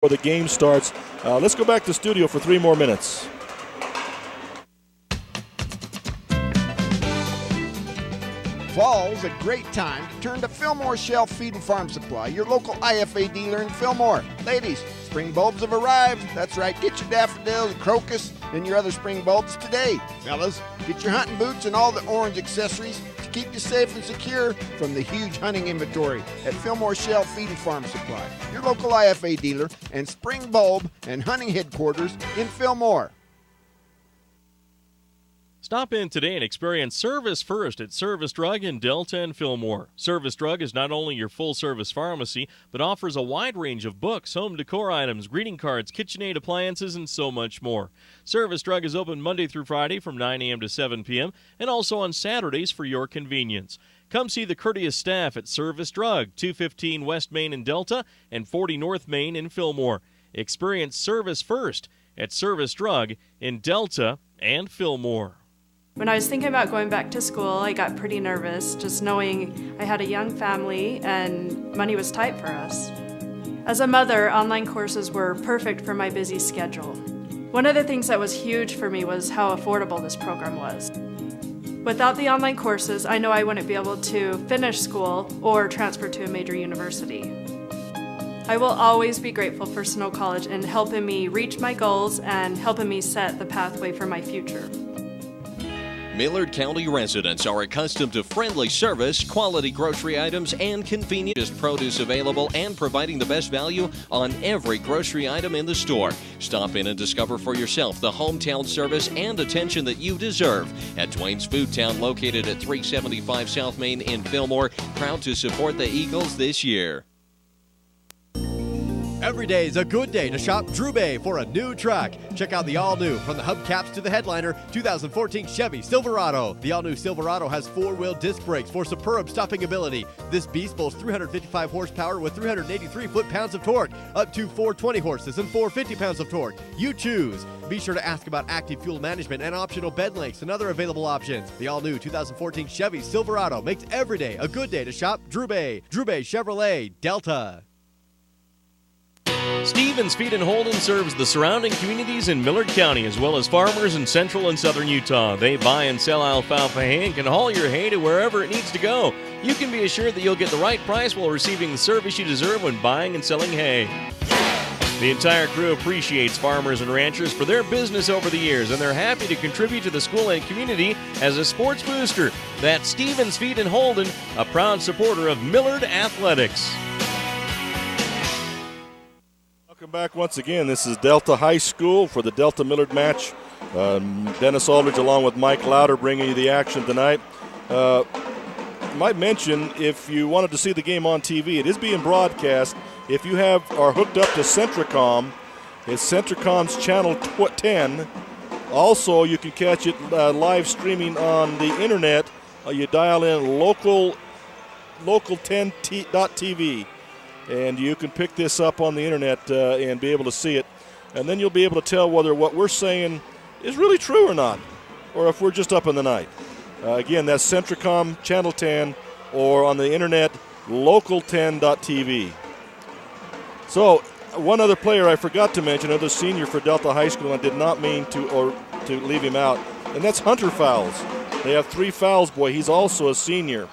before the game starts. Let's go back to the studio for 3 more minutes. Fall's a great time to turn to Fillmore Shelf Feed and Farm Supply, your local IFA dealer in Fillmore. Ladies, spring bulbs have arrived. That's right, get your daffodils, crocus, and your other spring bulbs today. Fellas, get your hunting boots and all the orange accessories to keep you safe and secure from the huge hunting inventory at Fillmore Shelf Feed and Farm Supply, your local IFA dealer and spring bulb and hunting headquarters in Fillmore. Stop in today and experience Service First at Service Drug in Delta and Fillmore. Service Drug is not only your full-service pharmacy, but offers a wide range of books, home decor items, greeting cards, KitchenAid appliances, and so much more. Service Drug is open Monday through Friday from 9 a.m. to 7 p.m. and also on Saturdays for your convenience. Come see the courteous staff at Service Drug, 215 West Main in Delta and 40 North Main in Fillmore. Experience Service First at Service Drug in Delta and Fillmore. When I was thinking about going back to school, I got pretty nervous, just knowing I had a young family and money was tight for us. As a mother, online courses were perfect for my busy schedule. One of the things that was huge for me was how affordable this program was. Without the online courses, I know I wouldn't be able to finish school or transfer to a major university. I will always be grateful for Snow College in helping me reach my goals and helping me set the pathway for my future. Millard County residents are accustomed to friendly service, quality grocery items, and convenient produce available and providing the best value on every grocery item in the store. Stop in and discover for yourself the hometown service and attention that you deserve at Dwayne's Food Town, located at 375 South Main in Fillmore. Proud to support the Eagles this year. Every day is a good day to shop Drew Bay for a new truck. Check out the all-new, from the hubcaps to the headliner, 2014 Chevy Silverado. The all-new Silverado has 4-wheel disc brakes for superb stopping ability. This beast boasts 355 horsepower with 383 foot-pounds of torque, up to 420 horses and 450 pounds of torque. You choose. Be sure to ask about active fuel management and optional bed lengths and other available options. The all-new 2014 Chevy Silverado makes every day a good day to shop Drew Bay. Drew Bay Chevrolet, Delta. Stevens Feed and Holden serves the surrounding communities in Millard County as well as farmers in central and southern Utah. They buy and sell alfalfa hay and can haul your hay to wherever it needs to go. You can be assured that you'll get the right price while receiving the service you deserve when buying and selling hay. The entire crew appreciates farmers and ranchers for their business over the years, and they're happy to contribute to the school and community as a sports booster. That's Stevens Feed and Holden, a proud supporter of Millard Athletics. Welcome back once again. This is Delta High School for the Delta Millard match. Dennis Aldridge along with Mike Louder bringing you the action tonight. Might mention, if you wanted to see the game on TV, it is being broadcast. If you are hooked up to Centricom, it's Centricom's channel 10. Also, you can catch it live streaming on the internet. You dial in local10.tv. And you can pick this up on the internet and be able to see it. And then you'll be able to tell whether what we're saying is really true or not, or if we're just up in the night. Again, that's Centricom Channel 10, or on the internet, local10.tv. So one other player I forgot to mention, another senior for Delta High School, and I did not mean to leave him out, and that's Hunter Fowles. They have 3 Fowles, boy. He's also a senior.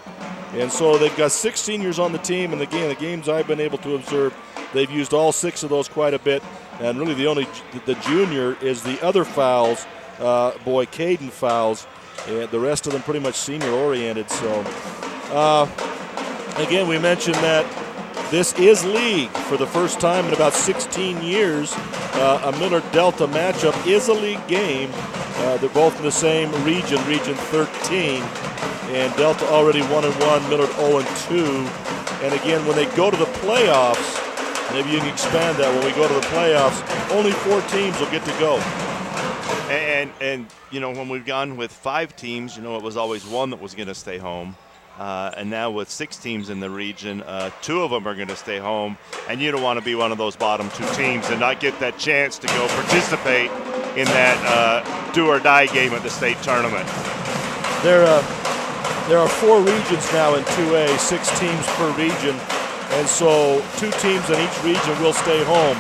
And so they've got 6 seniors on the team, and again, the games I've been able to observe, they've used all 6 of those quite a bit. And really the junior is the other Fowles, boy, Caden Fowles. And the rest of them pretty much senior-oriented. So, again, we mentioned that this is league for the first time in about 16 years. A Millard-Delta matchup is a league game. They're both in the same region, Region 13. And Delta already 1-1, Millard 0-2. And again, when they go to the playoffs, maybe you can expand that. When we go to the playoffs, only 4 teams will get to go. And you know, when we've gone with 5 teams, you know, it was always one that was going to stay home. And now with 6 teams in the region, 2 of them are going to stay home. And you don't want to be one of those bottom 2 teams and not get that chance to go participate in that do-or-die game at the state tournament. There are 4 regions now in 2A, 6 teams per region, and so 2 teams in each region will stay home.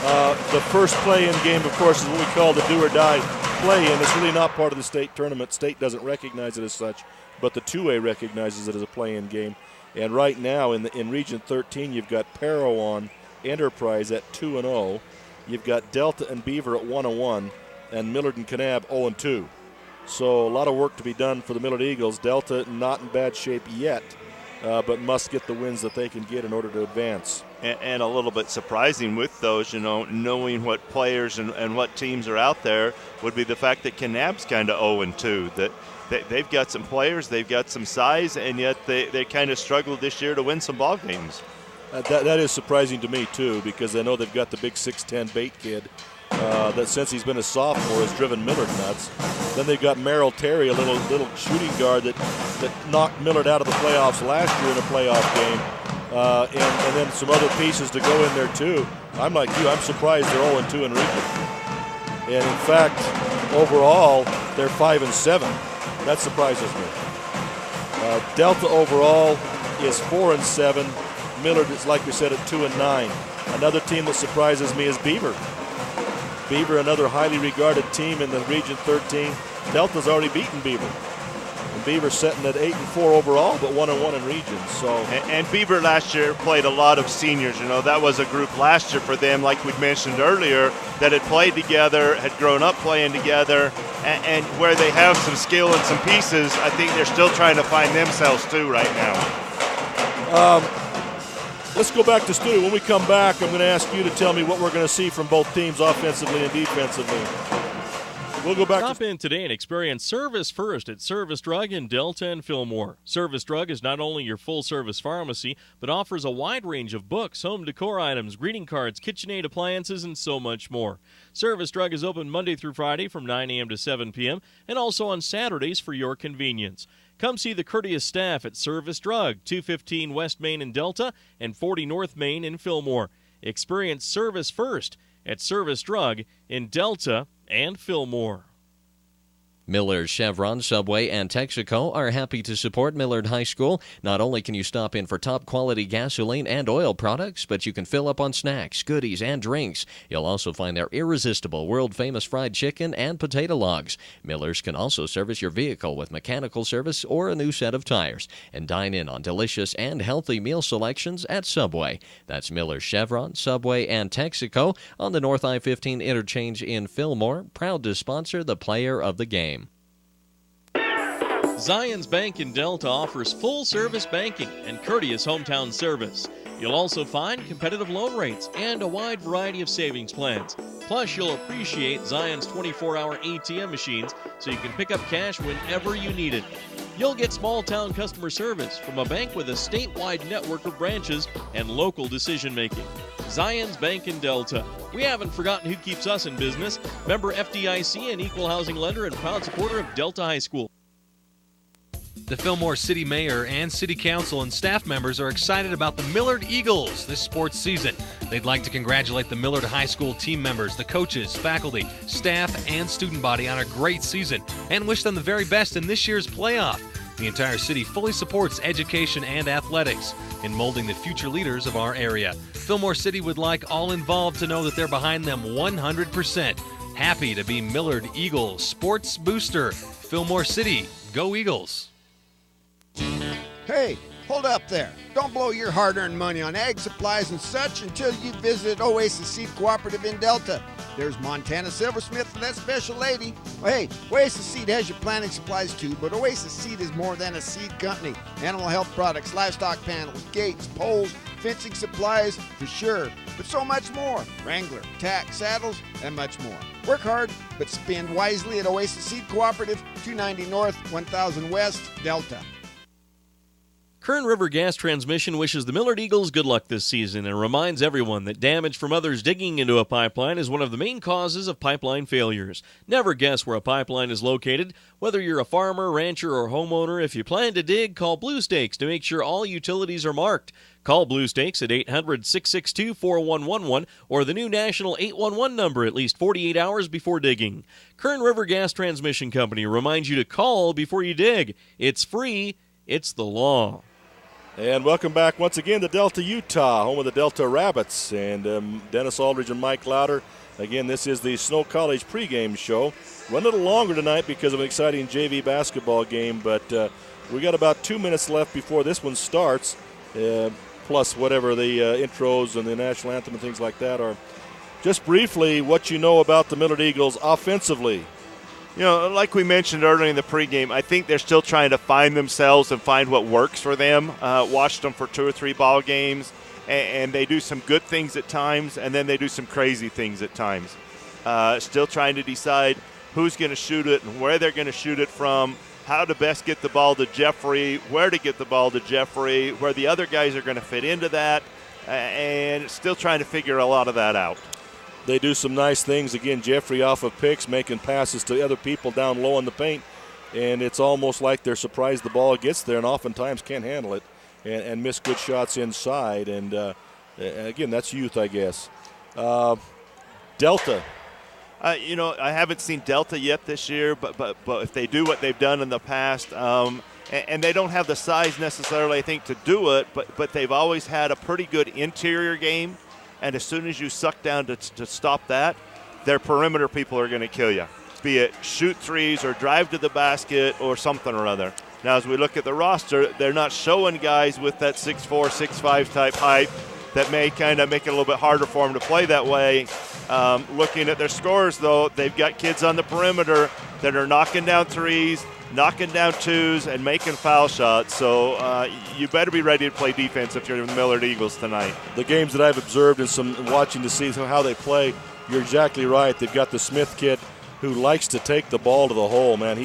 The first play-in game, of course, is what we call the do-or-die play-in. It's really not part of the state tournament. State doesn't recognize it as such, but the 2A recognizes it as a play-in game. And right now in Region 13, you've got Parowan Enterprise at 2-0. You've got Delta and Beaver at 1-1, and Millard and Kanab 0-2. So a lot of work to be done for the Millard Eagles. Delta not in bad shape yet, but must get the wins that they can get in order to advance. And a little bit surprising with those, knowing what players and what teams are out there, would be the fact that Kanab's kind of 0-2. That they've got some players, they've got some size, and yet they kind of struggled this year to win some ball games. That is surprising to me, too, because I know they've got the big 6'10" Bate kid that since he's been a sophomore has driven Millard nuts. Then they've got Merrill Terry, a little shooting guard that knocked Millard out of the playoffs last year in a playoff game. And then some other pieces to go in there, too. I'm like you. I'm surprised they're 0-2 in region. And, in fact, overall, they're 5-7. That surprises me. Delta overall is 4-7. Millard is, like we said, at 2-9. Another team that surprises me is Beaver. Beaver, another highly regarded team in the Region 13. Delta's already beaten Beaver. And Beaver sitting at 8-4 overall, but 1-1 in region. So and Beaver last year played a lot of seniors. That was a group last year for them, like we mentioned earlier, that had played together, had grown up playing together, and where they have some skill and some pieces, I think they're still trying to find themselves too right now. Let's go back to Stu. When we come back, I'm going to ask you to tell me what we're going to see from both teams offensively and defensively. We'll go back. Stop in today and experience Service First at Service Drug in Delta and Fillmore. Service Drug is not only your full-service pharmacy, but offers a wide range of books, home decor items, greeting cards, KitchenAid appliances, and so much more. Service Drug is open Monday through Friday from 9 a.m. to 7 p.m. and also on Saturdays for your convenience. Come see the courteous staff at Service Drug, 215 West Main in Delta and 40 North Main in Fillmore. Experience Service First at Service Drug in Delta and Fillmore. Millard, Chevron, Subway, and Texaco are happy to support Millard High School. Not only can you stop in for top-quality gasoline and oil products, but you can fill up on snacks, goodies, and drinks. You'll also find their irresistible, world-famous fried chicken and potato logs. Miller's can also service your vehicle with mechanical service or a new set of tires. And dine in on delicious and healthy meal selections at Subway. That's Miller, Chevron, Subway, and Texaco on the North I-15 interchange in Fillmore, proud to sponsor the player of the game. Zions Bank in Delta offers full-service banking and courteous hometown service. You'll also find competitive loan rates and a wide variety of savings plans. Plus, you'll appreciate Zions 24-hour ATM machines so you can pick up cash whenever you need it. You'll get small-town customer service from a bank with a statewide network of branches and local decision-making. Zions Bank in Delta. We haven't forgotten who keeps us in business. Member FDIC, an equal housing lender and proud supporter of Delta High School. The Fillmore City Mayor and City Council and staff members are excited about the Millard Eagles this sports season. They'd like to congratulate the Millard High School team members, the coaches, faculty, staff, and student body on a great season and wish them the very best in this year's playoff. The entire city fully supports education and athletics in molding the future leaders of our area. Fillmore City would like all involved to know that they're behind them 100%. Happy to be Millard Eagles Sports Booster. Fillmore City, go Eagles! Hey, hold up there. Don't blow your hard-earned money on ag supplies and such until you visit Oasis Seed Cooperative in Delta. There's Montana Silversmith and that special lady. Well, hey, Oasis Seed has your planting supplies too, but Oasis Seed is more than a seed company. Animal health products, livestock panels, gates, poles, fencing supplies, for sure, but so much more. Wrangler, tack, saddles, and much more. Work hard, but spend wisely at Oasis Seed Cooperative, 290 North, 1000 West, Delta. Kern River Gas Transmission wishes the Millard Eagles good luck this season and reminds everyone that damage from others digging into a pipeline is one of the main causes of pipeline failures. Never guess where a pipeline is located. Whether you're a farmer, rancher, or homeowner, if you plan to dig, call Blue Stakes to make sure all utilities are marked. Call Blue Stakes at 800-662-4111 or the new national 811 number at least 48 hours before digging. Kern River Gas Transmission Company reminds you to call before you dig. It's free. It's the law. And welcome back once again to Delta, Utah, home of the Delta Rabbits. And Dennis Aldridge and Mike Louder. Again, this is the Snow College pregame show. Went a little longer tonight because of an exciting JV basketball game, but we got about 2 minutes left before this one starts, plus whatever the intros and the national anthem and things like that are. Just briefly, what you know about the Millard Eagles offensively. You know, like we mentioned earlier in the pregame, I think they're still trying to find themselves and find what works for them. Watched them for 2 or 3 ball games, and they do some good things at times, and then they do some crazy things at times. Still trying to decide who's going to shoot it and where they're going to shoot it from, how to best get the ball to Jeffrey, where to get the ball to Jeffrey, where the other guys are going to fit into that, and still trying to figure a lot of that out. They do some nice things. Again, Jeffrey off of picks, making passes to other people down low in the paint, and it's almost like they're surprised the ball gets there and oftentimes can't handle it and miss good shots inside. And, again, that's youth, I guess. Delta. You know, I haven't seen Delta yet this year, but if they do what they've done in the past, and they don't have the size necessarily, I think, to do it, but they've always had a pretty good interior game. And as soon as you suck down to stop that, their perimeter people are going to kill you, be it shoot threes or drive to the basket or something or other. Now, as we look at the roster, they're not showing guys with that 6'4", 6'5" type height that may kind of make it a little bit harder for them to play that way. Looking at their scores, though, they've got kids on the perimeter that are knocking down threes, knocking down twos, and making foul shots. So you better be ready to play defense if you're the Millard Eagles tonight. The games that I've observed and some watching to see how they play, you're exactly right. They've got the Smith kid who likes to take the ball to the hole, man.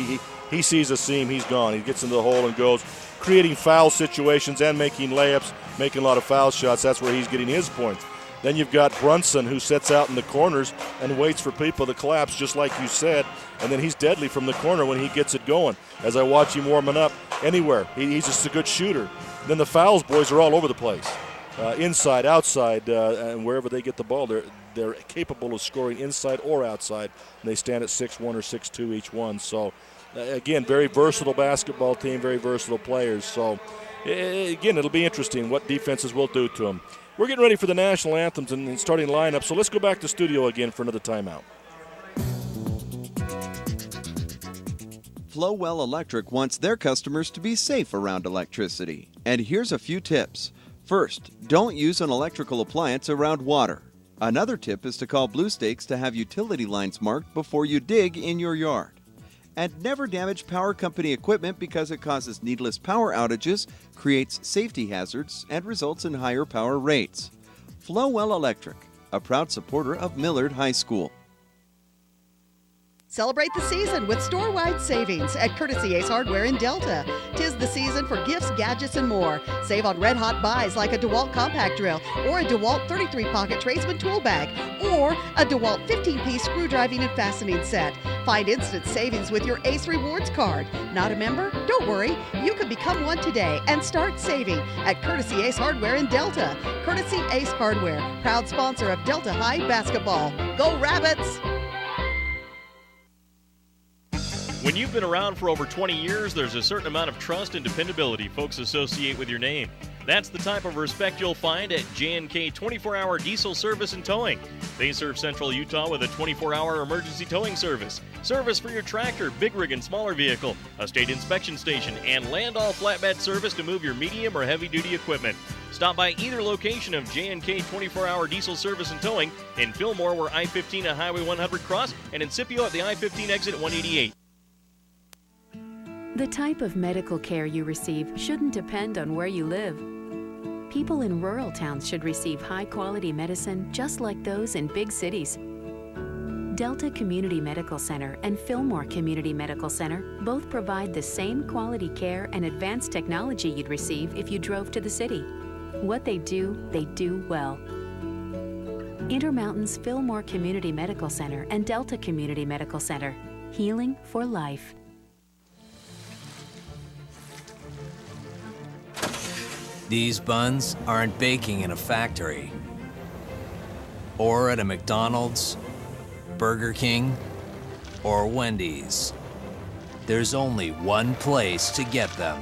He sees a seam, he's gone. He gets in the hole and goes, creating foul situations and making layups, making a lot of foul shots. That's where he's getting his points. Then you've got Brunson, who sits out in the corners and waits for people to collapse, just like you said. And then he's deadly from the corner when he gets it going. As I watch him warming up anywhere, he's just a good shooter. Then the fouls boys are all over the place, inside, outside, and wherever they get the ball, they're capable of scoring inside or outside. And they stand at 6'1" or 6'2" each one. So, again, very versatile basketball team, very versatile players. So, again, it'll be interesting what defenses will do to them. We're getting ready for the national anthems and starting lineup, so let's go back to studio again for another timeout. Flowell Electric wants their customers to be safe around electricity. And here's a few tips. First, don't use an electrical appliance around water. Another tip is to call Blue Stakes to have utility lines marked before you dig in your yard. And never damage power company equipment because it causes needless power outages, creates safety hazards, and results in higher power rates. Flowell Electric, a proud supporter of Millard High School. Celebrate the season with store-wide savings at Courtesy Ace Hardware in Delta. 'Tis the season for gifts, gadgets, and more. Save on red-hot buys like a DeWalt compact drill or a DeWalt 33-pocket tradesman tool bag or a DeWalt 15-piece screw driving and fastening set. Find instant savings with your Ace Rewards card. Not a member? Don't worry. You can become one today and start saving at Courtesy Ace Hardware in Delta. Courtesy Ace Hardware, proud sponsor of Delta High basketball. Go Rabbits! When you've been around for over 20 years, there's a certain amount of trust and dependability folks associate with your name. That's the type of respect you'll find at J&K 24-hour diesel service and towing. They serve Central Utah with a 24-hour emergency towing service for your tractor, big rig, and smaller vehicle, a state inspection station, and land-all flatbed service to move your medium or heavy-duty equipment. Stop by either location of J&K 24-hour diesel service and towing in Fillmore, where I-15 and Highway 100 cross, and in Scipio at the I-15 exit at 188. The type of medical care you receive shouldn't depend on where you live. People in rural towns should receive high-quality medicine just like those in big cities. Delta Community Medical Center and Fillmore Community Medical Center both provide the same quality care and advanced technology you'd receive if you drove to the city. What they do well. Intermountain's Fillmore Community Medical Center and Delta Community Medical Center. Healing for life. These buns aren't baking in a factory or at a McDonald's, Burger King, or Wendy's. There's only one place to get them.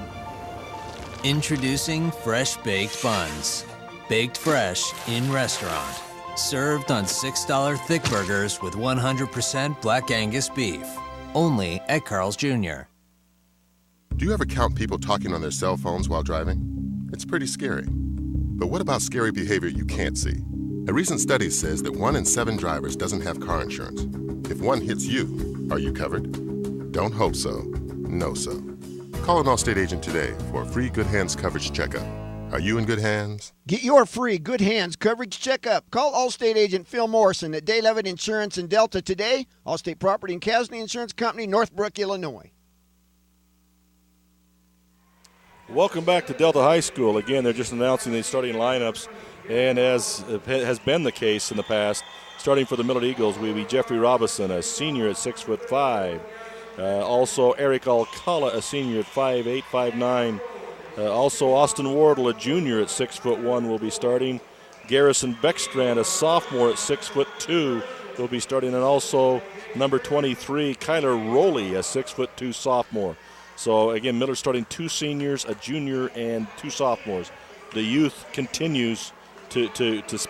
Introducing fresh baked buns. Baked fresh in restaurant. Served on $6 thick burgers with 100% Black Angus beef. Only at Carl's Jr. Do you ever count people talking on their cell phones while driving? It's pretty scary. But what about scary behavior you can't see? A recent study says that 1 in 7 drivers doesn't have car insurance. If one hits you, are you covered? Don't hope so. Know so. Call an Allstate agent today for a free Good Hands coverage checkup. Are you in good hands? Get your free Good Hands coverage checkup. Call Allstate agent Phil Morrison at Day Levitt Insurance in Delta today. Allstate Property and Casualty Insurance Company, Northbrook, Illinois. Welcome back to Delta High School. Again, they're just announcing the starting lineups, and as has been the case in the past, starting for the Millard Eagles will be Jeffrey Robinson, a senior at 6'5". Also Eric Alcala, a senior at 5'8", 5'9". Also Austin Wardle, a junior at 6'1", will be starting. Garrison Beckstrand, a sophomore at 6'2", will be starting, and also number 23, Kyler Rowley, a 6'2" sophomore. So again, Millard starting 2 seniors, a junior, and 2 sophomores. The youth continues to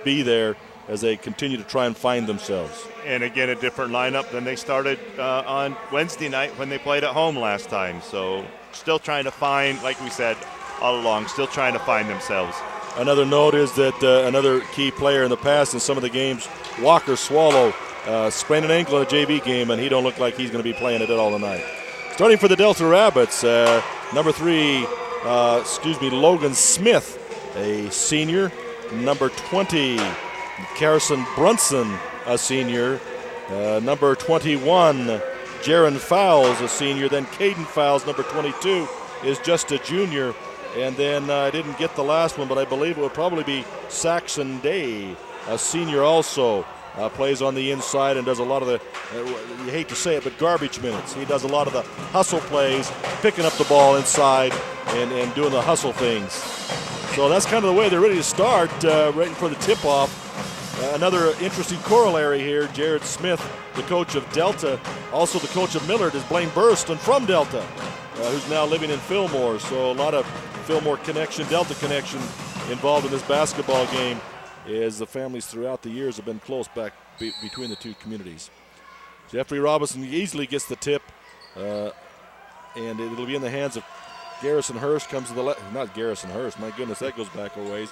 be there as they continue to try and find themselves. And again, a different lineup than they started on Wednesday night when they played at home last time. So still trying to find, like we said all along, still trying to find themselves. Another note is that another key player in the past in some of the games, Walker Swallow, sprained an ankle in a JV game, and he don't look like he's going to be playing it at all tonight. Starting for the Delta Rabbits, number 3, Logan Smith, a senior. Number 20, Carson Brunson, a senior. Number 21, Jaron Fowles, a senior. Then Caden Fowles, number 22, is just a junior. And then I didn't get the last one, but I believe it would probably be Saxon Day, a senior also. Plays on the inside and does a lot of the, you hate to say it, but garbage minutes. He does a lot of the hustle plays, picking up the ball inside and doing the hustle things. So that's kind of the way they're ready to start, waiting for the tip-off. Another interesting corollary here, Jared Smith, the coach of Delta, also the coach of Millard, is Blaine Burston from Delta, who's now living in Fillmore. So a lot of Fillmore connection, Delta connection involved in this basketball game, as the families throughout the years have been close back between the two communities. Jeffrey Robinson easily gets the tip, and it'll be in the hands of Garrison Hurst. Comes to the left, not Garrison Hurst, my goodness, that goes back a ways.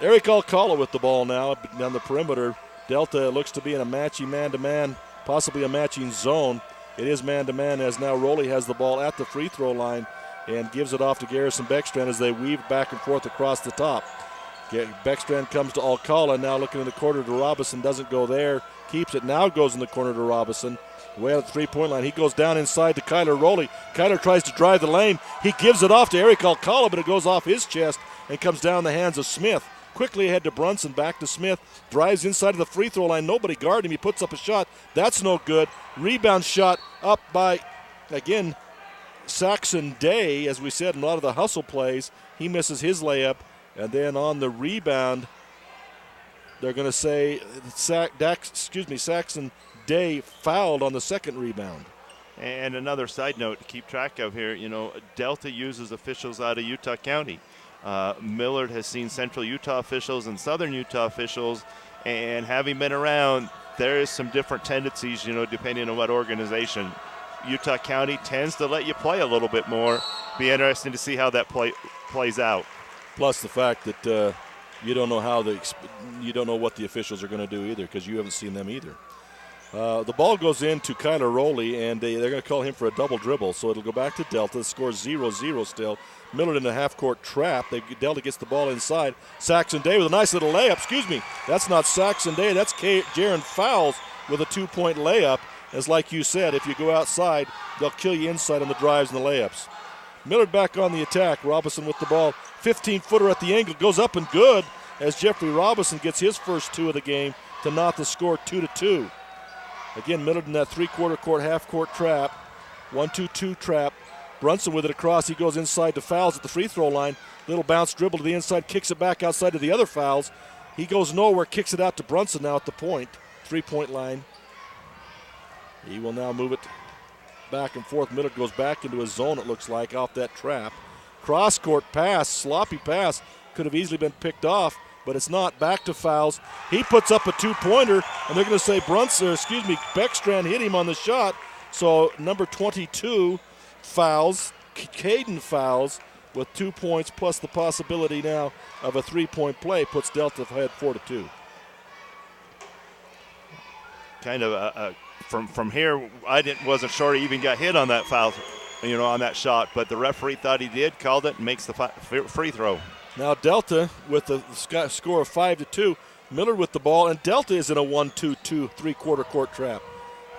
Eric Alcala with the ball now down the perimeter. Delta looks to be in a matching man-to-man, possibly a matching zone. It is man-to-man as now Rowley has the ball at the free throw line and gives it off to Garrison Beckstrand as they weave back and forth across the top. Beckstrand comes to Alcala, now looking in the corner to Robinson, doesn't go there, keeps it, now goes in the corner to Robinson. Way out at the three-point line, he goes down inside to Kyler Rowley. Kyler tries to drive the lane, he gives it off to Eric Alcala, but it goes off his chest and comes down the hands of Smith. Quickly ahead to Brunson, back to Smith, drives inside of the free throw line, nobody guarding him, he puts up a shot, that's no good. Rebound shot up by, again, Saxon Day, as we said in a lot of the hustle plays, he misses his layup. And then on the rebound, they're going to say Saxon Day fouled on the second rebound. And another side note to keep track of here, Delta uses officials out of Utah County. Millard has seen Central Utah officials and Southern Utah officials, and having been around, there is some different tendencies, depending on what organization. Utah County tends to let you play a little bit more. Be interesting to see how that plays out. Plus the fact that you don't know what the officials are going to do either, because you haven't seen them either. The ball goes in to Kyler Rowley, and they're going to call him for a double dribble, so it'll go back to Delta. The score 0-0 still. Millard in a half-court trap. Delta gets the ball inside. Saxon Day with a nice little layup. That's not Saxon Day. That's Jaron Fowles with a 2-point layup. As like you said, if you go outside, they'll kill you inside on the drives and the layups. Millard back on the attack. Robinson with the ball. 15-footer at the angle. Goes up and good as Jeffrey Robinson gets his first 2 of the game to knot the score 2-2. Again, Millard in that three-quarter court, half-court trap. 1-2-2 trap. Brunson with it across. He goes inside to Fowles at the free throw line. Little bounce dribble to the inside. Kicks it back outside to the other Fowles. He goes nowhere. Kicks it out to Brunson now at the point. 3-point line. He will now move it back and forth. Millard goes back into his zone, it looks like, off that trap. cross-court pass, sloppy pass, could have easily been picked off, but it's not. Back to fouls. He puts up a two-pointer, and they're going to say Beckstrand hit him on the shot. So number 22 fouls, Caden fouls with 2 points plus the possibility now of a three-point play, puts Delta ahead 4-2. Kind of from here, wasn't sure he even got hit on that foul, on that shot, but the referee thought he did, called it, and makes the free throw. Now Delta with the score of 5-2. Millard with the ball, and Delta is in a 1-2-2 three-quarter court trap.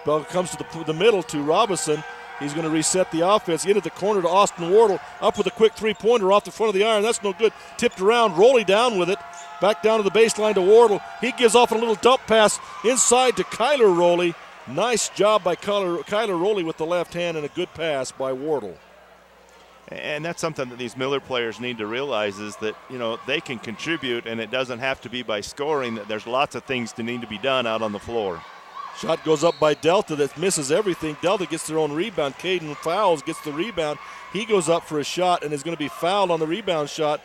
Ball comes to the middle to Robinson. He's going to reset the offense. Into the corner to Austin Wardle. Up with a quick three-pointer off the front of the iron. That's no good. Tipped around. Roley down with it. Back down to the baseline to Wardle. He gives off a little dump pass inside to Kyler Roley. Nice job by Kyler Roley with the left hand, and a good pass by Wardle. And that's something that these Millard players need to realize is that, they can contribute, and it doesn't have to be by scoring. That there's lots of things that need to be done out on the floor. Shot goes up by Delta that misses everything. Delta gets their own rebound. Caden fouls, gets the rebound. He goes up for a shot and is going to be fouled on the rebound shot.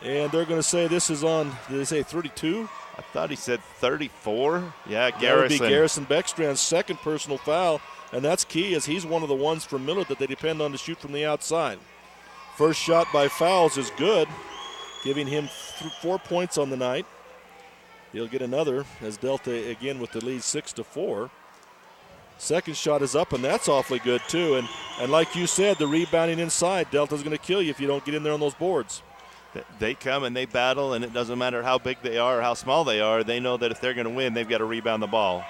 And they're going to say this is on, did they say 32? I thought he said 34. Yeah, Garrison. That would be Garrison Beckstrand's second personal foul. And that's key, as he's one of the ones from Millard that they depend on to shoot from the outside. First shot by Fouls is good, giving him 4 points on the night. He'll get another as Delta again with the lead 6-4. Second shot is up, and that's awfully good too. And like you said, the rebounding inside, Delta's going to kill you if you don't get in there on those boards. They come and they battle, and it doesn't matter how big they are or how small they are. They know that if they're going to win, they've got to rebound the ball.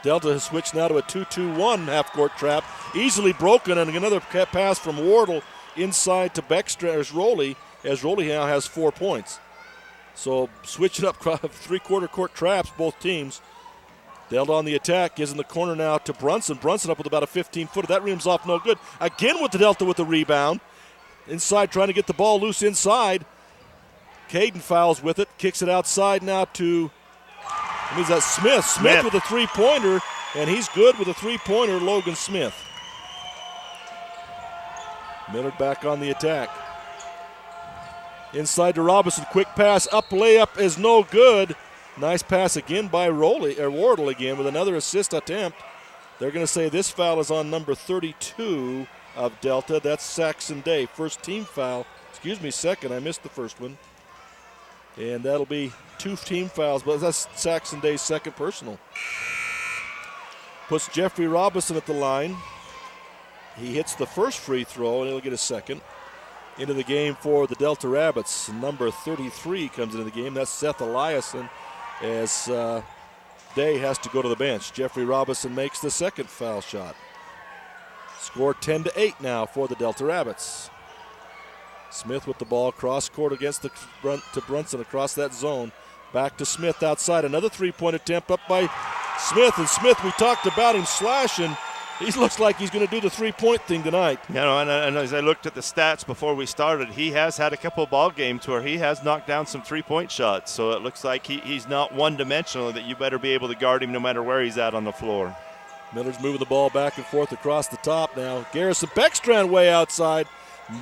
Delta has switched now to a 2-2-1 half-court trap. Easily broken, and another pass from Wardle inside to Beckstrand as Roley now has 4 points. So switching up three-quarter court traps, both teams. Delta on the attack, gives in the corner now to Brunson. Brunson up with about a 15-footer. That rim's off no good. Again with the Delta with the rebound. Inside, trying to get the ball loose inside. Caden fouls with it, kicks it outside now to, Smith. Smith with a three-pointer, and he's good with a three-pointer, Logan Smith. Millard back on the attack. Inside to Robinson, quick pass, up layup is no good. Nice pass again by Wardle again with another assist attempt. They're going to say this foul is on number 32 of Delta. That's Saxon Day. First team foul. Second. I missed the first one. And that'll be 2 team fouls, but that's Saxon Day's second personal. Puts Jeffrey Robinson at the line. He hits the first free throw, and he'll get a second. Into the game for the Delta Rabbits. Number 33 comes into the game. That's Seth Eliason, as Day has to go to the bench. Jeffrey Robinson makes the second foul shot. Score 10-8 now for the Delta Rabbits. Smith with the ball, cross court against to Brunson across that zone. Back to Smith outside. Another three-point attempt up by Smith. And Smith, we talked about him slashing. He looks like he's going to do the three-point thing tonight. And as I looked at the stats before we started, he has had a couple of ball games where he has knocked down some three-point shots. So it looks like he's not one-dimensional, that you better be able to guard him no matter where he's at on the floor. Millard's moving the ball back and forth across the top now. Garrison Beckstrand way outside,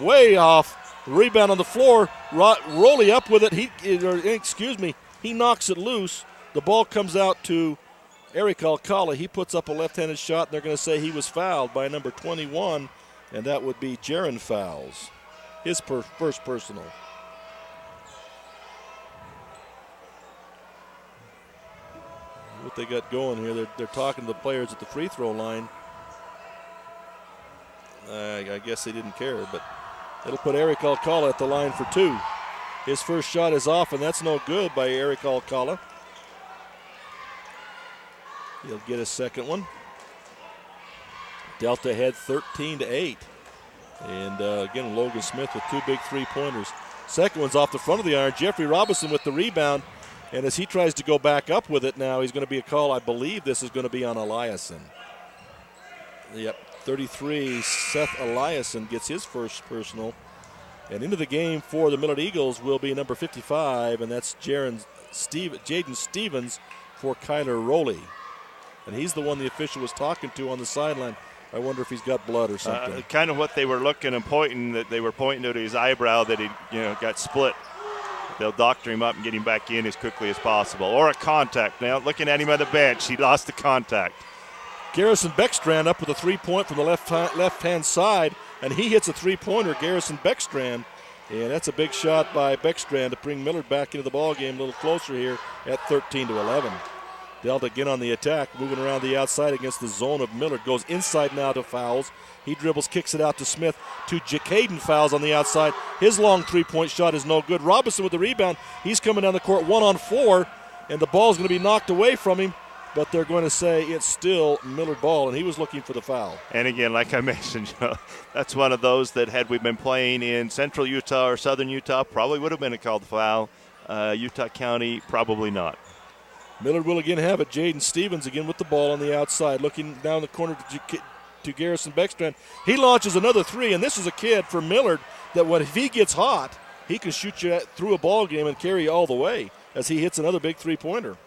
way off. Rebound on the floor. Roley up with it. He knocks it loose. The ball comes out to Eric Alcala. He puts up a left-handed shot, and they're going to say he was fouled by number 21, and that would be Jaron Fouls, his first personal. What they got going here, they're talking to the players at the free throw line. I guess they didn't care, but it'll put Eric Alcala at the line for 2. His first shot is off, and that's no good by Eric Alcala. He'll get a second one. Delta ahead 13-8. And again, Logan Smith with 2 big three-pointers. Second one's off the front of the iron. Jeffrey Robinson with the rebound. And as he tries to go back up with it now, he's going to be a call. I believe this is going to be on Eliason. Yep, 33, Seth Eliason gets his first personal. And into the game for the Millard Eagles will be number 55, and that's Jaden Stevens for Kyler Roley. And he's the one the official was talking to on the sideline. I wonder if he's got blood or something. Kind of what they were looking and pointing, that they were pointing to his eyebrow that he got split. They'll doctor him up and get him back in as quickly as possible. Or a contact. Now, looking at him on the bench, he lost the contact. Garrison Beckstrand up with a three-point from the left-hand side, and he hits a three-pointer, Garrison Beckstrand. And that's a big shot by Beckstrand to bring Millard back into the ball game a little closer here at 13-11. Delta again on the attack, moving around the outside against the zone of Millard. Goes inside now to Fowles. He dribbles, kicks it out to Smith. To Jacaden Fowles on the outside. His long three-point shot is no good. Robinson with the rebound. He's coming down the court 1-on-4, and the ball's going to be knocked away from him. But they're going to say it's still Millard ball, and he was looking for the foul. And again, like I mentioned, that's one of those that had we been playing in central Utah or southern Utah, probably would have been a called foul. Utah County, probably not. Millard will again have it. Jaden Stevens again with the ball on the outside, looking down the corner to Garrison Beckstrand. He launches another three, and this is a kid for Millard that if he gets hot, he can shoot you through a ball game and carry you all the way as he hits another big three-pointer.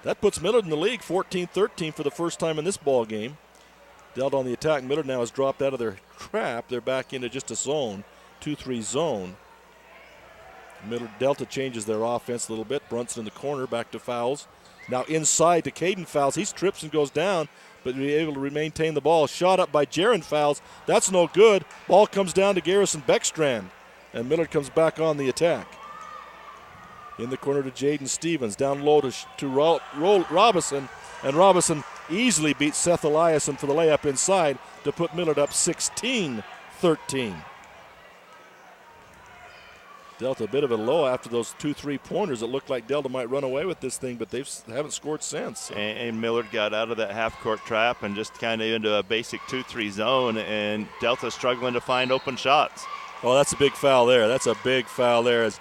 That puts Millard in the league 14-13 for the first time in this ball game. Delta on the attack. Millard now has dropped out of their trap. They're back into just a zone, 2-3 zone. Millard Delta changes their offense a little bit. Brunson in the corner, back to Fowles. Now inside to Caden Fowles. He trips and goes down, but be able to maintain the ball. Shot up by Jaron Fowles. That's no good. Ball comes down to Garrison Beckstrand, and Millard comes back on the attack. In the corner to Jaden Stevens. Down low to Robinson, and Robinson easily beats Seth Eliason for the layup inside to put Millard up 16-13. Delta a bit of a low after those 2 3-pointers. It looked like Delta might run away with this thing, but they haven't scored since. And Millard got out of that half-court trap and just kind of into a basic 2-3 zone, and Delta struggling to find open shots. Oh, that's a big foul there. That's a big foul there as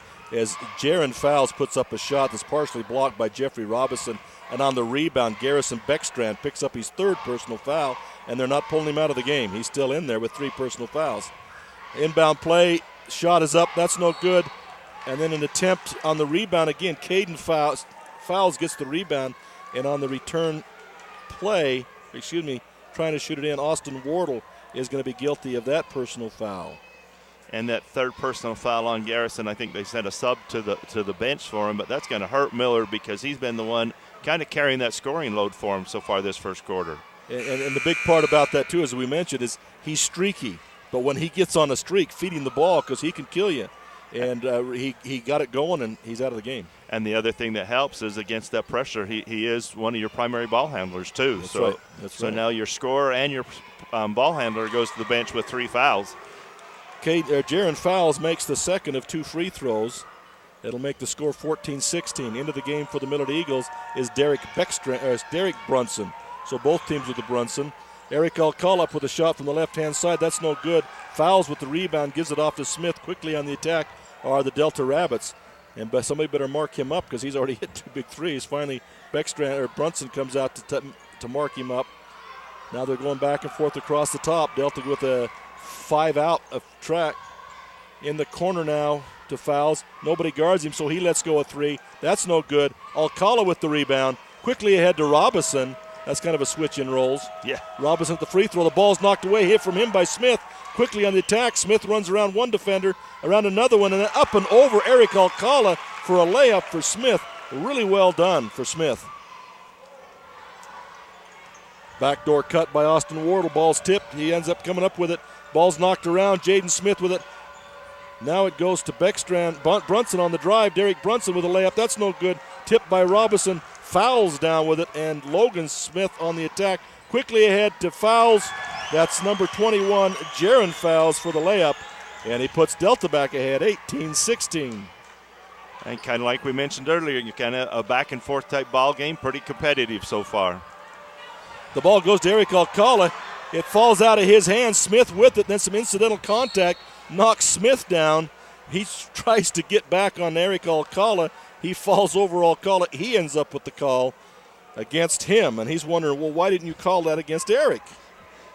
Jaron Fowles puts up a shot that's partially blocked by Jeffrey Robinson. And on the rebound, Garrison Beckstrand picks up his third personal foul, and they're not pulling him out of the game. He's still in there with 3 personal fouls. Inbound play. Shot is up. That's no good. And then an attempt on the rebound again. Caden Fowles gets the rebound. And on the return play, trying to shoot it in, Austin Wardle is going to be guilty of that personal foul. And that third personal foul on Garrison, I think they sent a sub to the bench for him, but that's going to hurt Millard because he's been the one kind of carrying that scoring load for him so far this first quarter. And the big part about that, too, as we mentioned, is he's streaky. But when he gets on a streak, feeding the ball because he can kill you. And he got it going, and he's out of the game. And the other thing that helps is against that pressure, he is one of your primary ball handlers, too. That's right. That's right. Now your scorer and your ball handler goes to the bench with 3 fouls. Jaron Fowles makes the second of 2 free throws. It'll make the score 14-16. Into the game for the Millard Eagles is Derek Brunson. So both teams with the Brunson. Eric Alcala up with a shot from the left-hand side. That's no good. Fowles with the rebound, gives it off to Smith. Quickly on the attack are the Delta Rabbits. And somebody better mark him up because he's already hit 2 big threes. Finally, Brunson comes out to mark him up. Now they're going back and forth across the top. Delta with a 5 out of track. In the corner now to Fowles. Nobody guards him, so he lets go a 3. That's no good. Alcala with the rebound. Quickly ahead to Robinson. That's kind of a switch in rolls. Yeah. Robinson at the free throw. The ball's knocked away. Hit from him by Smith. Quickly on the attack. Smith runs around one defender, around another one, and then up and over Eric Alcala for a layup for Smith. Really well done for Smith. Backdoor cut by Austin Wardle. Ball's tipped. He ends up coming up with it. Ball's knocked around. Jaden Smith with it. Now it goes to Beckstrand. Brunson on the drive. Derek Brunson with a layup. That's no good. Tipped by Robinson. Fowles down with it, and Logan Smith on the attack. Quickly ahead to Fowles. That's number 21, Jaron Fowles for the layup, and he puts Delta back ahead, 18-16. And kind of like we mentioned earlier, you kind of a back-and-forth type ball game, pretty competitive so far. The ball goes to Eric Alcala. It falls out of his hands. Smith with it, then some incidental contact knocks Smith down. He tries to get back on Eric Alcala. He falls over Alcala. He ends up with the call against him, and he's wondering, well, why didn't you call that against Eric?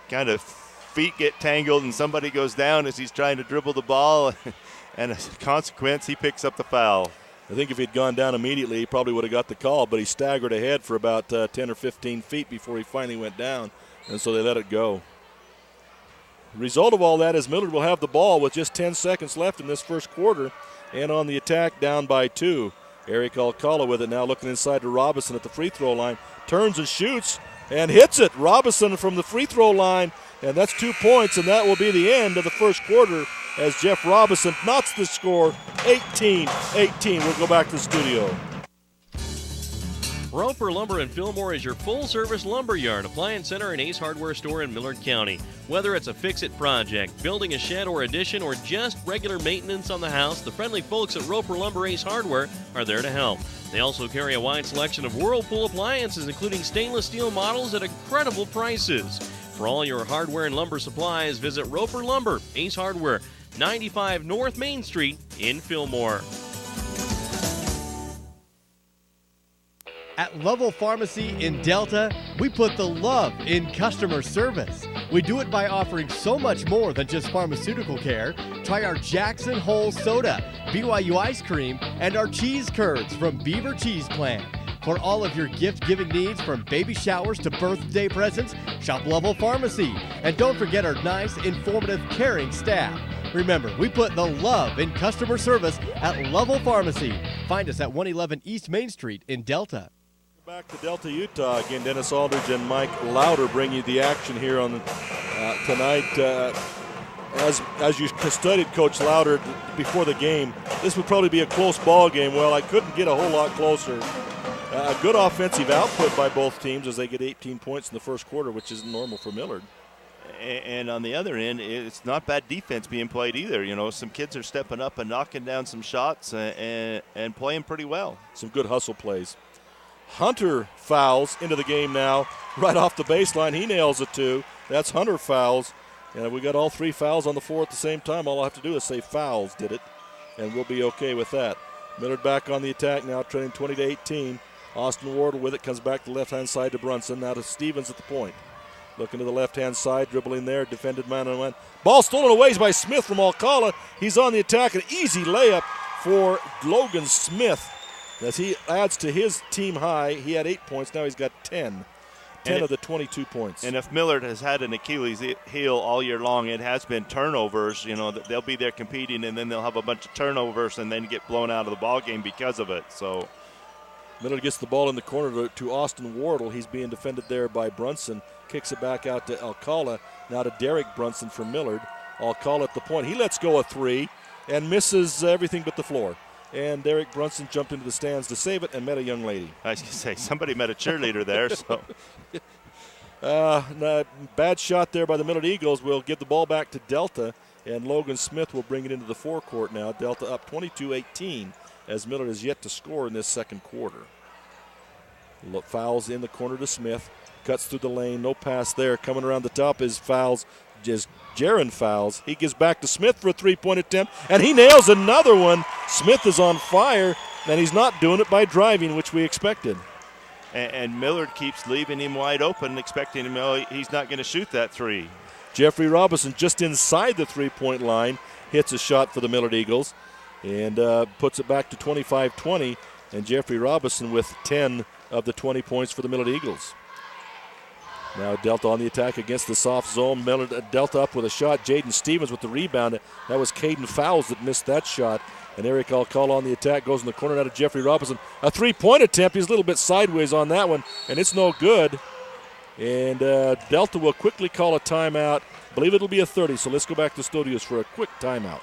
Kind of feet get tangled, and somebody goes down as he's trying to dribble the ball, and as a consequence, he picks up the foul. I think if he'd gone down immediately, he probably would have got the call, but he staggered ahead for about 10 or 15 feet before he finally went down, and so they let it go. The result of all that is Millard will have the ball with just 10 seconds left in this first quarter, and on the attack down by 2. Eric Alcala with it now, looking inside to Robinson at the free throw line, turns and shoots and hits it. Robinson from the free throw line, and that's 2 points, and that will be the end of the first quarter as Jeff Robinson knots the score 18-18. We'll go back to the studio. Roper Lumber in Fillmore is your full-service lumber yard, appliance center, and Ace Hardware store in Millard County. Whether it's a fix-it project, building a shed or addition, or just regular maintenance on the house, the friendly folks at Roper Lumber Ace Hardware are there to help. They also carry a wide selection of Whirlpool appliances, including stainless steel models at incredible prices. For all your hardware and lumber supplies, visit Roper Lumber Ace Hardware, 95 North Main Street in Fillmore. At Lovell Pharmacy in Delta, we put the love in customer service. We do it by offering so much more than just pharmaceutical care. Try our Jackson Hole Soda, BYU Ice Cream, and our cheese curds from Beaver Cheese Plant. For all of your gift-giving needs, from baby showers to birthday presents, shop Lovell Pharmacy. And don't forget our nice, informative, caring staff. Remember, we put the love in customer service at Lovell Pharmacy. Find us at 111 East Main Street in Delta. Back to Delta, Utah again. Dennis Aldridge and Mike Louder bring you the action here on tonight. As you studied Coach Louder before the game, this would probably be a close ball game. Well, I couldn't get a whole lot closer. A good offensive output by both teams as they get 18 points in the first quarter, which isn't normal for Millard. And on the other end, it's not bad defense being played either. You know, some kids are stepping up and knocking down some shots and playing pretty well. Some good hustle plays. Hunter fouls into the game now, right off the baseline. He nails it too. That's Hunter fouls. And we got all 3 fouls on the floor at the same time. All I have to do is say fouls did it, and we'll be okay with that. Millard back on the attack now, trailing 20-18. Austin Wardle with it, comes back to the left-hand side to Brunson. Now to Stevens at the point. Looking to the left-hand side, dribbling there, defended man-on-man. Ball stolen away by Smith from Alcala. He's on the attack, an easy layup for Logan Smith. As he adds to his team high, he had 8 points. Now he's got 10 of the 22 points. And if Millard has had an Achilles heel all year long, it has been turnovers. You know, they'll be there competing, and then they'll have a bunch of turnovers and then get blown out of the ball game because of it. So Millard gets the ball in the corner to Austin Wardle. He's being defended there by Brunson. Kicks it back out to Alcala. Now to Derek Brunson from Millard. Alcala at the point. He lets go a 3 and misses everything but the floor. And Derek Brunson jumped into the stands to save it and met a young lady. I was going to say, somebody met a cheerleader there. So, bad shot there by the Millard Eagles. Will give the ball back to Delta, and Logan Smith will bring it into the forecourt now. Delta up 22-18 as Millard is yet to score in this second quarter. Fouls in the corner to Smith. Cuts through the lane. No pass there. Coming around the top is fouls. Just Jaron fouls. He gives back to Smith for a three-point attempt, and he nails another one. Smith is on fire, and he's not doing it by driving, which we expected. And Millard keeps leaving him wide open, expecting him, he's not going to shoot that 3. Jeffrey Robinson just inside the three-point line hits a shot for the Millard Eagles and puts it back to 25-20, and Jeffrey Robinson with 10 of the 20 points for the Millard Eagles. Now Delta on the attack against the soft zone. Millard, Delta up with a shot. Jaden Stevens with the rebound. That was Caden Fowles that missed that shot. And Eric Alcala on the attack, goes in the corner now to Jeffrey Robinson. A three-point attempt. He's a little bit sideways on that one, and it's no good. And Delta will quickly call a timeout. I believe it'll be a 30, so let's go back to the studios for a quick timeout.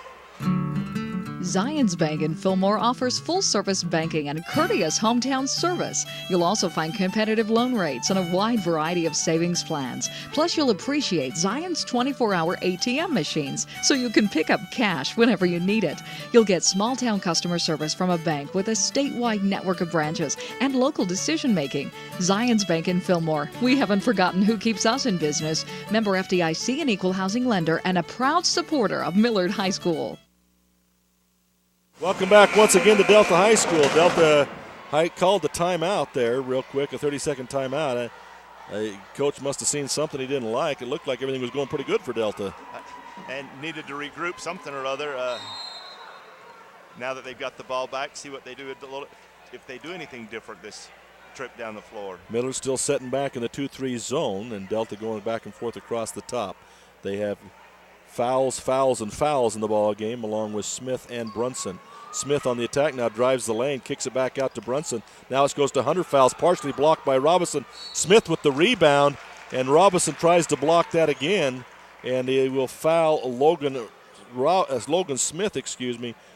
Zions Bank in Fillmore offers full-service banking and courteous hometown service. You'll also find competitive loan rates and a wide variety of savings plans. Plus, you'll appreciate Zions 24-hour ATM machines so you can pick up cash whenever you need it. You'll get small-town customer service from a bank with a statewide network of branches and local decision-making. Zions Bank in Fillmore. We haven't forgotten who keeps us in business. Member FDIC, an equal housing lender, and a proud supporter of Millard High School. Welcome back once again to Delta High School. Delta called the timeout there real quick, a 30-second timeout. Coach must have seen something he didn't like. It looked like everything was going pretty good for Delta. And needed to regroup something or other. now that they've got the ball back, see what they do, if they do anything different this trip down the floor. Miller's still setting back in the 2-3 zone, and Delta going back and forth across the top. They have fouls, and fouls in the ball game, along with Smith and Brunson. Smith on the attack now drives the lane, kicks it back out to Brunson. Now it goes to Hunter. Fouls partially blocked by Robinson. Smith with the rebound, and Robinson tries to block that again, and he will foul Logan Smith,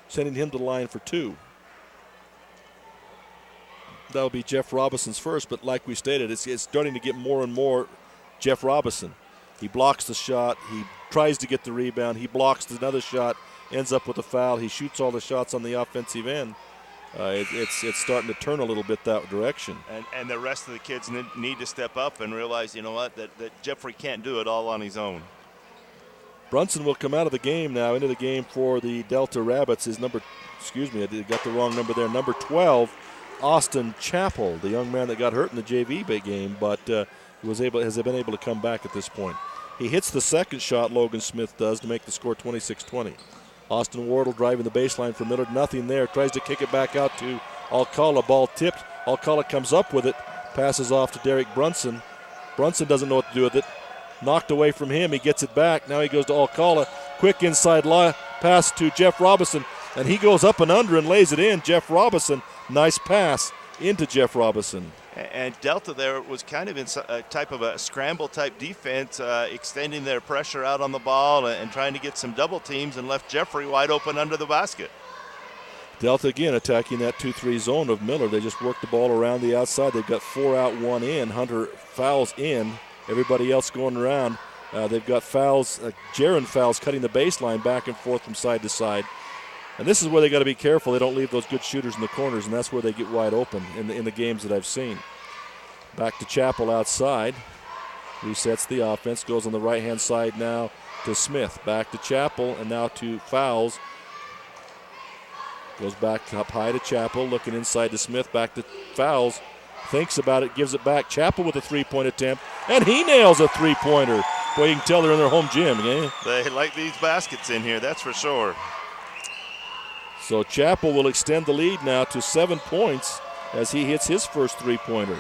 sending him to the line for 2. That'll be Jeff Robinson's first, but like we stated, it's starting to get more and more Jeff Robinson. He blocks the shot. He tries to get the rebound. He blocks another shot, ends up with a foul. He shoots all the shots on the offensive end. It's starting to turn a little bit that direction. And the rest of the kids need to step up and realize, you know what, that Jeffrey can't do it all on his own. Brunson will come out of the game now, into the game for the Delta Rabbits. I got the wrong number there. Number 12, Austin Chappell, the young man that got hurt in the JV game, but has been able to come back at this point. He hits the second shot, Logan Smith does, to make the score 26-20. Austin Wardle driving the baseline for Millard. Nothing there. Tries to kick it back out to Alcala. Ball tipped. Alcala comes up with it. Passes off to Derek Brunson. Brunson doesn't know what to do with it. Knocked away from him. He gets it back. Now he goes to Alcala. Quick inside pass to Jeff Robinson. And he goes up and under and lays it in. Jeff Robinson. Nice pass into Jeff Robinson. And Delta there was kind of in a type of a scramble-type defense, extending their pressure out on the ball and trying to get some double teams, and left Jeffrey wide open under the basket. Delta again attacking that 2-3 zone of Miller. They just work the ball around the outside. They've got 4 out, 1 in. Hunter fouls in. Everybody else going around. They've got fouls, Jaron fouls cutting the baseline back and forth from side to side. And this is where they got to be careful. They don't leave those good shooters in the corners, and that's where they get wide open in the games that I've seen. Back to Chappell outside. Resets the offense. Goes on the right-hand side now to Smith. Back to Chappell, and now to fouls. Goes back up high to Chappell, looking inside to Smith. Back to fouls. Thinks about it, gives it back. Chappell with a three-point attempt, and he nails a three-pointer. Boy, you can tell they're in their home gym. Eh? They like these baskets in here, that's for sure. So Chappell will extend the lead now to 7 points as he hits his first three-pointer.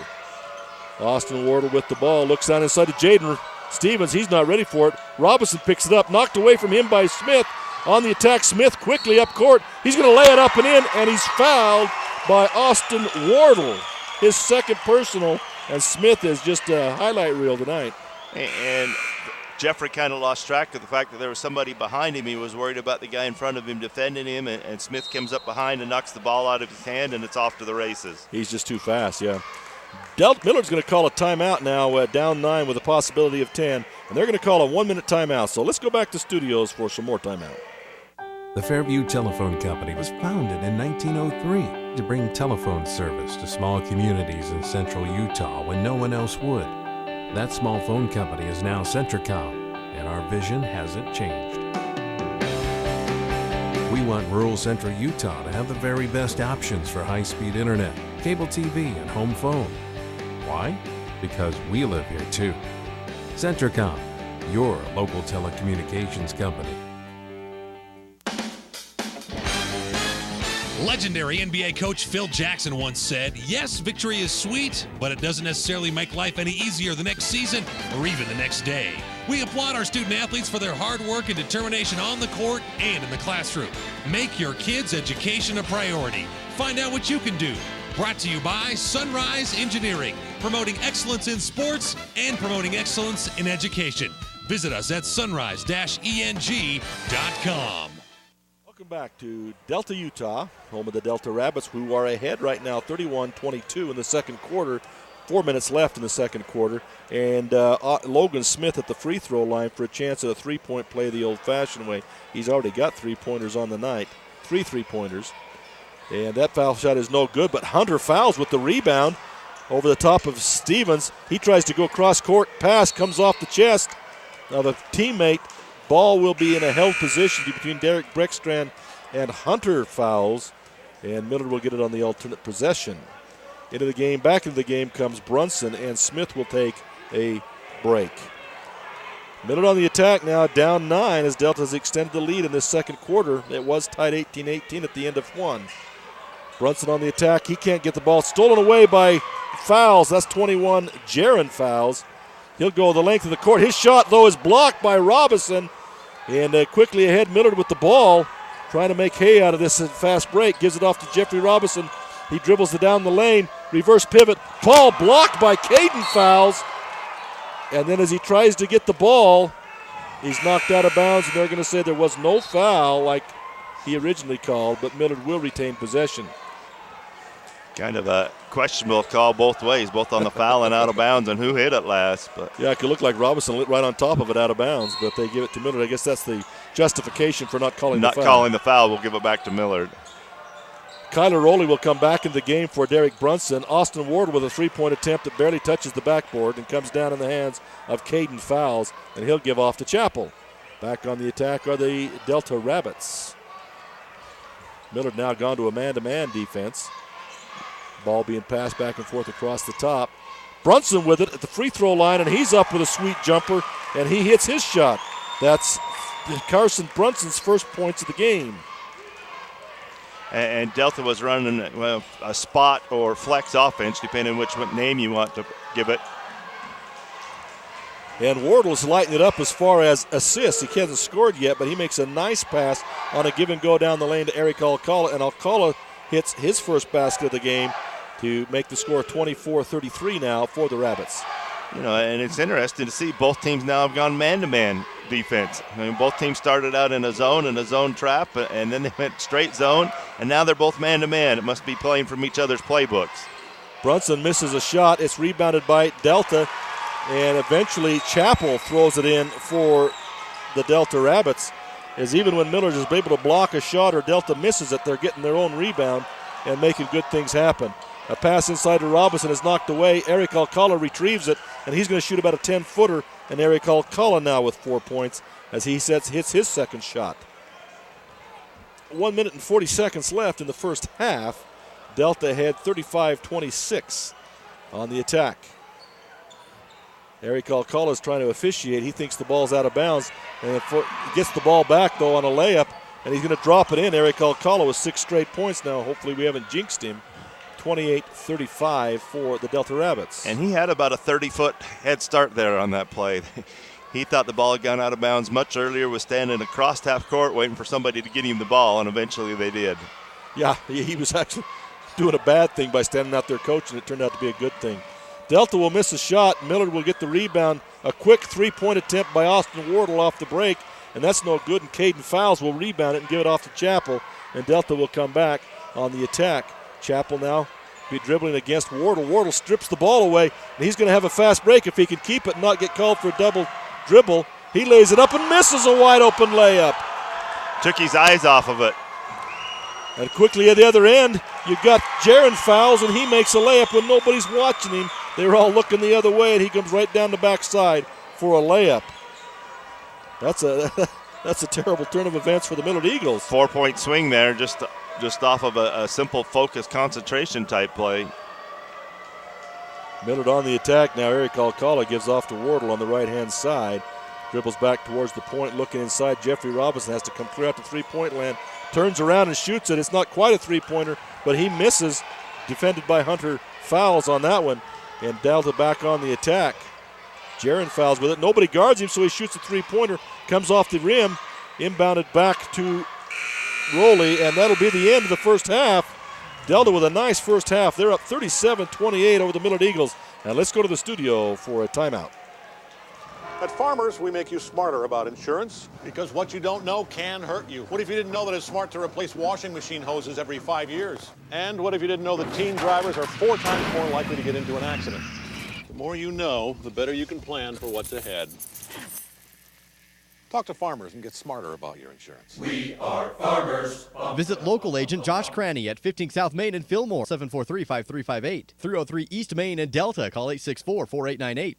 Austin Wardle with the ball, looks down inside to Jaden Stevens. He's not ready for it. Robinson picks it up, knocked away from him by Smith. On the attack, Smith quickly up court. He's going to lay it up and in, and he's fouled by Austin Wardle. His second personal, and Smith is just a highlight reel tonight. And Jeffrey kind of lost track of the fact that there was somebody behind him. He was worried about the guy in front of him defending him, and Smith comes up behind and knocks the ball out of his hand, and it's off to the races. He's just too fast, yeah. Millard's going to call a timeout now, down 9 with a possibility of 10, and they're going to call a 1-minute timeout. So let's go back to studios for some more timeout. The Fairview Telephone Company was founded in 1903 to bring telephone service to small communities in central Utah when no one else would. That small phone company is now Centricom, and our vision hasn't changed. We want rural central Utah to have the very best options for high-speed internet, cable TV, and home phone. Why? Because we live here too. Centricom, your local telecommunications company. Legendary NBA coach Phil Jackson once said, "Yes, victory is sweet, but it doesn't necessarily make life any easier the next season or even the next day." We applaud our student athletes for their hard work and determination on the court and in the classroom. Make your kids' education a priority. Find out what you can do. Brought to you by Sunrise Engineering, promoting excellence in sports and promoting excellence in education. Visit us at sunrise-eng.com. Welcome back to Delta, Utah, home of the Delta Rabbits, who are ahead right now 31-22 in the second quarter. 4 minutes left in the second quarter. And Logan Smith at the free throw line for a chance at a three-point play the old-fashioned way. He's already got three-pointers on the night, 3 three-pointers. And that foul shot is no good, but Hunter fouls with the rebound over the top of Stevens. He tries to go cross-court. Pass comes off the chest of a teammate. Ball will be in a held position between Derek Breckstrand and Hunter fouls, and Millard will get it on the alternate possession. Into the game, back into the game comes Brunson, and Smith will take a break. Millard on the attack now, down 9 as Delta's extended the lead in this second quarter. It was tied 18-18 at the end of one. Brunson on the attack. He can't get the ball. Stolen away by Fouls. That's 21 Jaron Fouls. He'll go the length of the court. His shot, though, is blocked by Robinson. And quickly ahead, Millard with the ball, trying to make hay out of this fast break. Gives it off to Jeffrey Robinson. He dribbles it down the lane. Reverse pivot. Ball blocked by Caden Fouls. And then as he tries to get the ball, he's knocked out of bounds, and they're going to say there was no foul like he originally called, but Millard will retain possession. Kind of a questionable call both ways, both on the foul and out of bounds, and who hit it last. But yeah, it could look like Robinson lit right on top of it out of bounds, but they give it to Millard. I guess that's the justification for not calling the foul. Not calling the foul, we'll give it back to Millard. Kyler Rowley will come back in the game for Derek Brunson. Austin Ward with a three-point attempt that barely touches the backboard and comes down in the hands of Caden Fouls, and he'll give off to Chappell. Back on the attack are the Delta Rabbits. Millard now gone to a man-to-man defense. Ball being passed back and forth across the top. Brunson with it at the free throw line, and he's up with a sweet jumper, and he hits his shot. That's Carson Brunson's first points of the game. And Delta was running a spot or flex offense, depending on which name you want to give it. And Wardle's lighting it up as far as assists. He hasn't scored yet, but he makes a nice pass on a give and go down the lane to Eric Alcala, and Alcala hits his first basket of the game to make the score 24-33 now for the Rabbits. You know, and it's interesting to see both teams now have gone man-to-man defense. I mean, both teams started out in a zone trap, and then they went straight zone, and now they're both man-to-man. It must be playing from each other's playbooks. Brunson misses a shot. It's rebounded by Delta, and eventually Chappell throws it in for the Delta Rabbits. As even when Millard is able to block a shot or Delta misses it, they're getting their own rebound and making good things happen. A pass inside to Robinson is knocked away. Eric Alcala retrieves it, and he's going to shoot about a 10-footer. And Eric Alcala now with 4 points as he hits his second shot. 1 minute and 40 seconds left in the first half. Delta had 35-26 on the attack. Eric Alcala is trying to officiate. He thinks the ball's out of bounds, and he gets the ball back, though, on a layup, and he's going to drop it in. Eric Alcala with 6 straight points now. Hopefully we haven't jinxed him. 28-35 for the Delta Rabbits. And he had about a 30-foot head start there on that play. He thought the ball had gone out of bounds much earlier, was standing across half court waiting for somebody to get him the ball, and eventually they did. Yeah, he was actually doing a bad thing by standing out there coaching. It turned out to be a good thing. Delta will miss a shot. Millard will get the rebound. A quick three-point attempt by Austin Wardle off the break, and that's no good, and Caden Fouls will rebound it and give it off to Chappell, and Delta will come back on the attack. Chappell now be dribbling against Wardle. Wardle strips the ball away, and he's going to have a fast break if he can keep it and not get called for a double dribble. He lays it up and misses a wide-open layup. Took his eyes off of it. And quickly at the other end, you've got Jaron Fouls, and he makes a layup when nobody's watching him. They were all looking the other way, and he comes right down the backside for a layup. That's a terrible turn of events for the Millard Eagles. 4-point swing there, just off of a simple focus concentration type play. Millard on the attack now. Eric Alcala gives off to Wardle on the right-hand side. Dribbles back towards the point, looking inside. Jeffrey Robinson has to come clear out to three-point land. Turns around and shoots it. It's not quite a three-pointer, but he misses. Defended by Hunter Fouls on that one. And Delta back on the attack. Jaron Fouls with it. Nobody guards him, so he shoots a three-pointer. Comes off the rim. Inbounded back to Rowley, and that'll be the end of the first half. Delta with a nice first half. They're up 37-28 over the Millard Eagles. And let's go to the studio for a timeout. At Farmers, we make you smarter about insurance because what you don't know can hurt you. What if you didn't know that it's smart to replace washing machine hoses every 5 years? And what if you didn't know that teen drivers are 4 times more likely to get into an accident? The more you know, the better you can plan for what's ahead. Talk to Farmers and get smarter about your insurance. We are Farmers. Visit local agent Josh Cranny at 15 South Main in Fillmore, 743-5358. 303 East Main in Delta. Call 864-4898.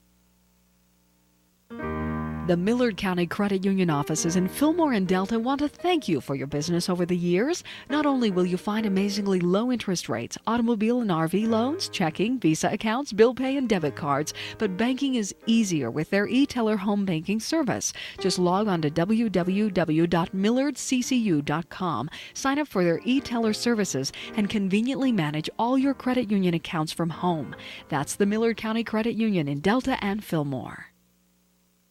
The Millard County Credit Union offices in Fillmore and Delta want to thank you for your business over the years. Not only will you find amazingly low interest rates, automobile and RV loans, checking, Visa accounts, bill pay, and debit cards, but banking is easier with their e-teller home banking service. Just log on to www.millardccu.com, sign up for their e-teller services, and conveniently manage all your credit union accounts from home. That's the Millard County Credit Union in Delta and Fillmore.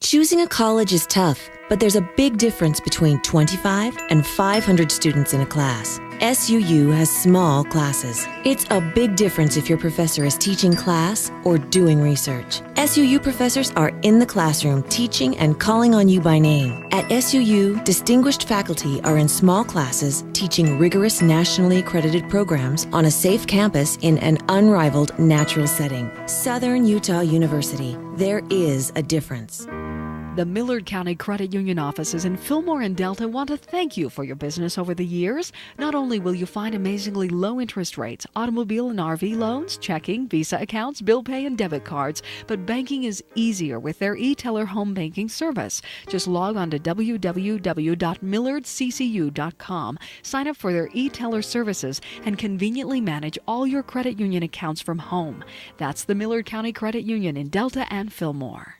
Choosing a college is tough, but there's a big difference between 25 and 500 students in a class. SUU has small classes. It's a big difference if your professor is teaching class or doing research. SUU professors are in the classroom teaching and calling on you by name. At SUU, distinguished faculty are in small classes teaching rigorous nationally accredited programs on a safe campus in an unrivaled natural setting. Southern Utah University. There is a difference. The Millard County Credit Union offices in Fillmore and Delta want to thank you for your business over the years. Not only will you find amazingly low interest rates, automobile and RV loans, checking, Visa accounts, bill pay, and debit cards, but banking is easier with their e-teller home banking service. Just log on to www.millardccu.com, sign up for their e-teller services, and conveniently manage all your credit union accounts from home. That's the Millard County Credit Union in Delta and Fillmore.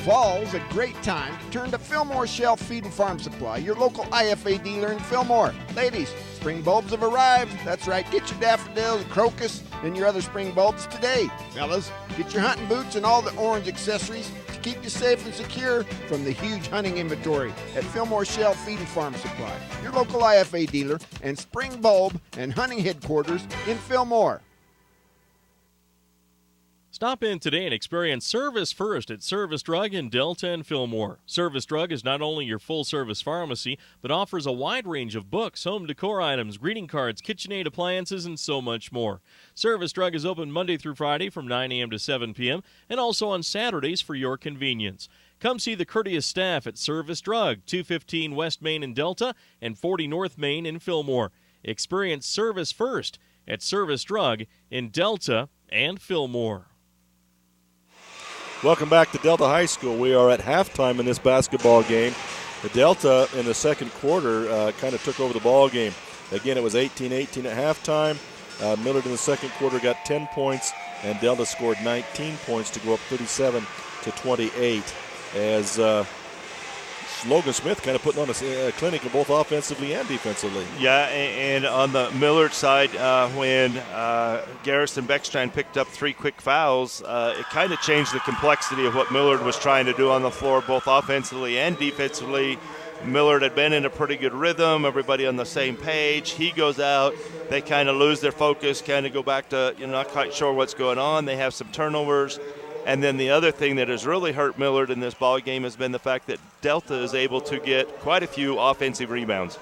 Fall's a great time to turn to Fillmore Shell Feed and Farm Supply, your local IFA dealer in Fillmore. Ladies, spring bulbs have arrived. That's right, get your daffodils, crocus, and your other spring bulbs today. Fellas, get your hunting boots and all the orange accessories to keep you safe and secure from the huge hunting inventory at Fillmore Shell Feed and Farm Supply, your local IFA dealer and spring bulb and hunting headquarters in Fillmore. Stop in today and experience Service First at Service Drug in Delta and Fillmore. Service Drug is not only your full-service pharmacy, but offers a wide range of books, home decor items, greeting cards, KitchenAid appliances, and so much more. Service Drug is open Monday through Friday from 9 a.m. to 7 p.m. and also on Saturdays for your convenience. Come see the courteous staff at Service Drug, 215 West Main in Delta and 40 North Main in Fillmore. Experience Service First at Service Drug in Delta and Fillmore. Welcome back to Delta High School. We are at halftime in this basketball game. The Delta in the second quarter kind of took over the ball game. Again, it was 18-18 at halftime. Millard in the second quarter got 10 points, and Delta scored 19 points to go up 37-28 as Logan Smith kind of putting on a clinic both offensively and defensively. Yeah, and on the Millard side, when Garrison Beckstrand picked up 3 quick fouls, it kind of changed the complexity of what Millard was trying to do on the floor, both offensively and defensively. Millard had been in a pretty good rhythm, everybody on the same page. He goes out, they kind of lose their focus, kind of go back to, not quite sure what's going on. They have some turnovers. And then the other thing that has really hurt Millard in this ball game has been the fact that Delta is able to get quite a few offensive rebounds.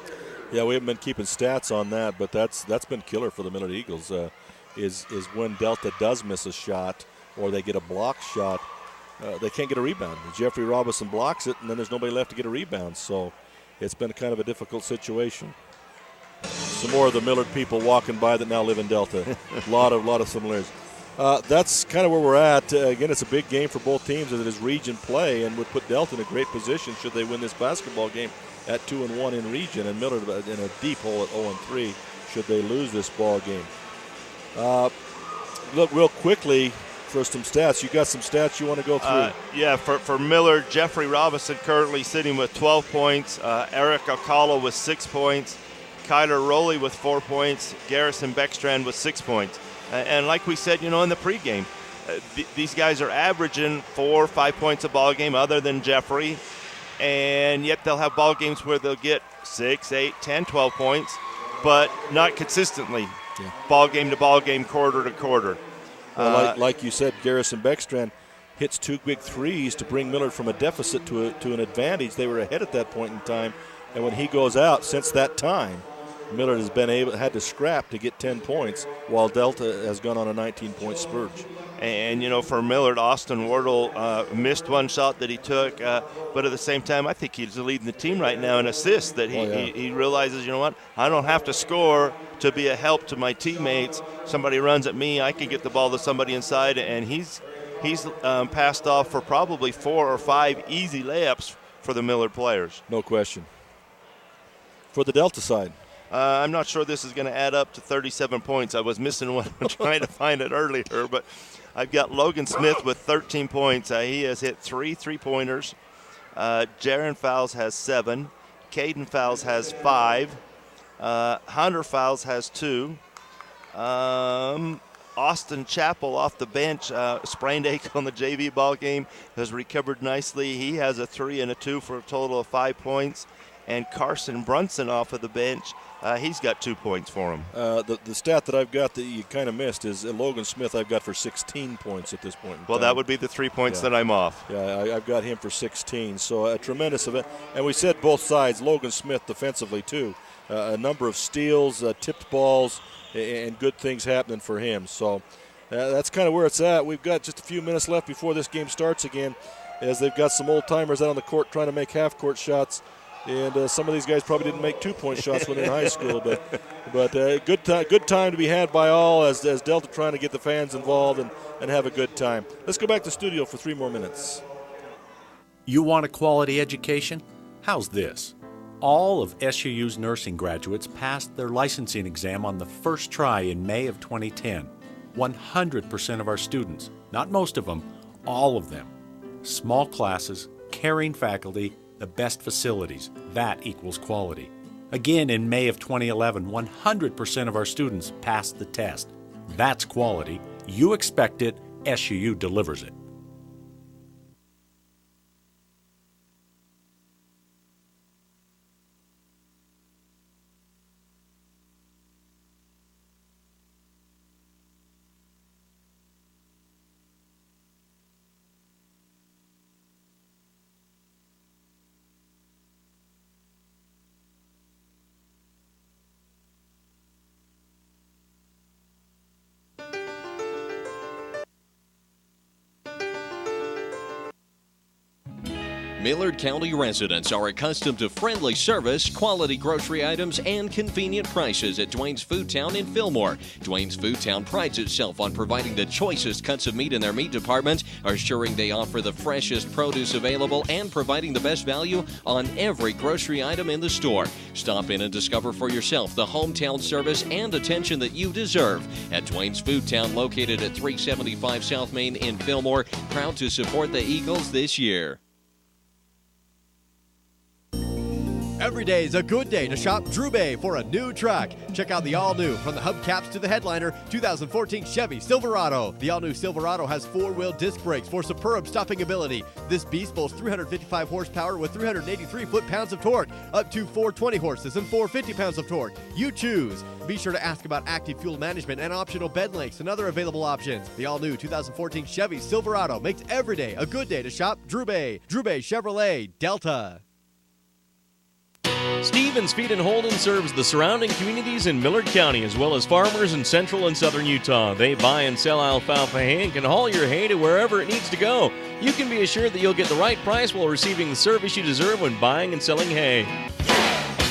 Yeah, we haven't been keeping stats on that, but that's been killer for the Millard Eagles. Is when Delta does miss a shot or they get a block shot, they can't get a rebound. Jeffrey Robinson blocks it, and then there's nobody left to get a rebound. So it's been kind of a difficult situation. Some more of the Millard people walking by that now live in Delta. A lot of similarities. That's kind of where we're at. Again, it's a big game for both teams as it is region play and would put Delta in a great position should they win this basketball game at 2-1 in region, and Millard in a deep hole at 0-3 should they lose this ball game. Look real quickly for some stats. You got some stats you want to go through? Yeah, for Millard, Jeffrey Robinson currently sitting with 12 points. Eric Alcala with 6 points. Kyler Rowley with 4 points. Garrison Beckstrand with 6 points. And like we said, in the pregame, these guys are averaging 4 or 5 points a ball game other than Jeffrey, and yet they'll have ball games where they'll get 6, 8, 10, 12 points, but not consistently. Yeah. Ball game to ball game, quarter to quarter. Well, like you said, Garrison Beckstrand hits 2 big threes to bring Millard from a deficit to an advantage. They were ahead at that point in time, and when he goes out, since that time, Millard has had to scrap to get 10 points, while Delta has gone on a 19-point spurge. And, for Millard, Austin Wardle missed one shot that he took, but at the same time, I think he's leading the team right now in assists, that he realizes, I don't have to score to be a help to my teammates. Somebody runs at me, I can get the ball to somebody inside, and he's passed off for probably 4 or 5 easy layups for the Millard players. No question. For the Delta side, I'm not sure this is going to add up to 37 points. I was missing one trying to find it earlier, but I've got Logan Smith with 13 points. He has hit 3 3-pointers. Jaron Fowles has 7. Caden Fowles has 5. Hunter Fowles has 2. Austin Chappell off the bench, sprained ankle in the JV ball game, has recovered nicely. He has a 3 and a 2 for a total of 5 points. And Carson Brunson off of the bench, he's got 2 points for him. The stat that I've got that you kind of missed is Logan Smith I've got for 16 points at this point in well, time. that would be the 3 points that I'm off. Yeah, I've got him for 16. So a tremendous event. And we said both sides, Logan Smith defensively too. A number of steals, tipped balls, and good things happening for him. So that's kind of where it's at. We've got just a few minutes left before this game starts again, as they've got some old-timers out on the court trying to make half-court shots. And some of these guys probably didn't make 2-point shots when they're in high school, but good time to be had by all as Delta trying to get the fans involved and have a good time. Let's go back to the studio for 3 more minutes. You want a quality education? How's this? All of SUU's nursing graduates passed their licensing exam on the first try in May of 2010. 100% of our students, not most of them, all of them. Small classes, caring faculty, the best facilities. That equals quality. Again, in May of 2011, 100% of our students passed the test. That's quality. You expect it, SUU delivers it. Millard County residents are accustomed to friendly service, quality grocery items, and convenient prices at Dwayne's Foodtown in Fillmore. Dwayne's Foodtown prides itself on providing the choicest cuts of meat in their meat department, assuring they offer the freshest produce available, and providing the best value on every grocery item in the store. Stop in and discover for yourself the hometown service and attention that you deserve at Dwayne's Foodtown, located at 375 South Main in Fillmore. Proud to support the Eagles this year. Every day is a good day to shop Drew Bay for a new truck. Check out the all-new, from the hubcaps to the headliner, 2014 Chevy Silverado. The all-new Silverado has 4-wheel disc brakes for superb stopping ability. This beast boasts 355 horsepower with 383 foot-pounds of torque, up to 420 horses and 450 pounds of torque. You choose. Be sure to ask about active fuel management and optional bed lengths and other available options. The all-new 2014 Chevy Silverado makes every day a good day to shop Drew Bay. Drew Bay Chevrolet, Delta. Stevens Feed and Holden serves the surrounding communities in Millard County, as well as farmers in central and southern Utah. They buy and sell alfalfa hay and can haul your hay to wherever it needs to go. You can be assured that you'll get the right price while receiving the service you deserve when buying and selling hay.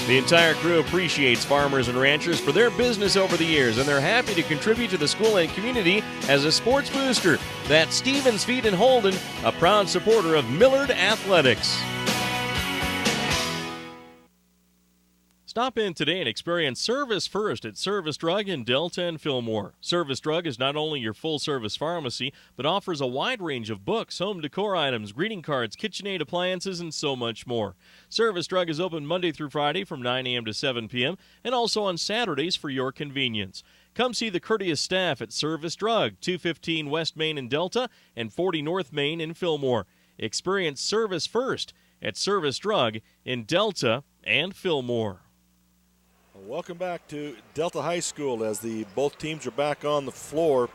The entire crew appreciates farmers and ranchers for their business over the years, and they're happy to contribute to the school and community as a sports booster. That's Stevens Feed and Holden, a proud supporter of Millard Athletics. Stop in today and experience Service First at Service Drug in Delta and Fillmore. Service Drug is not only your full-service pharmacy, but offers a wide range of books, home decor items, greeting cards, KitchenAid appliances, and so much more. Service Drug is open Monday through Friday from 9 a.m. to 7 p.m. and also on Saturdays for your convenience. Come see the courteous staff at Service Drug, 215 West Main in Delta and 40 North Main in Fillmore. Experience Service First at Service Drug in Delta and Fillmore. Welcome back to Delta High School as both teams are back on the floor.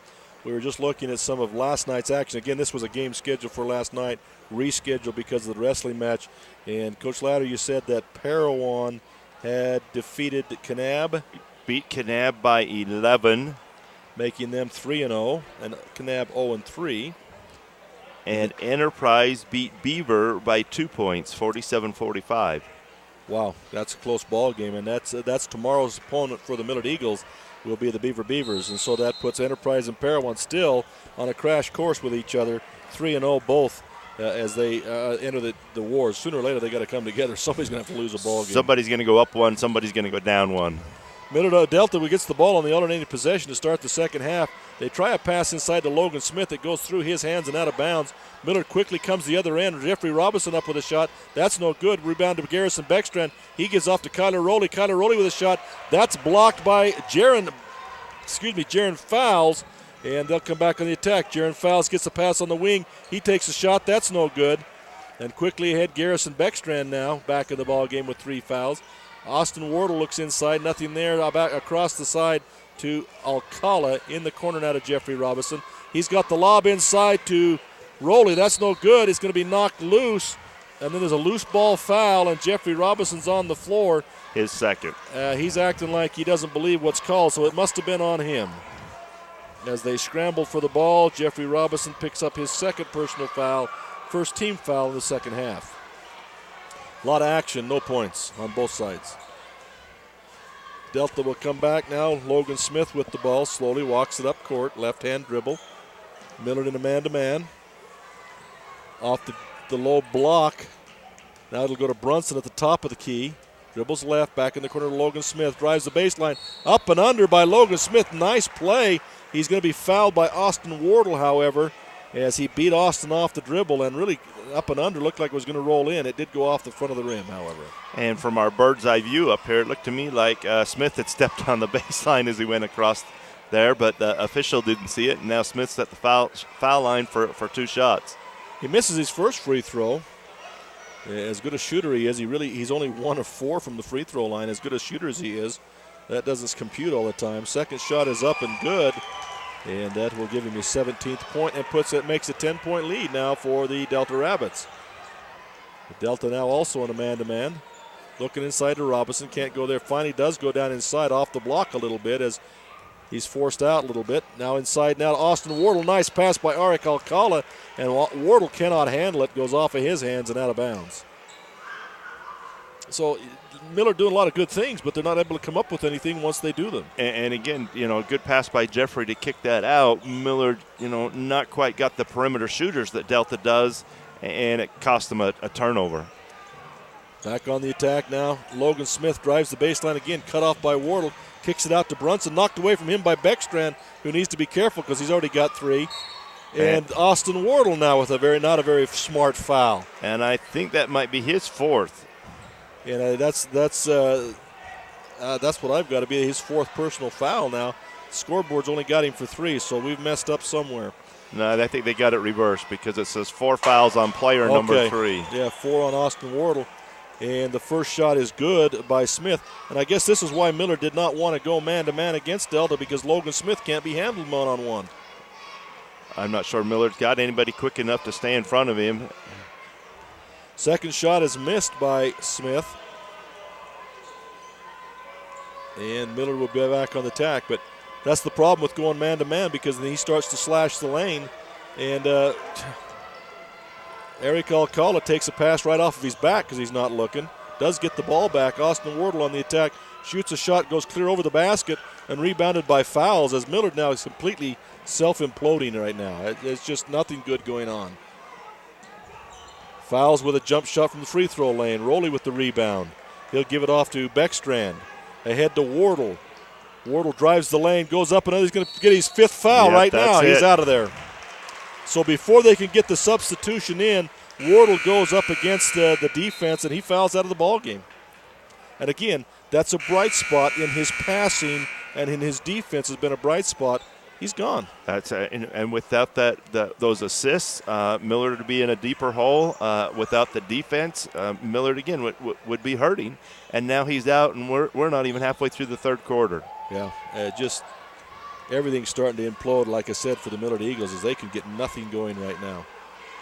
We were just looking at some of last night's action. Again, this was a game scheduled for last night, rescheduled because of the wrestling match. And Coach Ladder, you said that Parowan had defeated Kanab. Beat Kanab by 11. Making them 3-0, and Kanab 0-3. And Enterprise beat Beaver by 2 points, 47-45. Wow, that's a close ball game, and that's tomorrow's opponent for the Millard Eagles will be the Beaver Beavers, and so that puts Enterprise and Parowan still on a crash course with each other, 3-0 both as they enter the wars. Sooner or later they got to come together. Somebody's going to have to lose a ball game. Somebody's going to go up one. Somebody's going to go down one. Millard Delta gets the ball on the alternating possession to start the second half. They try a pass inside to Logan Smith that goes through his hands and out of bounds. Millard quickly comes the other end. Jeffrey Robinson up with a shot. That's no good. Rebound to Garrison Beckstrand. He gives off to Kyler Rowley. Kyler Rowley with a shot. That's blocked by Jaron Fowles, and they'll come back on the attack. Jaron Fowles gets the pass on the wing. He takes a shot. That's no good. And quickly ahead, Garrison Beckstrand now back in the ball game with 3 fouls. Austin Wardle looks inside. Nothing there. Back across the side to Alcala in the corner now to Jeffrey Robinson. He's got the lob inside to Rowley. That's no good. It's going to be knocked loose. And then there's a loose ball foul, and Jeffrey Robinson's on the floor. His second. He's acting like he doesn't believe what's called, so it must have been on him. As they scramble for the ball, Jeffrey Robinson picks up his second personal foul, first team foul in the second half. A lot of action, no points on both sides. Delta will come back now. Logan Smith with the ball, slowly walks it up court, left-hand dribble. Millard in a man-to-man. Off the low block. Now it'll go to Brunson at the top of the key. Dribbles left, back in the corner to Logan Smith. Drives the baseline. Up and under by Logan Smith. Nice play. He's going to be fouled by Austin Wardle, however, as he beat Austin off the dribble and really up and under looked like it was going to roll in. It did go off the front of the rim, however. And from our bird's eye view up here, it looked to me like Smith had stepped on the baseline as he went across there, but the official didn't see it, and now Smith's at the foul line for 2 shots. He misses his first free throw. As good a shooter he is, he's only 1 of 4 from the free throw line. As good a shooter as he is, that doesn't compute all the time. Second shot is up and good, and that will give him his 17th point and makes a 10-point lead now for the Delta Rabbits. The Delta now also in a man-to-man. Looking inside to Robinson, can't go there. Finally does go down inside off the block a little bit as he's forced out a little bit. Now inside now to Austin Wardle. Nice pass by Arik Alcala, and Wardle cannot handle it. Goes off of his hands and out of bounds. So Millard doing a lot of good things, but they're not able to come up with anything once they do them. And again, a good pass by Jeffrey to kick that out. Millard, not quite got the perimeter shooters that Delta does, and it cost them a turnover. Back on the attack now. Logan Smith drives the baseline again, cut off by Wardle. Kicks it out to Brunson, knocked away from him by Beckstrand, who needs to be careful because he's already got 3. And Austin Wardle now with not a very smart foul. And I think that might be his 4th. And that's what I've got to be his 4th personal foul now. Scoreboard's only got him for 3, so we've messed up somewhere. No, I think they got it reversed because it says 4 fouls on player number 3. Yeah, 4 on Austin Wardle. And the first shot is good by Smith. And I guess this is why Millard did not want to go man-to-man against Delta, because Logan Smith can't be handled one-on-one. I'm not sure Millard's got anybody quick enough to stay in front of him. Second shot is missed by Smith. And Millard will be back on the attack. But that's the problem with going man-to-man, because then he starts to slash the lane. And Eric Alcala takes a pass right off of his back because he's not looking. Does get the ball back. Austin Wardle on the attack. Shoots a shot, goes clear over the basket, and rebounded by Fowles, as Millard now is completely self-imploding right now. It's just nothing good going on. Fowles with a jump shot from the free throw lane. Rowley with the rebound. He'll give it off to Beckstrand. Ahead to Wardle. Wardle drives the lane, goes up, and he's going to get his 5th foul right now. He's out of there. So before they can get the substitution in, Wardle goes up against the defense, and he fouls out of the ball game. And again, that's a bright spot in his passing, and in his defense has been a bright spot. He's gone. And without those assists, Millard would be in a deeper hole. Without the defense, Millard again would be hurting. And now he's out, and we're not even halfway through the 3rd quarter. Yeah, just everything's starting to implode, like I said, for the Millard Eagles, as they can get nothing going right now.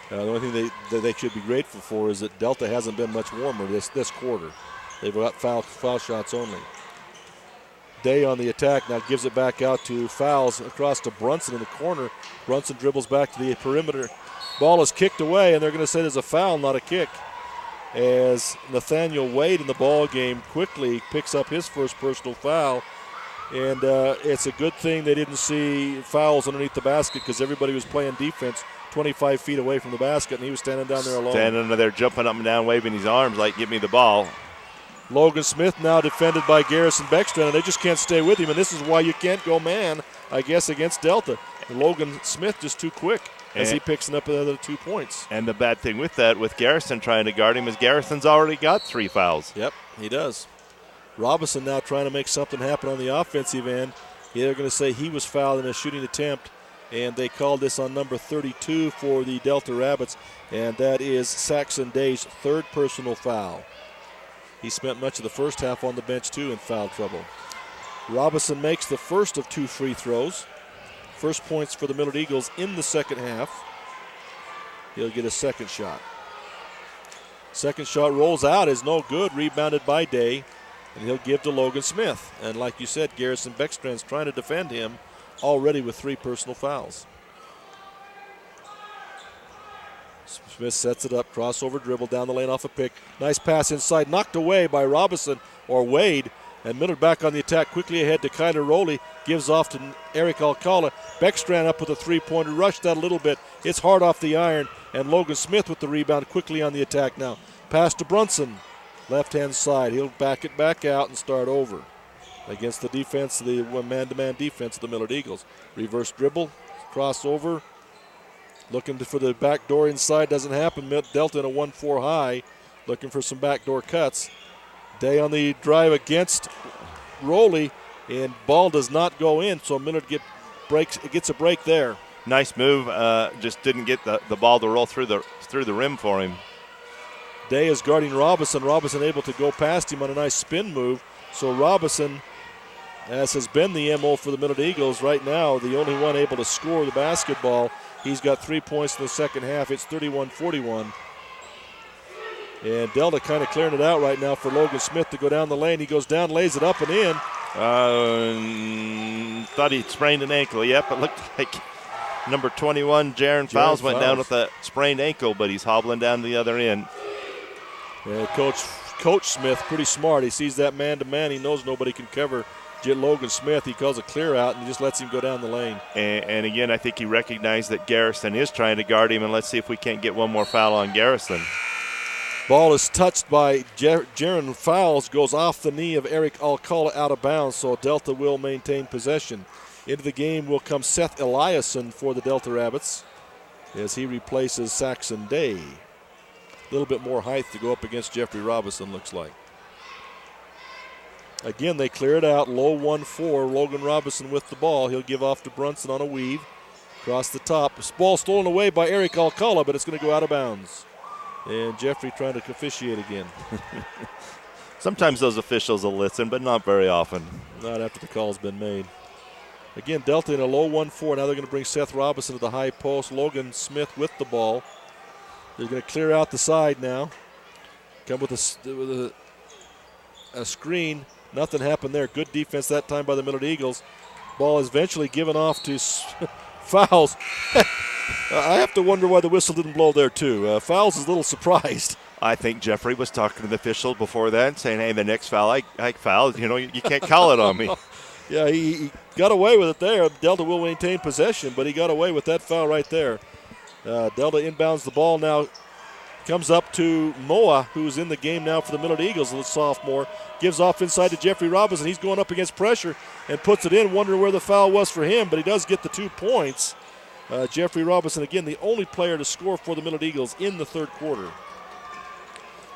The only thing that they should be grateful for is that Delta hasn't been much warmer this quarter. They've got foul shots only. Day on the attack now gives it back out to Fowles across to Brunson in the corner. Brunson dribbles back to the perimeter. Ball is kicked away, and they're going to say there's a foul, not a kick. as Nathaniel Wade in the ball game quickly picks up his first personal foul. And it's a good thing they didn't see fouls underneath the basket because everybody was playing defense 25 feet away from the basket, and he was standing down there alone. Standing under there, jumping up and down, waving his arms like, give me the ball. Logan Smith now defended by Garrison Beckstrand, and they just can't stay with him, and this is why you can't go man, I guess, against Delta. And Logan Smith just too quick as he picks up another 2 points. And the bad thing with that, with Garrison trying to guard him, is Garrison's already got 3 fouls. Yep, he does. Robinson now trying to make something happen on the offensive end. They're going to say he was fouled in a shooting attempt, and they called this on number 32 for the Delta Rabbits, and that is Saxon Day's 3rd personal foul. He spent much of the first half on the bench, too, in foul trouble. Robinson makes the first of 2 free throws. First points for the Millard Eagles in the second half. He'll get a second shot. Second shot rolls out, is no good, rebounded by Day, and he'll give to Logan Smith. And like you said, Garrison Beckstrand's trying to defend him already with 3 personal fouls. Smith sets it up, crossover dribble down the lane off a pick. Nice pass inside, knocked away by Robinson or Wade. And Millard back on the attack, quickly ahead to Kyler Rowley. Gives off to Eric Alcala. Beckstrand up with a 3-pointer, rushed that a little bit. It's hard off the iron, and Logan Smith with the rebound quickly on the attack now. Pass to Brunson, left-hand side. He'll back it back out and start over against the defense, the man-to-man defense of the Millard Eagles. Reverse dribble, crossover. Looking for the back door inside, doesn't happen. Delta in a 1-4 high, looking for some backdoor cuts. Day on the drive against Rowley, and ball does not go in, so Millard gets a break there. Nice move, just didn't get the ball to roll through the rim for him. Day is guarding Robinson. Robinson able to go past him on a nice spin move. So Robinson, as has been the MO for the Millard Eagles right now, the only one able to score the basketball. He's got 3 points in the second half. It's 31-41. And Delta kind of clearing it out right now for Logan Smith to go down the lane. He goes down, lays it up and in. Thought he sprained an ankle. Yep, it looked like number 21, Jaron Fowles, went down with a sprained ankle, but he's hobbling down the other end. Yeah, Coach Smith, pretty smart. He sees that man-to-man. He knows nobody can cover Logan Smith. He calls a clear out and he just lets him go down the lane. And again, I think he recognized that Garrison is trying to guard him, and let's see if we can't get one more foul on Garrison. Ball is touched by Jaron Fowles, goes off the knee of Eric Alcala out of bounds, so Delta will maintain possession. Into the game will come Seth Eliason for the Delta Rabbits as he replaces Saxon Day. A little bit more height to go up against Jeffrey Robinson, looks like. Again, they clear it out. Low 1-4. Logan Robinson with the ball. He'll give off to Brunson on a weave. Across the top. This ball stolen away by Eric Alcala, but it's going to go out of bounds. And Jeffrey trying to officiate again. Sometimes those officials will listen, but not very often. Not after the call's been made. Again, Delta in a low 1-4. Now they're going to bring Seth Robinson to the high post. Logan Smith with the ball. They're going to clear out the side now. Come with a screen. Nothing happened there. Good defense that time by the Millard Eagles. Ball is eventually given off to Fowles. I have to wonder why the whistle didn't blow there, too. Fowles is a little surprised. I think Jeffrey was talking to the official before that, saying, hey, the next foul, I fouled. You know, you can't call it on me. Yeah, he got away with it there. Delta will maintain possession, but he got away with that foul right there. Delta inbounds the ball now. Comes up to Moa, who's in the game now for the Millard Eagles, the sophomore. Gives off inside to Jeffrey Robinson. He's going up against pressure and puts it in, wondering where the foul was for him, but he does get the 2 points. Jeffrey Robinson, again, the only player to score for the Millard Eagles in the third quarter.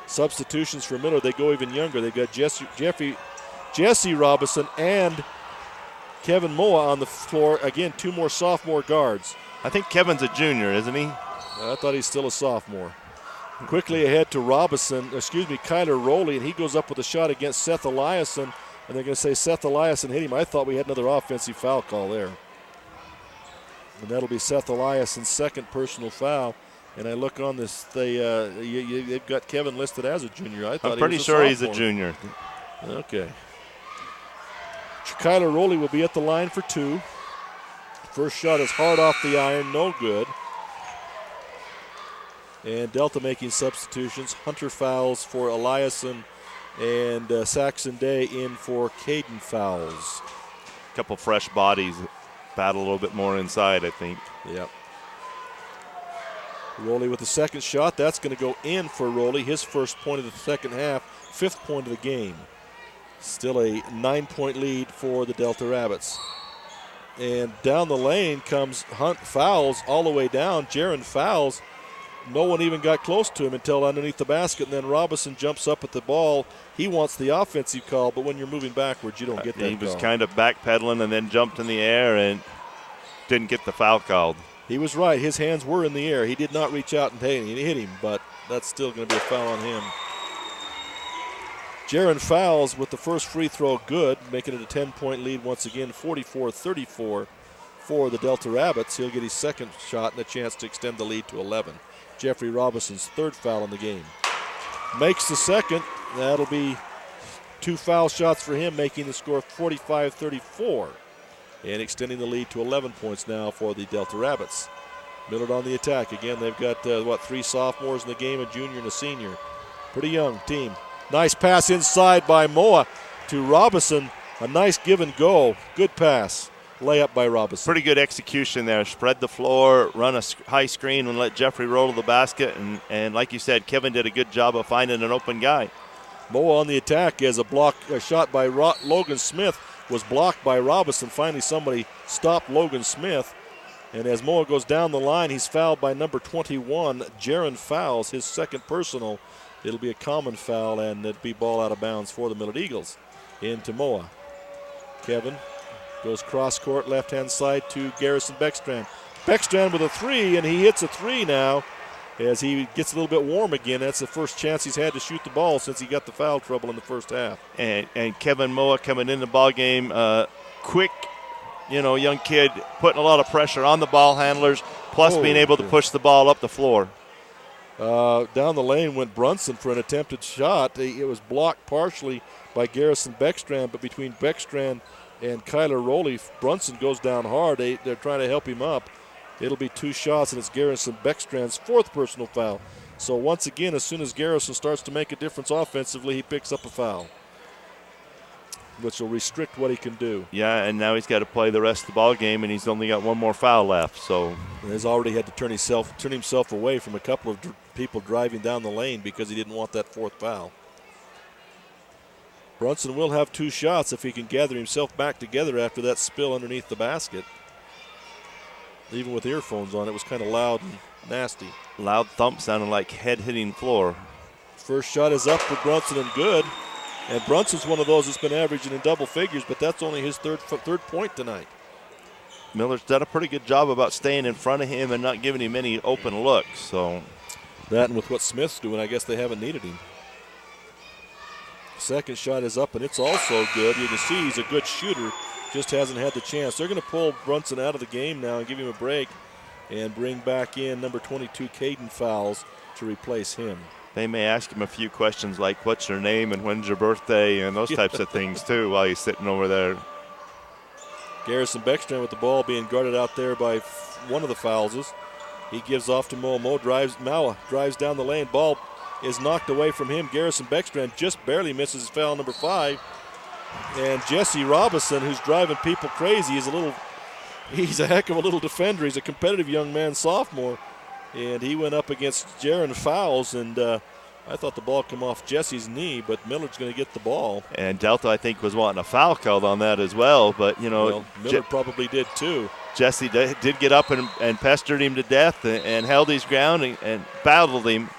Substitutions for Millard, they go even younger. They've got Jesse Robinson and Kevin Moa on the floor. Again, 2 more sophomore guards. I think Kevin's a junior, isn't he? I thought he's still a sophomore. Quickly ahead to Kyler Rowley, and he goes up with a shot against Seth Eliason, and they're going to say Seth Eliason hit him. I thought we had another offensive foul call there. And that'll be Seth Eliason's second personal foul. And I look on this, they've got Kevin listed as a junior. I'm pretty sure he's a junior. Okay. Kyler Rowley will be at the line for 2. First shot is hard off the iron, no good. And Delta making substitutions. Hunter Fowles for Eliason and Saxon Day in for Caden Fowles. A couple fresh bodies battle a little bit more inside, I think. Yep. Rowley with the second shot. That's going to go in for Rowley. His first point of the second half, 5th point of the game. Still a 9-point lead for the Delta Rabbits. And down the lane comes Hunt Fowles all the way down. Jaron Fowles, no one even got close to him until underneath the basket. And then Robinson jumps up at the ball. He wants the offensive call, but when you're moving backwards, you don't get that call. He was kind of backpedaling and then jumped in the air and didn't get the foul called. He was right. His hands were in the air. He did not reach out and hit him, but that's still going to be a foul on him. Jaron Fowles with the first free throw good, making it a 10-point lead once again, 44-34 for the Delta Rabbits. He'll get his second shot and a chance to extend the lead to 11. Jeffrey Robinson's third foul in the game. Makes the second. That'll be 2 foul shots for him, making the score 45-34 and extending the lead to 11 points now for the Delta Rabbits. Millard on the attack. Again, they've got, 3 sophomores in the game, a junior and a senior. Pretty young team. Nice pass inside by Moa to Robinson. A nice give and go. Good pass. Layup by Robinson. Pretty good execution there. Spread the floor, run a high screen, and let Jeffrey roll to the basket. And like you said, Kevin did a good job of finding an open guy. Moa on the attack as a shot by Logan Smith was blocked by Robinson. Finally, somebody stopped Logan Smith. And as Moa goes down the line, he's fouled by number 21, Jaron Fowles, his second personal. It'll be a common foul, and it'll be ball out of bounds for the Millard Eagles. Into Moa. Kevin goes cross-court, left-hand side to Garrison Beckstrand. Beckstrand with a 3, and he hits a 3 now as he gets a little bit warm again. That's the first chance he's had to shoot the ball since he got the foul trouble in the first half. And Kevin Moa coming in the ball game, quick, young kid, putting a lot of pressure on the ball handlers, plus being able to push the ball up the floor. Down the lane went Brunson for an attempted shot. It was blocked partially by Garrison Beckstrand, but between Beckstrand and Kyler Rowley, Brunson goes down hard. They're trying to help him up. It'll be 2 shots, and it's Garrison Beckstrand's 4th personal foul. So once again, as soon as Garrison starts to make a difference offensively, he picks up a foul, which will restrict what he can do. Yeah, and now he's got to play the rest of the ball game, and he's only got 1 more foul left. So he's already had to turn himself away from a couple of people driving down the lane because he didn't want that 4th foul. Brunson will have 2 shots if he can gather himself back together after that spill underneath the basket. Even with earphones on, it was kind of loud and nasty. Loud thump sounding like head hitting floor. First shot is up for Brunson and good. And Brunson's one of those that's been averaging in double figures, but that's only his third point tonight. Miller's done a pretty good job about staying in front of him and not giving him any open looks. So that, and with what Smith's doing, I guess they haven't needed him. Second shot is up, and it's also good. You can see he's a good shooter, just hasn't had the chance. They're going to pull Brunson out of the game now and give him a break and bring back in number 22, Caden Fowles, to replace him. They may ask him a few questions like, what's your name and when's your birthday, and those types of things, too, while he's sitting over there. Garrison Beckstrand with the ball being guarded out there by one of the Fowleses. He gives off to Moa. Moa drives down the lane. Ball is knocked away from him. Garrison Beckstrand just barely misses foul number 5. And Jesse Robinson, who's driving people crazy, he's a heck of a little defender. He's a competitive young man, sophomore. And he went up against Jaron Fowles, and I thought the ball come off Jesse's knee, but Millard's going to get the ball. And Delta, I think, was wanting a foul called on that as well. But, Millard probably did too. Jesse did get up and pestered him to death and held his ground and battled him.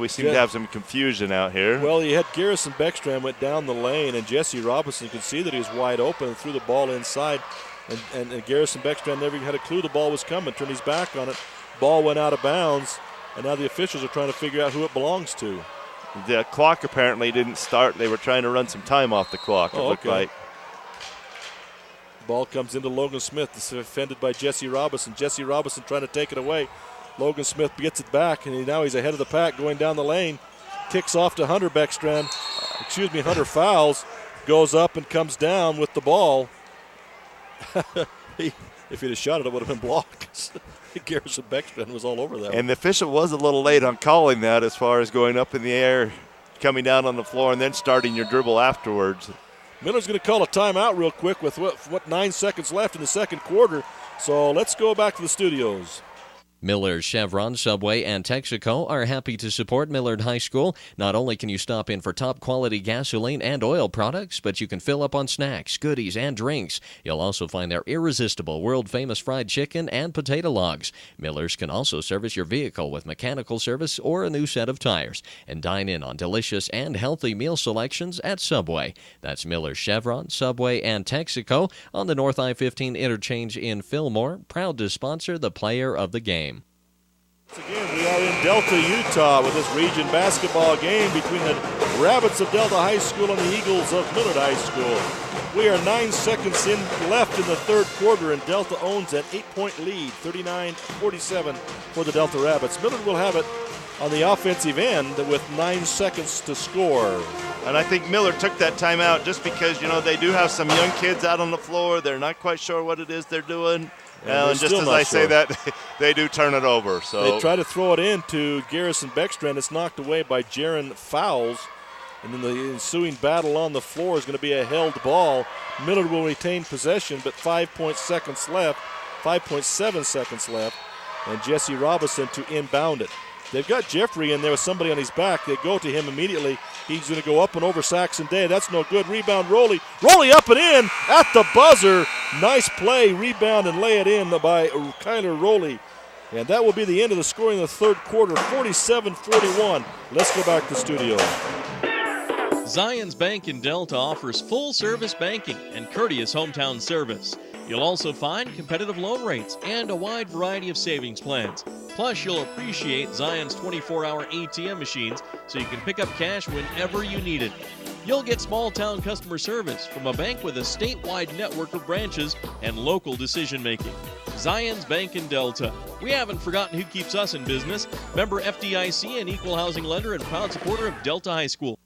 We seem to have some confusion out here. Well, you had Garrison Beckstrand went down the lane, and Jesse Robinson could see that he was wide open and threw the ball inside. And Garrison Beckstrand never even had a clue the ball was coming, turned his back on it. Ball went out of bounds, and now the officials are trying to figure out who it belongs to. The clock apparently didn't start. They were trying to run some time off the clock, it looked like. Ball comes into Logan Smith. It's defended by Jesse Robinson. Jesse Robinson trying to take it away. Logan Smith gets it back, and now he's ahead of the pack going down the lane. Kicks off to Hunter Fowles. Goes up and comes down with the ball. If he'd have shot it, it would have been blocked. Garrison Beckstrand was all over that. And the official was a little late on calling that as far as going up in the air, coming down on the floor, and then starting your dribble afterwards. Miller's going to call a timeout real quick with what 9 seconds left in the second quarter. So let's go back to the studios. Millard, Chevron, Subway, and Texaco are happy to support Millard High School. Not only can you stop in for top-quality gasoline and oil products, but you can fill up on snacks, goodies, and drinks. You'll also find their irresistible world-famous fried chicken and potato logs. Miller's can also service your vehicle with mechanical service or a new set of tires. And dine in on delicious and healthy meal selections at Subway. That's Miller, Chevron, Subway, and Texaco on the North I-15 interchange in Fillmore, proud to sponsor the player of the game. Again, we are in Delta, Utah with this region basketball game between the Rabbits of Delta High School and the Eagles of Millard High School. We are 9 seconds left in the third quarter, and Delta owns an 8-point lead, 39-47 for the Delta Rabbits. Millard will have it on the offensive end with 9 seconds to score. And I think Millard took that timeout just because, they do have some young kids out on the floor. They're not quite sure what it is they're doing. And just as I say that, they do turn it over. So they try to throw it in to Garrison Beckstrand. It's knocked away by Jaron Fowles. And then the ensuing battle on the floor is going to be a held ball. Millard will retain possession, but 5.7 seconds left. And Jesse Robinson to inbound it. They've got Jeffrey in there with somebody on his back. They go to him immediately. He's going to go up and over Saxon Day. That's no good. Rebound, Rowley. Rowley up and in at the buzzer. Nice play. Rebound and lay it in by Kyler Rowley. And that will be the end of the scoring in the third quarter, 47-41. Let's go back to the studio. Zions Bank in Delta offers full-service banking and courteous hometown service. You'll also find competitive loan rates and a wide variety of savings plans. Plus, you'll appreciate Zion's 24-hour ATM machines so you can pick up cash whenever you need it. You'll get small-town customer service from a bank with a statewide network of branches and local decision-making. Zions Bank in Delta. We haven't forgotten who keeps us in business. Member FDIC, an equal housing lender and proud supporter of Delta High School.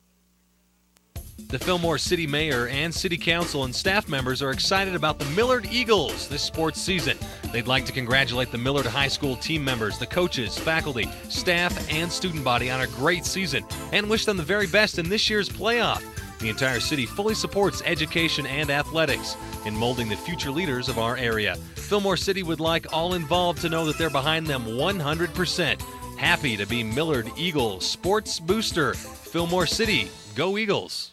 The Fillmore City Mayor and City Council and staff members are excited about the Millard Eagles this sports season. They'd like to congratulate the Millard High School team members, the coaches, faculty, staff, and student body on a great season and wish them the very best in this year's playoff. The entire city fully supports education and athletics in molding the future leaders of our area. Fillmore City would like all involved to know that they're behind them 100%. Happy to be Millard Eagles Sports Booster. Fillmore City, go Eagles!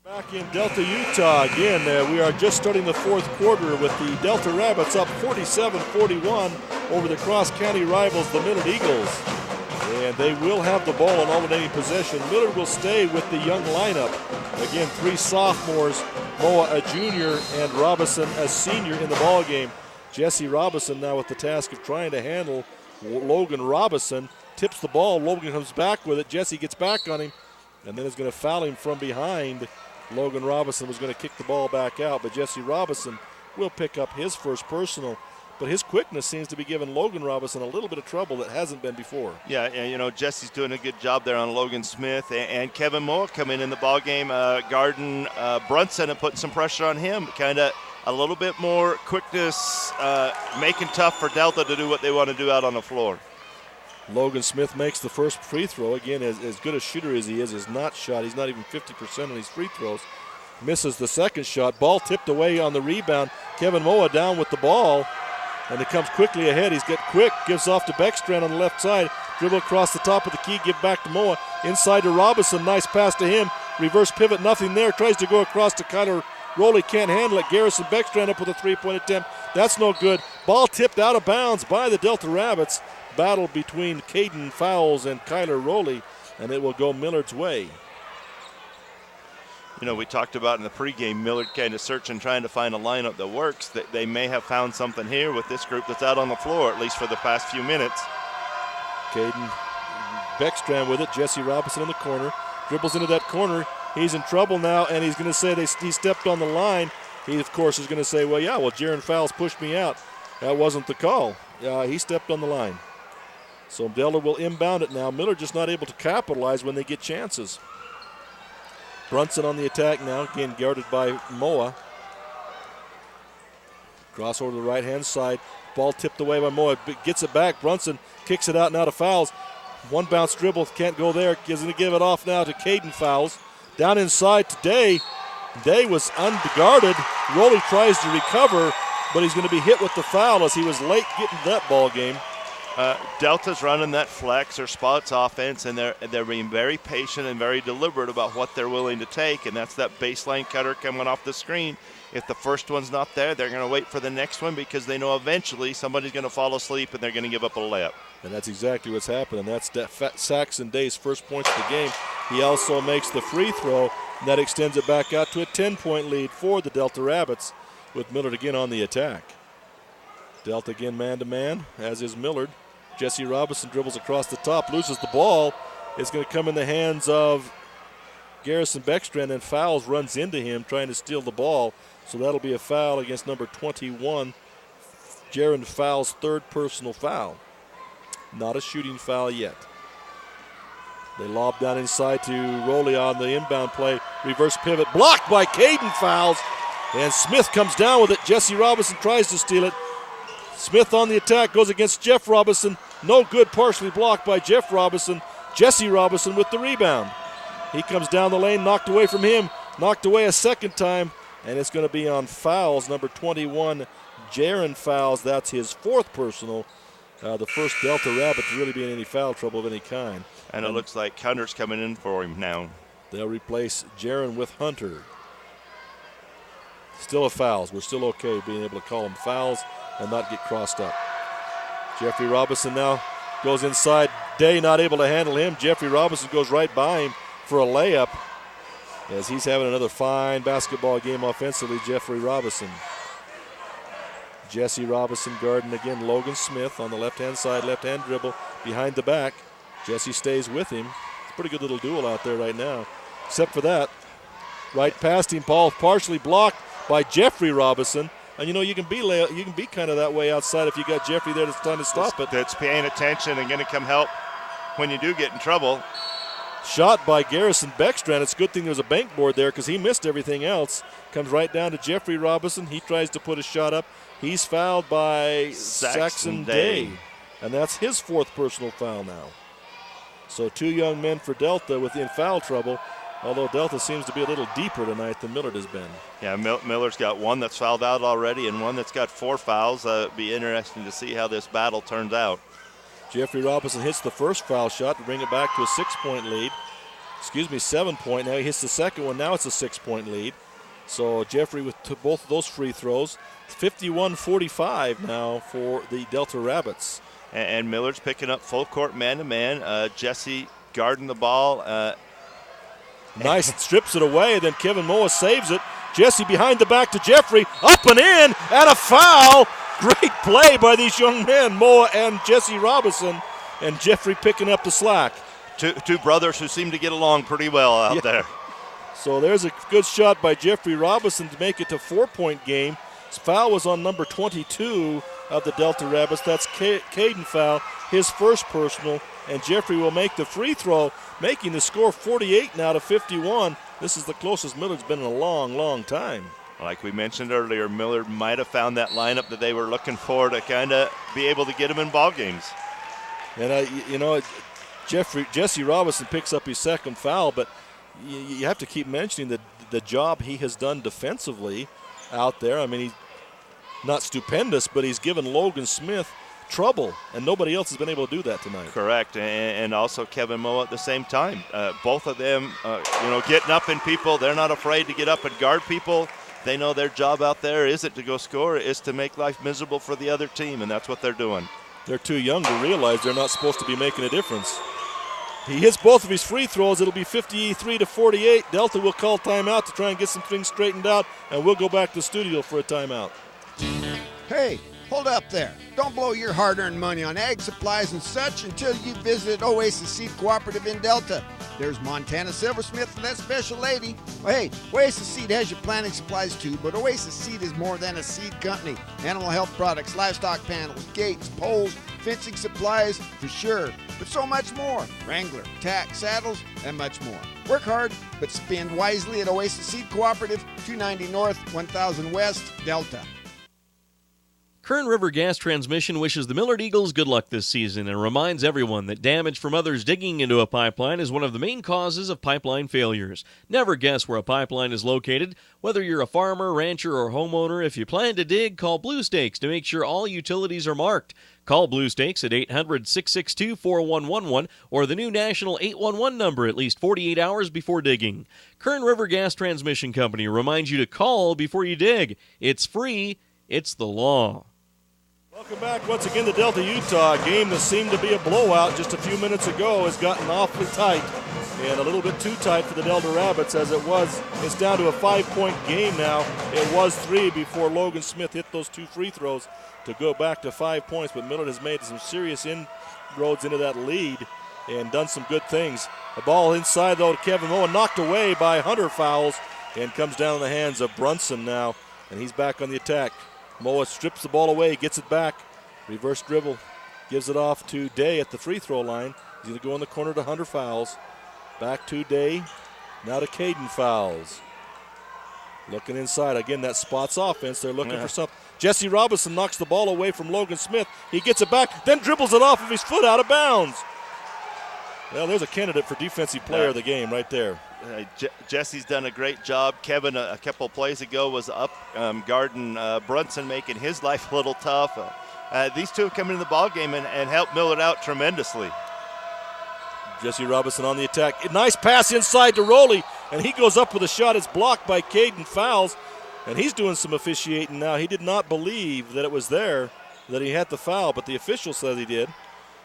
Back in Delta, Utah again. We are just starting the fourth quarter with the Delta Rabbits up 47-41 over the cross-county rivals, the Millard Eagles. And they will have the ball in alternating possession. Millard will stay with the young lineup. Again, 3 sophomores, Moa a junior and Robinson a senior in the ball game. Jesse Robinson now with the task of trying to handle Logan Robinson. Tips the ball. Logan comes back with it. Jesse gets back on him and then is going to foul him from behind. Logan Robinson was going to kick the ball back out, but Jesse Robinson will pick up his first personal. But his quickness seems to be giving Logan Robinson a little bit of trouble that hasn't been before. Yeah, Jesse's doing a good job there on Logan Smith. And Kevin Moore coming in the ballgame, guarding Brunson and putting some pressure on him. Kind of a little bit more quickness, making tough for Delta to do what they want to do out on the floor. Logan Smith makes the first free throw. Again, as good a shooter as he is not shot. He's not even 50% on these free throws. Misses the second shot. Ball tipped away on the rebound. Kevin Moa down with the ball. And it comes quickly ahead. He's got quick. Gives off to Beckstrand on the left side. Dribble across the top of the key. Give back to Moa. Inside to Robinson. Nice pass to him. Reverse pivot. Nothing there. Tries to go across to Kyler Rowley. Can't handle it. Garrison Beckstrand up with a three-point attempt. That's no good. Ball tipped out of bounds by the Delta Rabbits. Battle between Caden Fowles and Kyler Rowley, and it will go Millard's way. We talked about in the pregame, Millard kind of searching, trying to find a lineup that works. That they may have found something here with this group that's out on the floor, at least for the past few minutes. Caden Beckstrand with it. Jesse Robinson in the corner. Dribbles into that corner. He's in trouble now, and he's going to say he stepped on the line. He, of course, is going to say, well, Jaron Fowles pushed me out. That wasn't the call. He stepped on the line. So Delta will inbound it now. Millard just not able to capitalize when they get chances. Brunson on the attack now, again guarded by Moa. Cross over to the right-hand side. Ball tipped away by Moa. Gets it back. Brunson kicks it out and out of fouls. One bounce dribble. Can't go there. He's going to give it off now to Caden Fowles. Down inside to Day. Day was unguarded. Rowley tries to recover, but he's going to be hit with the foul as he was late getting that ball game. Delta's running that flex or spots offense, and they're being very patient and very deliberate about what they're willing to take, and that's that baseline cutter coming off the screen. If the first one's not there, they're going to wait for the next one because they know eventually somebody's going to fall asleep and they're going to give up a layup. And that's exactly what's happening. That's Saxon Day's first points of the game. He also makes the free throw, and that extends it back out to a 10-point lead for the Delta Rabbits with Millard again on the attack. Delta again man-to-man, as is Millard. Jesse Robinson dribbles across the top, loses the ball. It's going to come in the hands of Garrison Beckstrand, and Fowles runs into him trying to steal the ball. So that'll be a foul against number 21, Jaron Fowles' third personal foul. Not a shooting foul yet. They lob down inside to Rowley on the inbound play. Reverse pivot blocked by Caden Fowles. And Smith comes down with it. Jesse Robinson tries to steal it. Smith on the attack goes against Jeff Robinson. No good, partially blocked by Jeff Robinson. Jesse Robinson with the rebound. He comes down the lane, knocked away from him. Knocked away a second time. And it's going to be on Fowles, number 21, Jaron Fowles. That's his fourth personal. The first Delta Rabbit to really be in any foul trouble of any kind. And it looks like Hunter's coming in for him now. They'll replace Jaron with Hunter. Still a fouls. We're still okay being able to call them fouls and not get crossed up. Jeffrey Robinson now goes inside. Day not able to handle him. Jeffrey Robinson goes right by him for a layup as he's having another fine basketball game offensively, Jeffrey Robinson. Jesse Robinson guarding again Logan Smith on the left-hand side, left-hand dribble behind the back. Jesse stays with him. It's a pretty good little duel out there right now. Except for that, right past him, ball partially blocked by Jeffrey Robinson. And you know, you can be kind of that way outside if you got Jeffrey there that's trying to stop it. That's paying attention and going to come help when you do get in trouble. Shot by Garrison Beckstrand. It's a good thing there was a bank board there because he missed everything else. Comes right down to Jeffrey Robinson. He tries to put a shot up. He's fouled by Saxon Day. And that's his fourth personal foul now. So two young men for Delta within foul trouble, although Delta seems to be a little deeper tonight than Millard has been. Yeah, Millard's got one that's fouled out already and one that's got 4 fouls. Be interesting to see how this battle turns out. Jeffrey Robinson hits the first foul shot to bring it back to a 6-point lead. 7-point. Now he hits the second one. Now it's a 6-point lead. So Jeffrey with both of those free throws. 51-45 now for the Delta Rabbits. And Millard's picking up full court man-to-man. Jesse guarding the ball. Nice, strips it away, and then Kevin Moa saves it. Jesse behind the back to Jeffrey, up and in, and a foul. Great play by these young men, Moa and Jesse Robinson, and Jeffrey picking up the slack. Two brothers who seem to get along pretty well out there. So there's a good shot by Jeffrey Robinson to make it a 4-point game. His foul was on number 22 of the Delta Rabbits. That's Caden Fowl, his first personal, and Jeffrey will make the free throw, making the score 48 now to 51. This is the closest Millard's been in a long, long time. Like we mentioned earlier, Millard might have found that lineup that they were looking for to kind of be able to get him in ball games. And, Jesse Robinson picks up his second foul, but you have to keep mentioning the job he has done defensively out there. I mean, he's not stupendous, but he's given Logan Smith trouble, and nobody else has been able to do that tonight. Correct, and also Kevin Moa at the same time. Both of them, getting up in people. They're not afraid to get up and guard people. They know their job out there isn't to go score, it's to make life miserable for the other team, and that's what they're doing. They're too young to realize they're not supposed to be making a difference. He hits both of his free throws. It'll be 53-48. Delta will call timeout to try and get some things straightened out, and we'll go back to the studio for a timeout. Hey, hold up there. Don't blow your hard-earned money on ag supplies and such until you visit Oasis Seed Cooperative in Delta. There's Montana Silversmith and that special lady. Well, hey, Oasis Seed has your planting supplies too, but Oasis Seed is more than a seed company. Animal health products, livestock panels, gates, poles, fencing supplies, for sure, but so much more. Wrangler, tack, saddles, and much more. Work hard, but spend wisely at Oasis Seed Cooperative, 290 North, 1000 West, Delta. Kern River Gas Transmission wishes the Millard Eagles good luck this season and reminds everyone that damage from others digging into a pipeline is one of the main causes of pipeline failures. Never guess where a pipeline is located. Whether you're a farmer, rancher, or homeowner, if you plan to dig, call Blue Stakes to make sure all utilities are marked. Call Blue Stakes at 800-662-4111 or the new national 811 number at least 48 hours before digging. Kern River Gas Transmission Company reminds you to call before you dig. It's free. It's the law. Welcome back once again to Delta, Utah. A game that seemed to be a blowout just a few minutes ago has gotten awfully tight and a little bit too tight for the Delta Rabbits as it's down to a 5-point game now. It was 3 before Logan Smith hit those 2 free throws to go back to 5 points, but Millard has made some serious inroads into that lead and done some good things. The ball inside though to Kevin Moa, knocked away by Hunter Fowles and comes down in the hands of Brunson now, and he's back on the attack. Moa strips the ball away, gets it back. Reverse dribble, gives it off to Day at the free throw line. He's going to go in the corner to Hunter Fowles. Back to Day, now to Caden Fowles. Looking inside. Again, that spots offense. They're looking for something. Jesse Robinson knocks the ball away from Logan Smith. He gets it back, then dribbles it off of his foot out of bounds. Well, there's a candidate for defensive player of the game right there. Jesse's done a great job. Kevin, a couple plays ago, was up guarding Brunson, making his life a little tough. These two have come into the ballgame and helped Millard out tremendously. Jesse Robinson on the attack. Nice pass inside to Rowley, and he goes up with a shot. It's blocked by Caden Fowles, and he's doing some officiating now. He did not believe that it was there, that he had the foul, but the official says he did.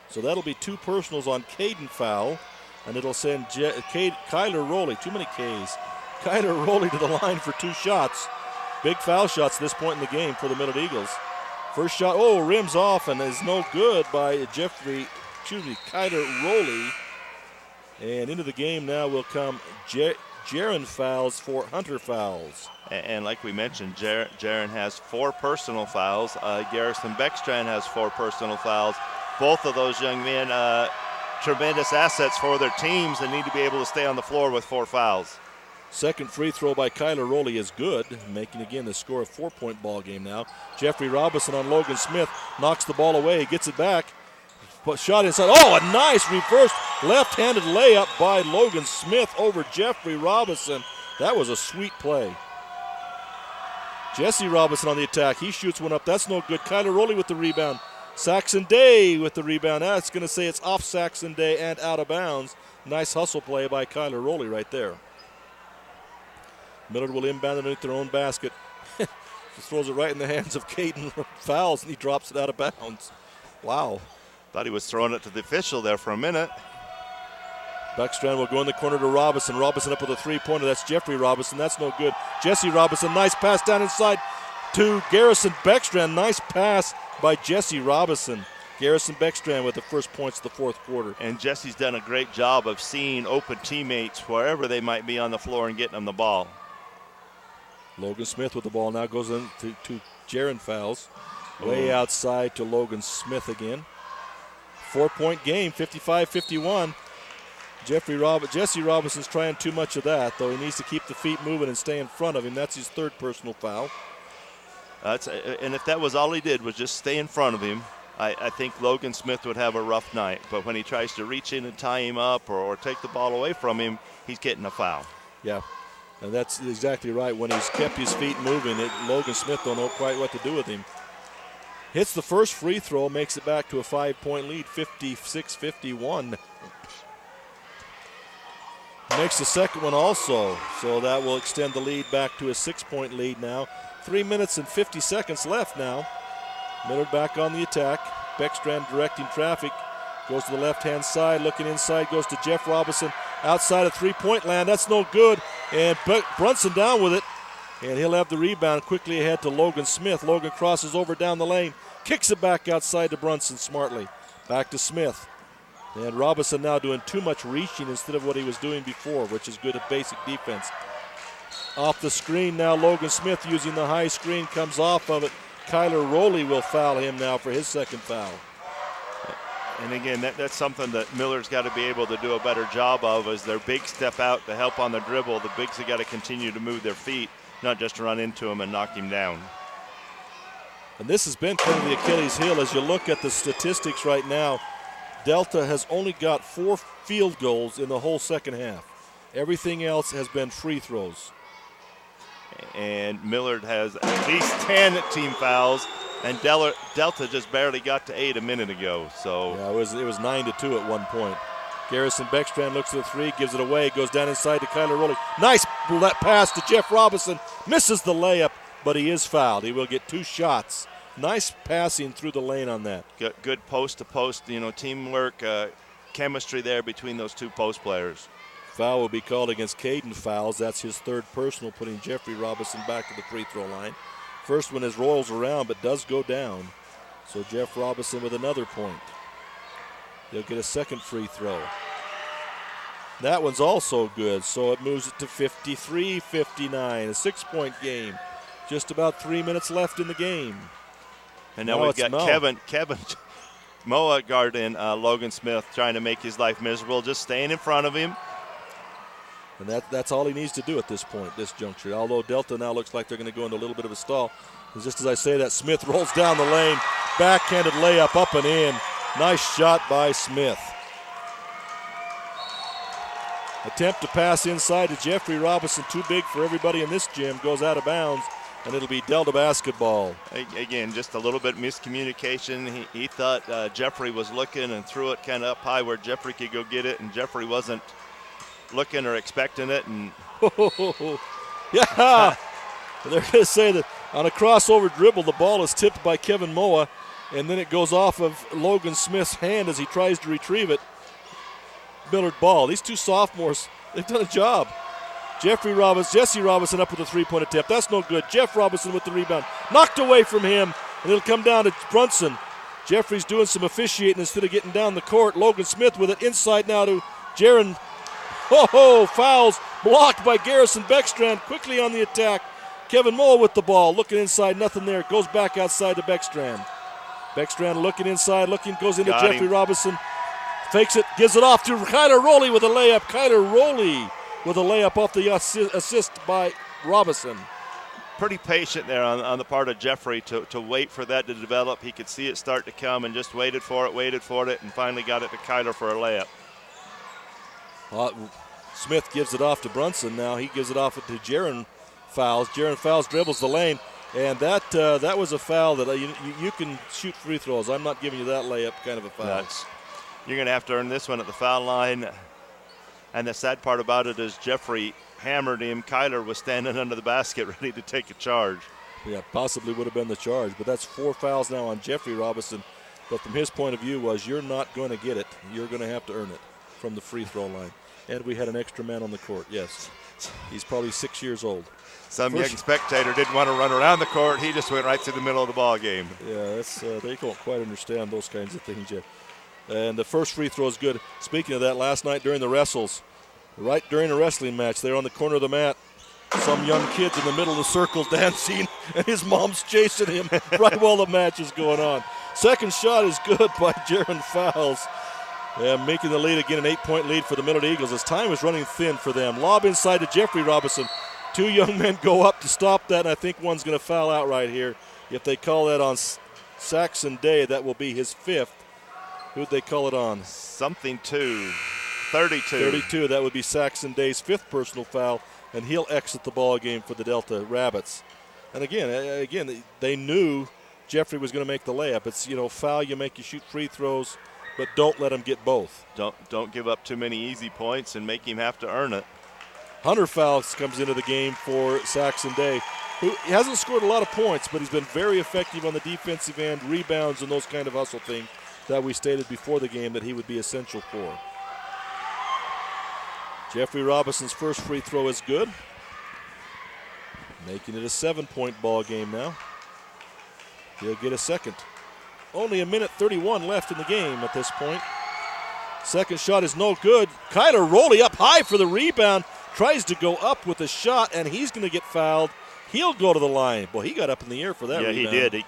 So that'll be 2 personals on Caden Fowl, and it'll send Kyler Rowley, too many Ks, Kyler Rowley to the line for 2 shots. Big foul shots at this point in the game for the Millard Eagles. First shot, rims off and is no good by Kyler Rowley. And into the game now will come Jaron Fowles for Hunter Fowles. And like we mentioned, Jaron has 4 personal fouls. Garrison Beckstrand has 4 personal fouls. Both of those young men, tremendous assets for their teams and need to be able to stay on the floor with 4 fouls. Second free throw by Kyler Rowley is good, making again the score a 4-point ball game now. Jeffrey Robinson on Logan Smith knocks the ball away, gets it back. Shot inside. A nice reverse left-handed layup by Logan Smith over Jeffrey Robinson. That was a sweet play. Jesse Robinson on the attack. He shoots one up. That's no good. Kyler Rowley with the rebound. Saxon Day with the rebound. That's going to say it's off Saxon Day and out of bounds. Nice hustle play by Kyler Rowley right there. Millard will inbound underneath their own basket. Just throws it right in the hands of Caden Fowles, and he drops it out of bounds. Wow. Thought he was throwing it to the official there for a minute. Beckstrand will go in the corner to Robinson. Robinson up with a 3-pointer. That's Jeffrey Robinson. That's no good. Jesse Robinson, nice pass down inside to Garrison Beckstrand. Nice pass by Jesse Robinson. Garrison Beckstrand with the first points of the 4th quarter. And Jesse's done a great job of seeing open teammates wherever they might be on the floor and getting them the ball. Logan Smith with the ball now goes in to Jaron Fowles. Way outside to Logan Smith again. 4-point game, 55-51. Jesse Robinson's trying too much of that, though. He needs to keep the feet moving and stay in front of him. That's his 3rd personal foul. And if that was all he did was just stay in front of him, I think Logan Smith would have a rough night. But when he tries to reach in and tie him up or take the ball away from him, he's getting a foul. Yeah, and that's exactly right. When he's kept his feet moving, Logan Smith don't know quite what to do with him. Hits the first free throw, makes it back to a 5-point lead, 56-51. Makes the second one also, so that will extend the lead back to a 6-point lead now. 3 minutes and 50 seconds left now. Millard back on the attack. Beckstrand directing traffic. Goes to the left-hand side, looking inside, goes to Jeff Robinson. Outside of 3-point land, that's no good. And Brunson down with it. And he'll have the rebound quickly ahead to Logan Smith. Logan crosses over down the lane, kicks it back outside to Brunson smartly. Back to Smith. And Robinson now doing too much reaching instead of what he was doing before, which is good at basic defense. Off the screen now, Logan Smith using the high screen, comes off of it. Kyler Rowley will foul him now for his 2nd foul. And again, that's something that Millard's got to be able to do a better job of as their big step out to help on the dribble. The bigs have got to continue to move their feet, not just run into him and knock him down. And this has been kind of the Achilles heel. As you look at the statistics right now, Delta has only got 4 field goals in the whole second half. Everything else has been free throws. And Millard has at least 10 team fouls, and Delta just barely got to 8 a minute ago. So yeah, it was 9-2 at one point. Garrison Beckstrand looks at the 3, gives it away, goes down inside to Kyler Rowley. Nice pass to Jeff Robinson, misses the layup, but he is fouled. He will get 2 shots. Nice passing through the lane on that. Good post-to-post, teamwork, chemistry there between those 2 post players. Foul will be called against Caden Fouls. That's his 3rd personal, putting Jeffrey Robinson back to the free throw line. First one is rolls around, but does go down. So Jeff Robinson with another point. He'll get a 2nd free throw. That one's also good, so it moves it to 53-59, a 6-point game. Just about 3 minutes left in the game. And now we've got Kevin Moa guarding Logan Smith, trying to make his life miserable, just staying in front of him. And that's all he needs to do at this point, this juncture. Although Delta now looks like they're going to go into a little bit of a stall. And just as I say that, Smith rolls down the lane, backhanded layup up and in. Nice shot by Smith. Attempt to pass inside to Jeffrey Robinson, too big for everybody in this gym, goes out of bounds, and it'll be Delta basketball. Again, just a little bit miscommunication. He thought Jeffrey was looking and threw it kind of up high where Jeffrey could go get it, and Jeffrey wasn't looking or expecting it. And yeah, they're going to say that on a crossover dribble, the ball is tipped by Kevin Moa, and then it goes off of Logan Smith's hand as he tries to retrieve it. Millard ball. These 2 sophomores, they've done a job. Jesse Robinson up with a 3-point attempt. That's no good. Jeff Robinson with the rebound. Knocked away from him, and it'll come down to Brunson. Jeffrey's doing some officiating instead of getting down the court. Logan Smith with it inside now to Jaron. Fouls blocked by Garrison Beckstrand. Quickly on the attack. Kevin Moa with the ball. Looking inside, nothing there. Goes back outside to Beckstrand. Beckstrand looking inside, goes into Jeffrey Robinson. Fakes it, gives it off to Kyler Rowley with a layup. Kyler Rowley with a layup off the assist by Robinson. Pretty patient there on the part of Jeffrey to wait for that to develop. He could see it start to come and just waited for it, and finally got it to Kyler for a layup. Smith gives it off to Brunson. Now he gives it off to Jaron Fouls. Jaron Fouls dribbles the lane, and that was a foul that you can shoot free throws. I'm not giving you that layup kind of a foul. You're going to have to earn this one at the foul line. And the sad part about it is Jeffrey hammered him. Kyler was standing under the basket ready to take a charge. Yeah, possibly would have been the charge. But that's 4 fouls now on Jeffrey Robinson. But from his point of view was you're not going to get it. You're going to have to earn it from the free throw line. And we had an extra man on the court, yes. He's probably 6 years old. Some young spectator didn't want to run around the court. He just went right through the middle of the ball game. Yeah, they don't quite understand those kinds of things yet. And the first free throw is good. Speaking of that, last night during the wrestles, right during a wrestling match, they're on the corner of the mat. Some young kid's in the middle of the circle dancing, and his mom's chasing him right while the match is going on. Second shot is good by Jaron Fouls. And making the lead again, an 8-point lead for the Millard Eagles as time is running thin for them. Lob inside to Jeffrey Robinson. 2 young men go up to stop that, and I think one's going to foul out right here. If they call that on Saxon Day, that will be his 5th. Who'd they call it on? 32. 32, that would be Saxon Day's 5th personal foul, and he'll exit the ball game for the Delta Rabbits. And again, they knew Jeffrey was going to make the layup. It's, foul, you make you shoot free throws, but don't let him get both. Don't give up too many easy points and make him have to earn it. Hunter Fouls comes into the game for Saxon Day, who hasn't scored a lot of points, but he's been very effective on the defensive end, rebounds, and those kind of hustle things that we stated before the game that he would be essential for. Jeffrey Robinson's first free throw is good, making it a 7-point ball game now. He'll get a second. Only a minute 31 left in the game at this point. Second shot is no good. Kyler Rowley up high for the rebound. Tries to go up with a shot, and he's going to get fouled. He'll go to the line. Boy, he got up in the air for that rebound. Yeah, he did. He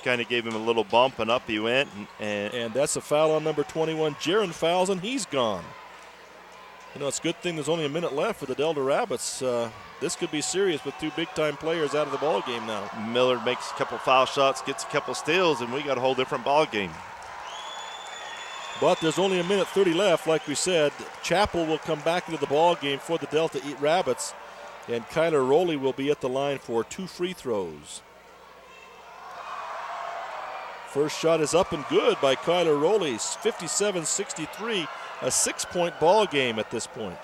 kind of gave him a little bump, and up he went. And that's a foul on number 21. Jaron Fouls, and he's gone. You know, it's a good thing there's only a minute left for the Delta Rabbits. This could be serious with two big-time players out of the ball game now. Millard makes a couple foul shots, gets a couple steals, and we got a whole different ball game. But there's only a minute 30 left, like we said. Chappell will come back into the ball game for the Delta Rabbits, and Kyler Rowley will be at the line for 2 free throws. First shot is up and good by Kyler Rowley, 57-63, a 6-point ball game at this point.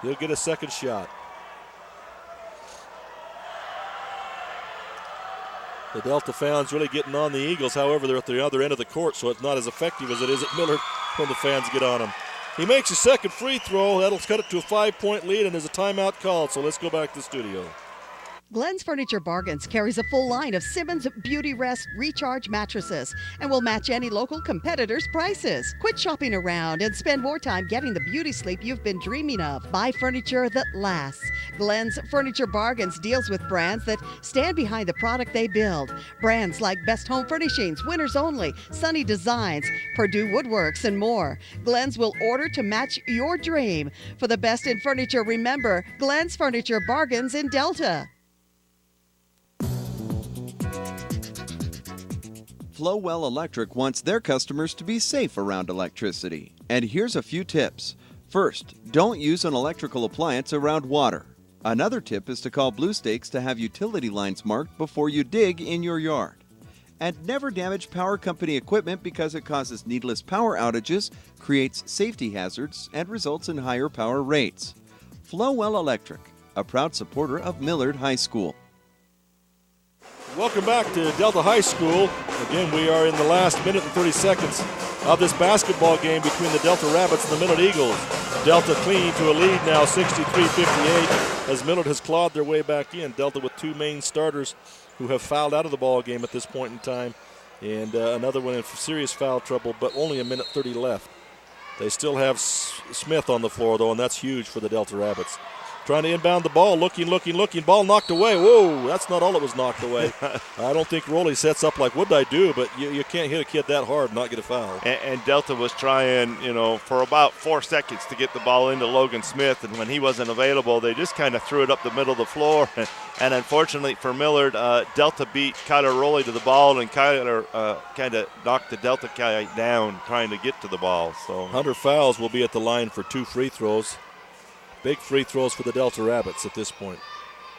He'll get a second shot. The Delta fans really getting on the Eagles. However, they're at the other end of the court, so it's not as effective as it is at Millard when the fans get on him. He makes his second free throw. That'll cut it to a 5-point lead, and there's a timeout called, so let's go back to the studio. Glenn's Furniture Bargains carries a full line of Simmons Beauty Rest Recharge mattresses and will match any local competitors' prices. Quit shopping around and spend more time getting the beauty sleep you've been dreaming of. Buy furniture that lasts. Glenn's Furniture Bargains deals with brands that stand behind the product they build. Brands like Best Home Furnishings, Winners Only, Sunny Designs, Purdue Woodworks, and more. Glenn's will order to match your dream. For the best in furniture, remember Glenn's Furniture Bargains in Delta. Flowell Electric wants their customers to be safe around electricity. And here's a few tips. First, don't use an electrical appliance around water. Another tip is to call Blue Stakes to have utility lines marked before you dig in your yard. And never damage power company equipment because it causes needless power outages, creates safety hazards, and results in higher power rates. Flowell Electric, a proud supporter of Millard High School. Welcome back to Delta High School. Again, we are in the last minute and 30 seconds of this basketball game between the Delta Rabbits and the Millard Eagles. Delta clinging to a lead now, 63-58, as Millard has clawed their way back in. Delta with two main starters who have fouled out of the ball game at this point in time, and another one in serious foul trouble, but only a minute 30 left. They still have Smith on the floor, though, and that's huge for the Delta Rabbits. Trying to inbound the ball, looking. Ball knocked away. Whoa, that's not all it was knocked away. I don't think Rowley sets up like, what did I do? But you can't hit a kid that hard and not get a foul. And Delta was trying, for about 4 seconds to get the ball into Logan Smith. And when he wasn't available, they just kind of threw it up the middle of the floor. And unfortunately for Millard, Delta beat Kyler Rowley to the ball, and Kyler kind of knocked the Delta guy down trying to get to the ball. So Hunter Fowles will be at the line for 2 free throws. Big free throws for the Delta Rabbits at this point.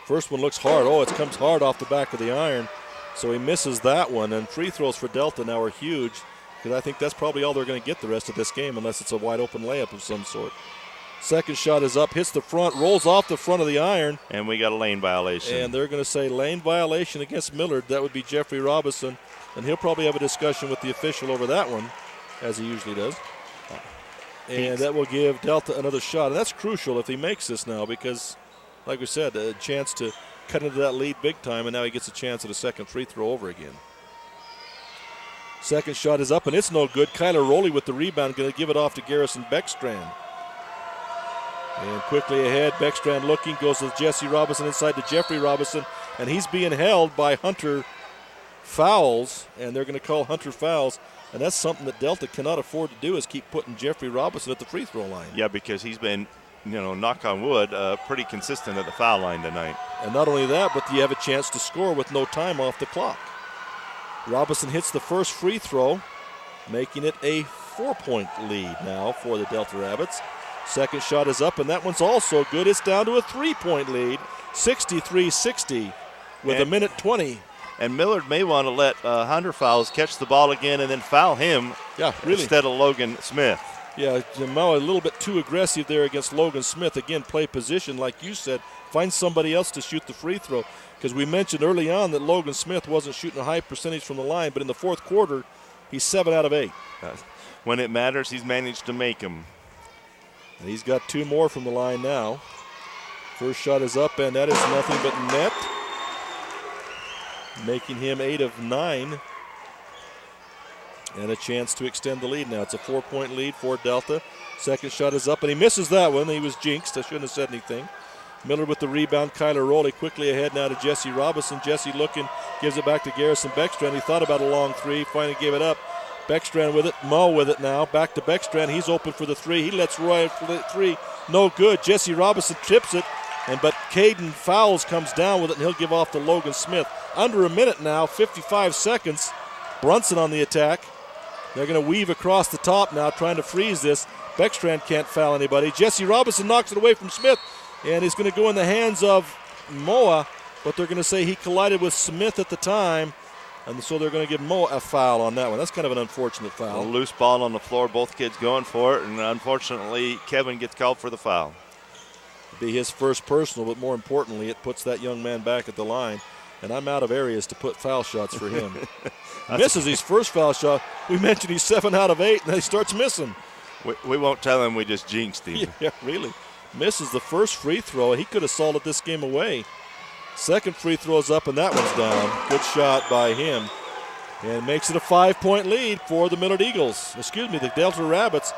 First one looks hard. Oh, it comes hard off the back of the iron. So he misses that one. And free throws for Delta now are huge, because I think that's probably all they're going to get the rest of this game, unless it's a wide open layup of some sort. Second shot is up, hits the front, rolls off the front of the iron. And we got a lane violation. And they're going to say lane violation against Millard. That would be Jeffrey Robinson. And he'll probably have a discussion with the official over that one, as he usually does. And that will give Delta another shot. And that's crucial if he makes this now, because, like we said, a chance to cut into that lead big time, and now he gets a chance at a second free throw over again. Second shot is up, and it's no good. Kyler Rowley with the rebound, going to give it off to Garrison Beckstrand. And quickly ahead, Beckstrand looking, goes to Jesse Robinson inside to Jeffrey Robinson, and he's being held by Hunter Fowles, and they're going to call Hunter Fowles. And that's something that Delta cannot afford to do, is keep putting Jeffrey Robinson at the free throw line. Yeah, because he's been, knock on wood, pretty consistent at the foul line tonight. And not only that, but you have a chance to score with no time off the clock. Robinson hits the first free throw, making it a 4-point lead now for the Delta Rabbits. Second shot is up, and that one's also good. It's down to a 3-point lead, 63-60 with a minute 20. And Millard may want to let Hunter Fowles catch the ball again and then foul him instead of Logan Smith. Yeah, Jamal a little bit too aggressive there against Logan Smith. Again, play position, like you said. Find somebody else to shoot the free throw. Because we mentioned early on that Logan Smith wasn't shooting a high percentage from the line, but in the fourth quarter, he's 7 out of 8. When it matters, he's managed to make them. And he's got 2 more from the line now. First shot is up, and that is nothing but net, making him 8 of 9. And a chance to extend the lead now. It's a 4-point lead for Delta. Second shot is up, and he misses that one. He was jinxed. I shouldn't have said anything. Millard with the rebound. Kyler Rowley quickly ahead now to Jesse Robinson. Jesse looking, gives it back to Garrison Beckstrand. He thought about a long three, finally gave it up. Beckstrand with it. Mo with it now. Back to Beckstrand. He's open for the three. He lets Roy for the three. No good. Jesse Robinson trips it. But Caden Fowles comes down with it, and he'll give off to Logan Smith. Under a minute now, 55 seconds. Brunson on the attack. They're going to weave across the top now, trying to freeze this. Beckstrand can't foul anybody. Jesse Robinson knocks it away from Smith, and it's going to go in the hands of Moa, but they're going to say he collided with Smith at the time, and so they're going to give Moa a foul on that one. That's kind of an unfortunate foul. A loose ball on the floor, both kids going for it, and unfortunately Kevin gets called for the foul. It'll be his first personal, but more importantly, it puts that young man back at the line, and I'm out of areas to put foul shots for him. Misses his first foul shot. We mentioned he's 7 out of 8, and then he starts missing. We won't tell him we just jinxed him. Yeah, really. Misses the first free throw. He could have salted this game away. Second free throw's up, and that one's down. Good shot by him. And makes it a 5-point lead for the Millard Eagles. Excuse me, the Delta Rabbits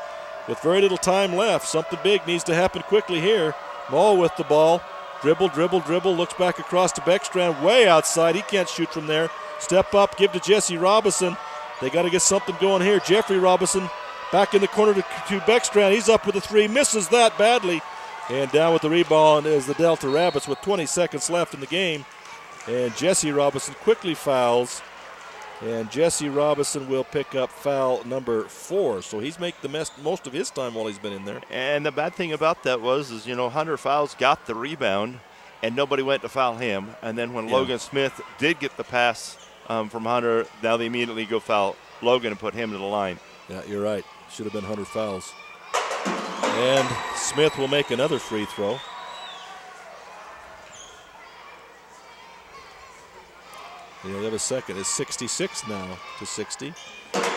with very little time left. Something big needs to happen quickly here. Mo with the ball. Dribble, dribble, dribble. Looks back across to Beckstrand. Way outside. He can't shoot from there. Step up, give to Jesse Robinson. They got to get something going here. Jeffrey Robinson back in the corner to Beckstrand. He's up with a three. Misses that badly. And down with the rebound is the Delta Rabbits with 20 seconds left in the game. And Jesse Robinson quickly fouls. And Jesse Robinson will pick up foul number 4. So he's made the most of his time while he's been in there. And the bad thing about that was, Hunter Fowles got the rebound, and nobody went to foul him. And then when Logan Smith did get the pass from Hunter, now they immediately go foul Logan and put him to the line. Yeah, you're right. Should have been Hunter Fowles. And Smith will make another free throw. The other second is 66 now to 60.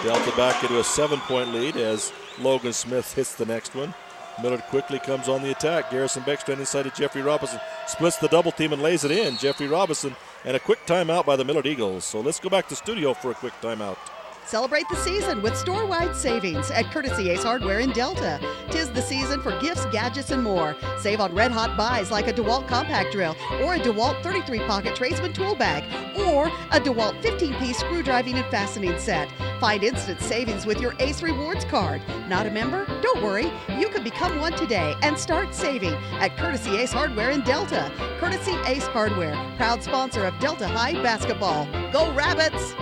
Delta back into a 7-point lead as Logan Smith hits the next one. Millard quickly comes on the attack. Garrison Beckstrand inside to Jeffrey Robinson. Splits the double team and lays it in. Jeffrey Robinson, and a quick timeout by the Millard Eagles. So let's go back to studio for a quick timeout. Celebrate the season with store-wide savings at Courtesy Ace Hardware in Delta. 'Tis the season for gifts, gadgets, and more. Save on red-hot buys like a DeWalt compact drill or a DeWalt 33-pocket tradesman tool bag or a DeWalt 15-piece screwdriving and fastening set. Find instant savings with your Ace Rewards card. Not a member? Don't worry. You can become one today and start saving at Courtesy Ace Hardware in Delta. Courtesy Ace Hardware, proud sponsor of Delta High basketball. Go Rabbits!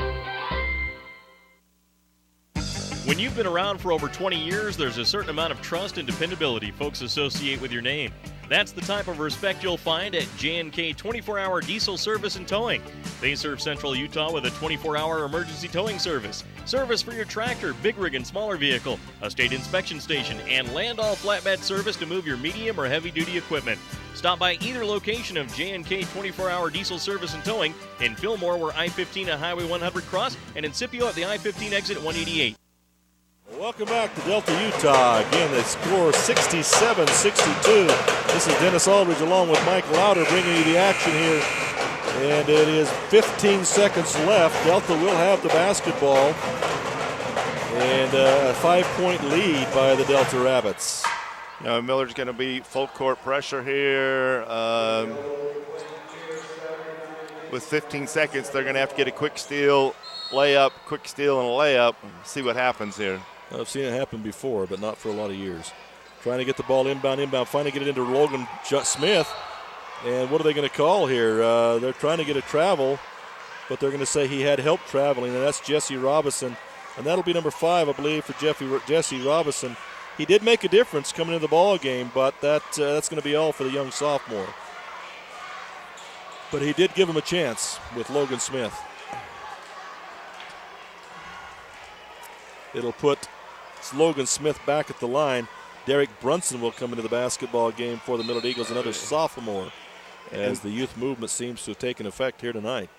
When you've been around for over 20 years, there's a certain amount of trust and dependability folks associate with your name. That's the type of respect you'll find at J&K 24-hour diesel service and towing. They serve Central Utah with a 24-hour emergency towing service, service for your tractor, big rig, and smaller vehicle, a state inspection station, and land-all flatbed service to move your medium or heavy-duty equipment. Stop by either location of J&K 24-hour diesel service and towing in Fillmore, where I-15 and Highway 100 cross, and in Scipio at the I-15 exit at 188. Welcome back to Delta, Utah. Again, they score 67-62. This is Dennis Aldridge along with Mike Lauder bringing you the action here. And it is 15 seconds left. Delta will have the basketball. And a 5-point lead by the Delta Rabbits. Millard's going to be full court pressure here. With 15 seconds, they're going to have to get a quick steal, layup, quick steal, and a layup. See what happens here. I've seen it happen before, but not for a lot of years. Trying to get the ball inbound, finally get it into Logan Smith. And what are they going to call here? They're trying to get a travel, but they're going to say he had help traveling, and that's Jesse Robinson. And that'll be number 5, I believe, for Jesse Robinson. He did make a difference coming into the ball game, but that's going to be all for the young sophomore. But he did give him a chance with Logan Smith. It'll put Logan Smith back at the line. Derek Brunson will come into the basketball game for the Millard Eagles, another sophomore, as the youth movement seems to have taken effect here tonight.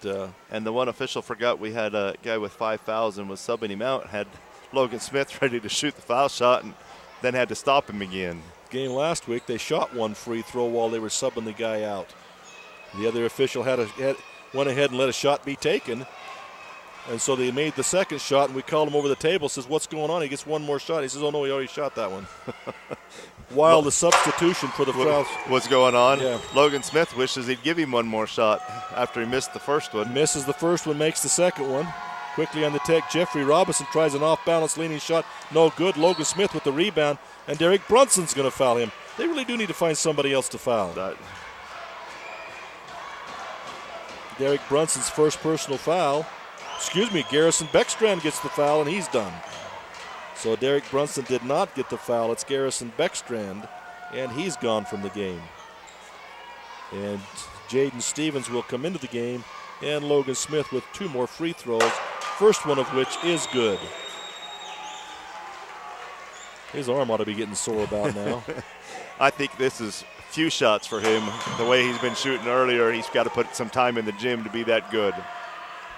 And the one official forgot we had a guy with 5 fouls and was subbing him out, had Logan Smith ready to shoot the foul shot and then had to stop him again. Game last week, they shot one free throw while they were subbing the guy out. The other official went ahead and let a shot be taken. And so they made the second shot, and we called him over the table, says, what's going on? He gets one more shot. He says, oh, no, he already shot that one. While the substitution for the foul. What's going on? Yeah. Logan Smith wishes he'd give him one more shot after he missed the first one. Misses the first one, makes the second one. Quickly on the tech, Jeffrey Robinson tries an off-balance leaning shot. No good. Logan Smith with the rebound, and Derek Brunson's going to foul him. They really do need to find somebody else to foul. Derek Brunson's first personal foul. Garrison Beckstrand gets the foul, and he's done. So Derek Brunson did not get the foul. It's Garrison Beckstrand, and he's gone from the game. And Jaden Stevens will come into the game, and Logan Smith with 2 more free throws, first one of which is good. His arm ought to be getting sore about now. I think this is few shots for him. The way he's been shooting earlier, he's got to put some time in the gym to be that good.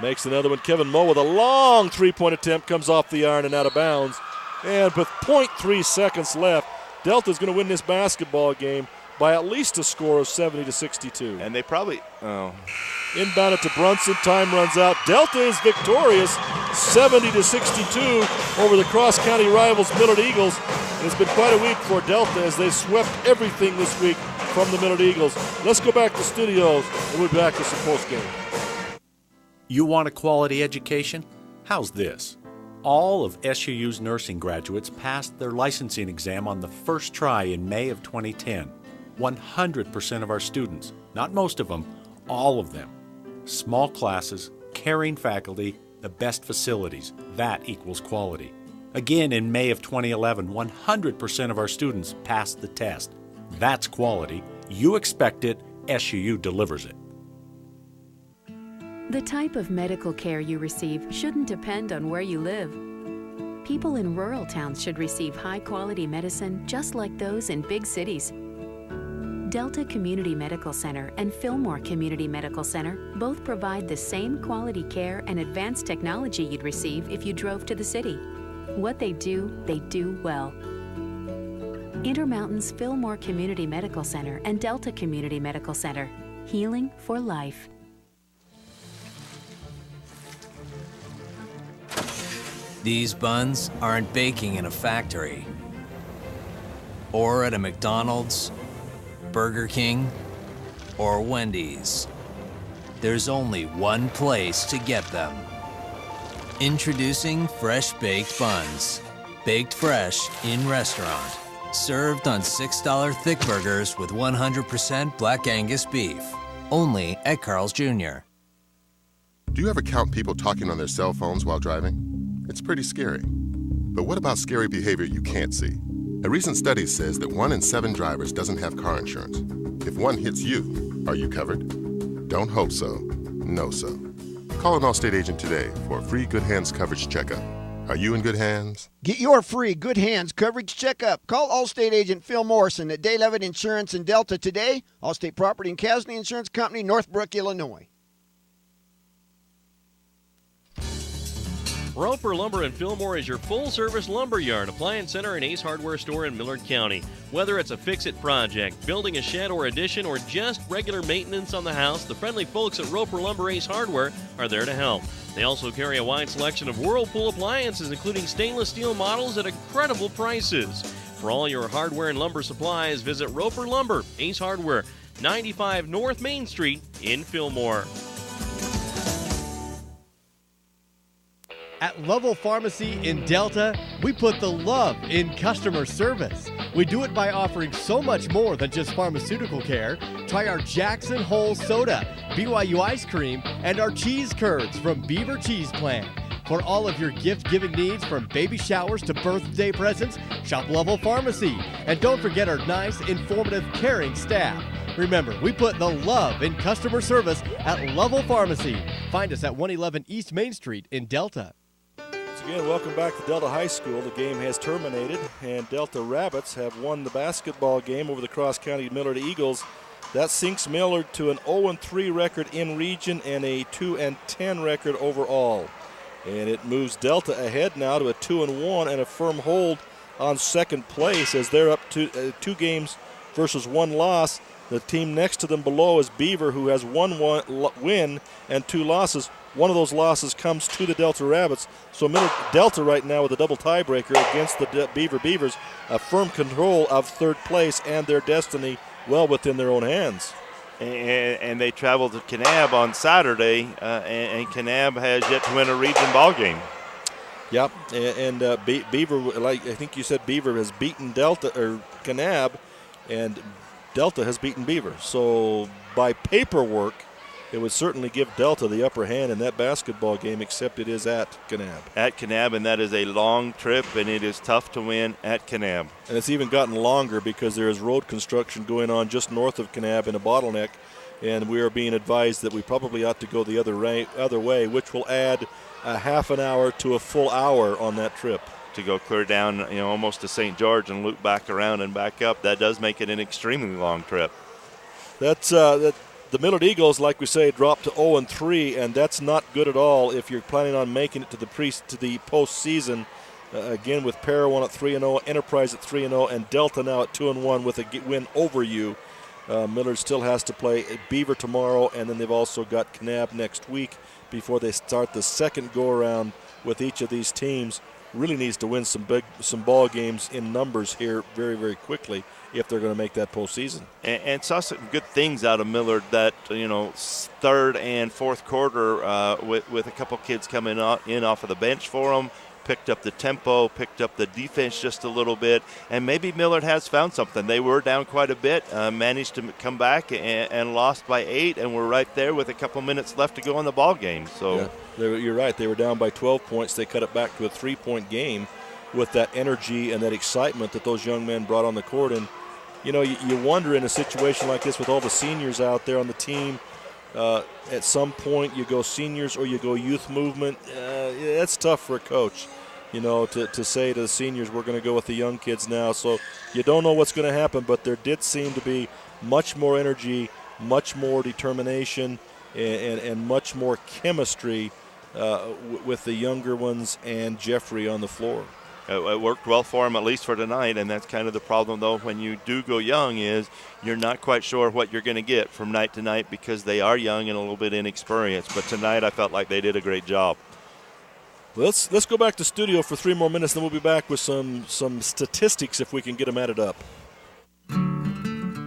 Makes another one. Kevin Moe with a long three-point attempt, comes off the iron and out of bounds. And with 0.3 seconds left, Delta's going to win this basketball game by at least a score of 70-62. And they probably, Inbound it to Brunson, time runs out. Delta is victorious, 70-62 over the cross-county rivals Millard Eagles. And it's been quite a week for Delta as they swept everything this week from the Millard Eagles. Let's go back to studios, and we'll be back with some postgame. You want a quality education? How's this? All of SUU's nursing graduates passed their licensing exam on the first try in May of 2010. 100% of our students, not most of them, all of them. Small classes, caring faculty, the best facilities. That equals quality. Again, in May of 2011, 100% of our students passed the test. That's quality. You expect it, SUU delivers it. The type of medical care you receive shouldn't depend on where you live. People in rural towns should receive high-quality medicine just like those in big cities. Delta Community Medical Center and Fillmore Community Medical Center both provide the same quality care and advanced technology you'd receive if you drove to the city. What they do well. Intermountain's Fillmore Community Medical Center and Delta Community Medical Center. Healing for life. These buns aren't baking in a factory or at a McDonald's, Burger King, or Wendy's. There's only one place to get them. Introducing Fresh Baked Buns. Baked fresh in restaurant. Served on $6 thick burgers with 100% Black Angus beef. Only at Carl's Jr. Do you ever count people talking on their cell phones while driving? It's pretty scary. But what about scary behavior you can't see? A recent study says that 1 in 7 drivers doesn't have car insurance. If one hits you, are you covered? Don't hope so. Know so. Call an Allstate agent today for a free Good Hands coverage checkup. Are you in good hands? Get your free Good Hands coverage checkup. Call Allstate agent Phil Morrison at Day Levitt Insurance in Delta today. Allstate Property and Casualty Insurance Company, Northbrook, Illinois. Roper Lumber in Fillmore is your full-service lumber yard, appliance center, and Ace Hardware store in Millard County. Whether it's a fix-it project, building a shed or addition, or just regular maintenance on the house, the friendly folks at Roper Lumber Ace Hardware are there to help. They also carry a wide selection of Whirlpool appliances, including stainless steel models at incredible prices. For all your hardware and lumber supplies, visit Roper Lumber Ace Hardware, 95 North Main Street in Fillmore. At Lovell Pharmacy in Delta, we put the love in customer service. We do it by offering so much more than just pharmaceutical care. Try our Jackson Hole Soda, BYU Ice Cream, and our cheese curds from Beaver Cheese Plant. For all of your gift-giving needs, from baby showers to birthday presents, shop Lovell Pharmacy. And don't forget our nice, informative, caring staff. Remember, we put the love in customer service at Lovell Pharmacy. Find us at 111 East Main Street in Delta. Again, welcome back to Delta High School. The game has terminated, and Delta Rabbits have won the basketball game over the cross-county Millard Eagles. That sinks Millard to an 0-3 record in region and a 2-10 record overall. And it moves Delta ahead now to a 2-1 and a firm hold on second place as they're up to 2 games versus 1 loss. The team next to them below is Beaver, who has 1 win and 2 losses. One of those losses comes to the Delta Rabbits. So Delta right now with a double tiebreaker against the Beavers, a firm control of third place and their destiny well within their own hands. and they travel to Kanab on Saturday, and Kanab has yet to win a region ball game. Yep, and Beaver, like I think you said, Beaver has beaten Delta or Kanab, and Delta has beaten Beaver. So by paperwork, it would certainly give Delta the upper hand in that basketball game, except it is at Kanab. At Kanab, and that is a long trip, and it is tough to win at Kanab. And it's even gotten longer because there is road construction going on just north of Kanab in a bottleneck, and we are being advised that we probably ought to go the other way, which will add a half an hour to a full hour on that trip. To go clear down, almost to St. George and loop back around and back up, that does make it an extremely long trip. That's the Millard Eagles, like we say, dropped to 0-3, and that's not good at all if you're planning on making it to the postseason. Again, with Parowan at 3-0, Enterprise at 3-0, and Delta now at 2-1 with a win over you. Millard still has to play Beaver tomorrow, and then they've also got Kanab next week before they start the second go-around with each of these teams. Really needs to win some ball games in numbers here very, very quickly if they're going to make that postseason. And saw some good things out of Millard that, third and fourth quarter with a couple kids coming in off of the bench for them, picked up the tempo, picked up the defense just a little bit, and maybe Millard has found something. They were down quite a bit, managed to come back and lost by 8, and we're right there with a couple minutes left to go in the ball game. So yeah, you're right. They were down by 12 points. They cut it back to a 3-point game with that energy and that excitement that those young men brought on the court. And, you wonder in a situation like this with all the seniors out there on the team, at some point you go seniors or you go youth movement. That's tough for a coach, to say to the seniors, we're going to go with the young kids now. So you don't know what's going to happen, but there did seem to be much more energy, much more determination, and much more chemistry with the younger ones and Jeffrey on the floor. It worked well for him, at least for tonight, and that's kind of the problem, though, when you do go young, is you're not quite sure what you're going to get from night to night because they are young and a little bit inexperienced. But tonight I felt like they did a great job. Let's go back to studio for 3 more minutes, then we'll be back with some statistics if we can get them added up.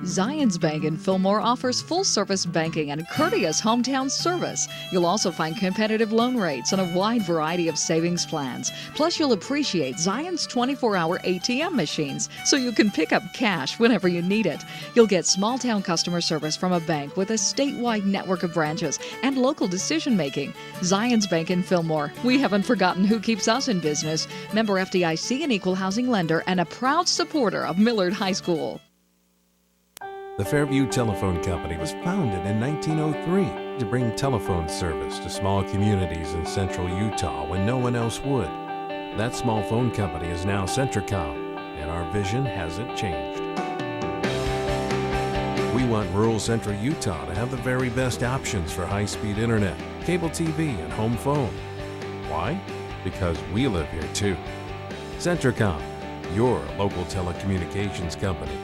Zions Bank in Fillmore offers full-service banking and courteous hometown service. You'll also find competitive loan rates and a wide variety of savings plans. Plus, you'll appreciate Zions 24-hour ATM machines so you can pick up cash whenever you need it. You'll get small-town customer service from a bank with a statewide network of branches and local decision-making. Zions Bank in Fillmore. We haven't forgotten who keeps us in business. Member FDIC, an equal housing lender, and a proud supporter of Millard High School. The Fairview Telephone Company was founded in 1903 to bring telephone service to small communities in central Utah when no one else would. That small phone company is now Centricom, and our vision hasn't changed. We want rural central Utah to have the very best options for high-speed internet, cable TV, and home phone. Why? Because we live here too. Centricom, your local telecommunications company.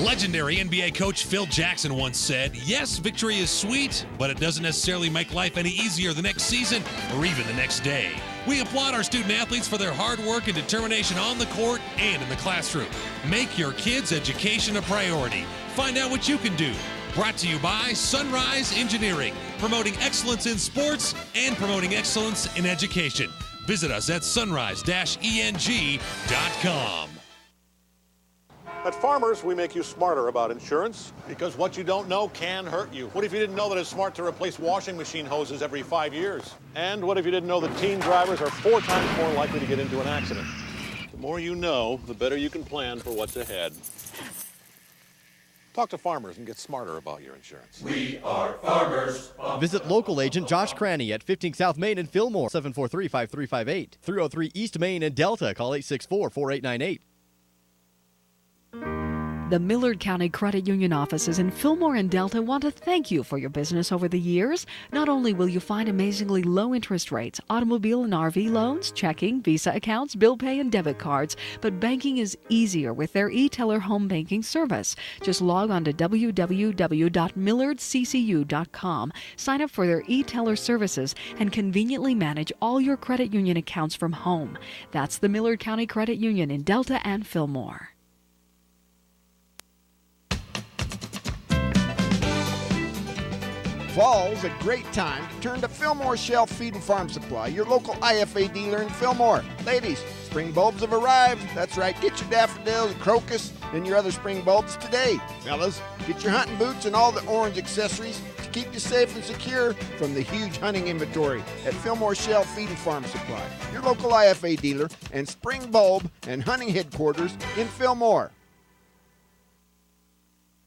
Legendary NBA coach Phil Jackson once said, "Yes, victory is sweet, but it doesn't necessarily make life any easier the next season or even the next day." We applaud our student athletes for their hard work and determination on the court and in the classroom. Make your kids' education a priority. Find out what you can do. Brought to you by Sunrise Engineering, promoting excellence in sports and promoting excellence in education. Visit us at sunrise-eng.com. At Farmers, we make you smarter about insurance because what you don't know can hurt you. What if you didn't know that it's smart to replace washing machine hoses every 5 years? And what if you didn't know that teen drivers are 4 times more likely to get into an accident? The more you know, the better you can plan for what's ahead. Talk to Farmers and get smarter about your insurance. We are Farmers. Visit local agent Josh Cranny at 15 South Main in Fillmore, 743-5358. 303 East Main in Delta. Call 864-4898. The Millard County Credit Union offices in Fillmore and Delta want to thank you for your business over the years. Not only will you find amazingly low interest rates, automobile and RV loans, checking, Visa accounts, bill pay, and debit cards, but banking is easier with their e-teller home banking service. Just log on to www.millardccu.com, sign up for their e-teller services, and conveniently manage all your credit union accounts from home. That's the Millard County Credit Union in Delta and Fillmore. Fall's a great time to turn to Fillmore Shell Feed and Farm Supply, your local IFA dealer in Fillmore. Ladies, spring bulbs have arrived. That's right, get your daffodils, crocus, and your other spring bulbs today. Fellas, get your hunting boots and all the orange accessories to keep you safe and secure from the huge hunting inventory at Fillmore Shell Feed and Farm Supply, your local IFA dealer and spring bulb and hunting headquarters in Fillmore.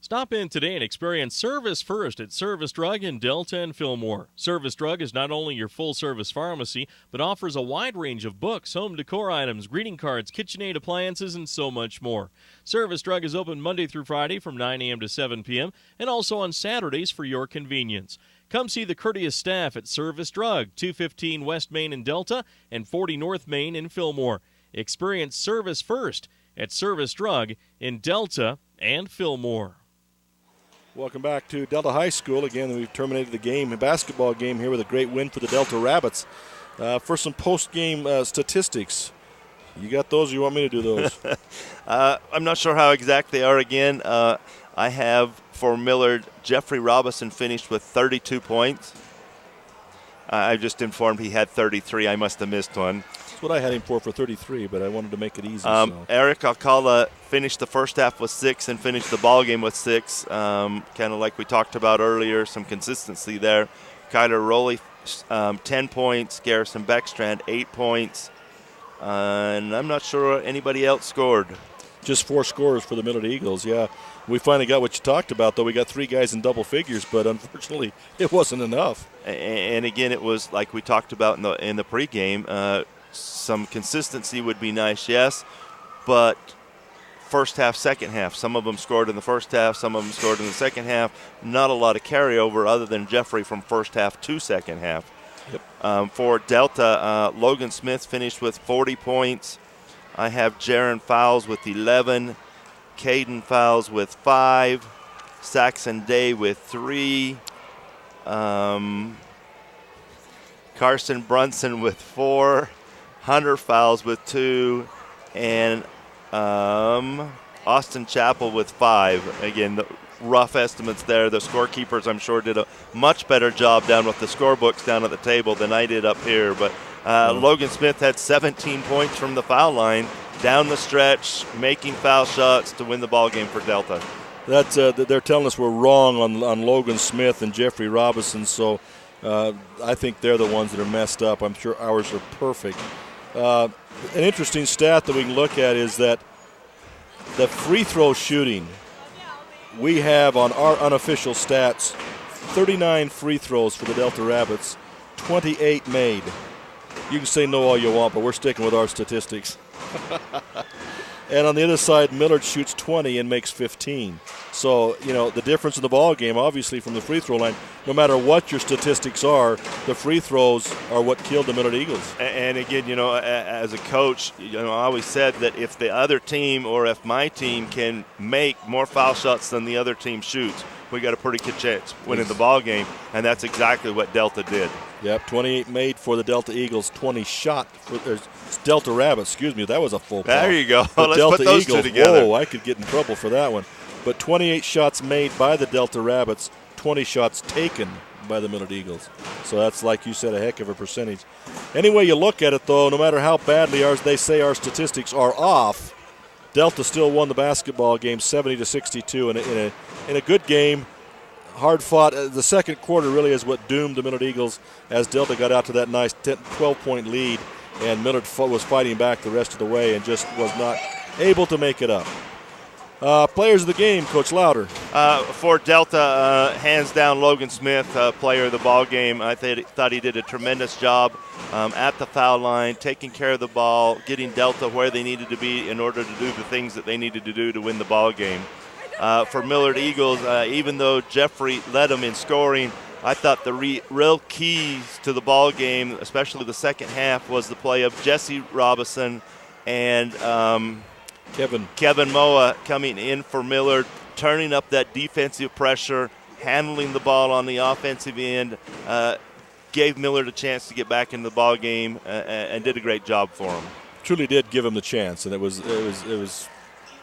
Stop in today and experience Service First at Service Drug in Delta and Fillmore. Service Drug is not only your full-service pharmacy, but offers a wide range of books, home decor items, greeting cards, KitchenAid appliances, and so much more. Service Drug is open Monday through Friday from 9 a.m. to 7 p.m. and also on Saturdays for your convenience. Come see the courteous staff at Service Drug, 215 West Main in Delta and 40 North Main in Fillmore. Experience Service First at Service Drug in Delta and Fillmore. Welcome back to Delta High School. Again, we've terminated the game, a basketball game here with a great win for the Delta Rabbits. For some post-game statistics, you got those or you want me to do those? I'm not sure how exact they are again. I have for Millard, Jeffrey Robinson finished with 32 points. I just informed he had 33. I must have missed one. That's what I had him for 33, but I wanted to make it easy. Eric Alcala finished the first half with 6 and finished the ball game with 6. Kind of like we talked about earlier, some consistency there. Kyler Rowley, 10 points. Garrison Beckstrand, 8 points. And I'm not sure anybody else scored. Just 4 scores for the Millard Eagles, yeah. We finally got what you talked about, though. We got 3 guys in double figures, but unfortunately it wasn't enough. And again, it was like we talked about in the pregame. Some consistency would be nice, yes, but first half, second half. Some of them scored in the first half, some of them scored in the second half. Not a lot of carryover other than Jeffrey from first half to second half. Yep. For Delta, Logan Smith finished with 40 points. I have Jaron Fowles with 11, Caden Fowles with 5, Saxon Day with 3, Carson Brunson with 4, Hunter Fowles with 2, and Austin Chappell with 5. Again, the rough estimates there. The scorekeepers, I'm sure, did a much better job down with the scorebooks down at the table than I did up here. But Logan Smith had 17 points from the foul line down the stretch, making foul shots to win the ball game for Delta. That's they're telling us we're wrong on Logan Smith and Jeffrey Robinson, so I think they're the ones that are messed up. I'm sure ours are perfect. An interesting stat that we can look at is that the free throw shooting, we have on our unofficial stats 39 free throws for the Delta Rabbits, 28 made. You can say no all you want, but we're sticking with our statistics. And on the other side, Millard shoots 20 and makes 15. So, the difference in the ball game, obviously, from the free throw line, no matter what your statistics are, the free throws are what killed the Millard Eagles. And again, as a coach, I always said that if the other team or if my team can make more foul shots than the other team shoots, we got a pretty good chance winning the ball game, and that's exactly what Delta did. Yep, 28 made for the Delta Eagles, 20 shot for Delta Rabbits. Excuse me, that was a full call. There you go. Let's Delta put those Eagles, two together. Whoa, I could get in trouble for that one. But 28 shots made by the Delta Rabbits, 20 shots taken by the Millard Eagles. So that's, like you said, a heck of a percentage. Anyway you look at it, though, no matter how badly they say our statistics are off, Delta still won the basketball game 70-62 in a good game. Hard fought. The second quarter really is what doomed the Millard Eagles as Delta got out to that nice 12-point lead, and Millard was fighting back the rest of the way and just was not able to make it up. Players of the game, Coach Louder. For Delta, hands down, Logan Smith, player of the ball game. I thought he did a tremendous job at the foul line, taking care of the ball, getting Delta where they needed to be in order to do the things that they needed to do to win the ball game. For Millard Eagles, even though Jeffrey led them in scoring, I thought the real keys to the ball game, especially the second half, was the play of Jesse Robinson and Kevin Moa coming in for Millard, turning up that defensive pressure, handling the ball on the offensive end, gave Millard a chance to get back into the ball game, and did a great job for him. Truly did give him the chance, and it was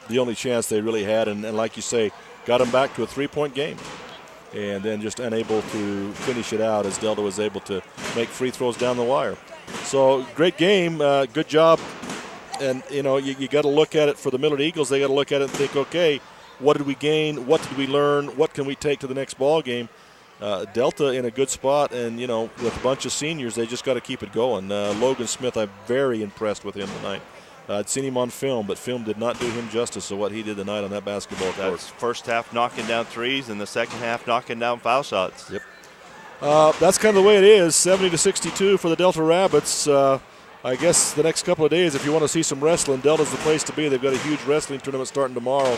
the only chance they really had, and like you say, got them back to a 3-point game. and then just unable to finish it out as Delta was able to make free throws down the wire. So great game, good job. And, you got to look at it for the Millard Eagles. They got to look at it and think, okay, what did we gain? What did we learn? What can we take to the next ball game? Delta in a good spot, and, with a bunch of seniors, they just got to keep it going. Logan Smith, I'm very impressed with him tonight. I'd seen him on film, but film did not do him justice to what he did tonight on that basketball court. That's first half knocking down threes and the second half knocking down foul shots. Yep. That's kind of the way it is, 70-62 for the Delta Rabbits. I guess the next couple of days, if you want to see some wrestling, Delta's the place to be. They've got a huge wrestling tournament starting tomorrow.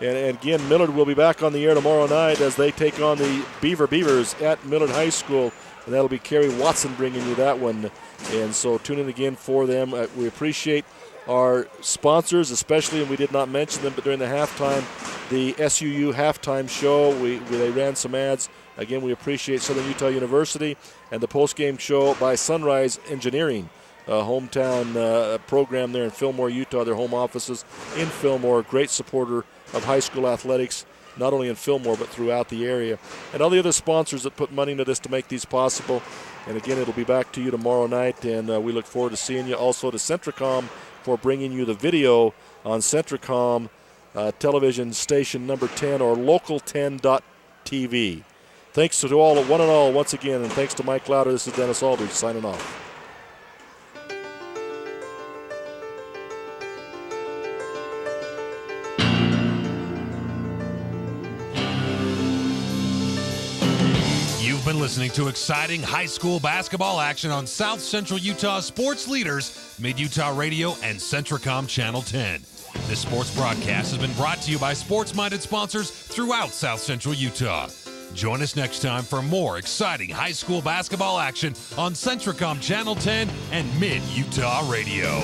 And again, Millard will be back on the air tomorrow night as they take on the Beavers at Millard High School. And that'll be Kerry Watson bringing you that one. And so tune in again for them. We appreciate our sponsors, especially, and we did not mention them, but during the halftime, the SUU halftime show, they ran some ads. Again, we appreciate Southern Utah University and the post-game show by Sunrise Engineering, a hometown program there in Fillmore, Utah, their home offices in Fillmore. Great supporter of high school athletics, not only in Fillmore but throughout the area. And all the other sponsors that put money into this to make these possible. And again, it'll be back to you tomorrow night, and we look forward to seeing you. Also to Centricom for bringing you the video on Centricom television station number 10 or local10.tv. Thanks to all, one and all, once again, and thanks to Mike Louder. This is Dennis Aldridge signing off. You've been listening to exciting high school basketball action on South Central Utah sports leaders, Mid-Utah Radio and Centricom Channel 10. This sports broadcast has been brought to you by sports-minded sponsors throughout South Central Utah. Join us next time for more exciting high school basketball action on Centricom Channel 10 and Mid-Utah Radio.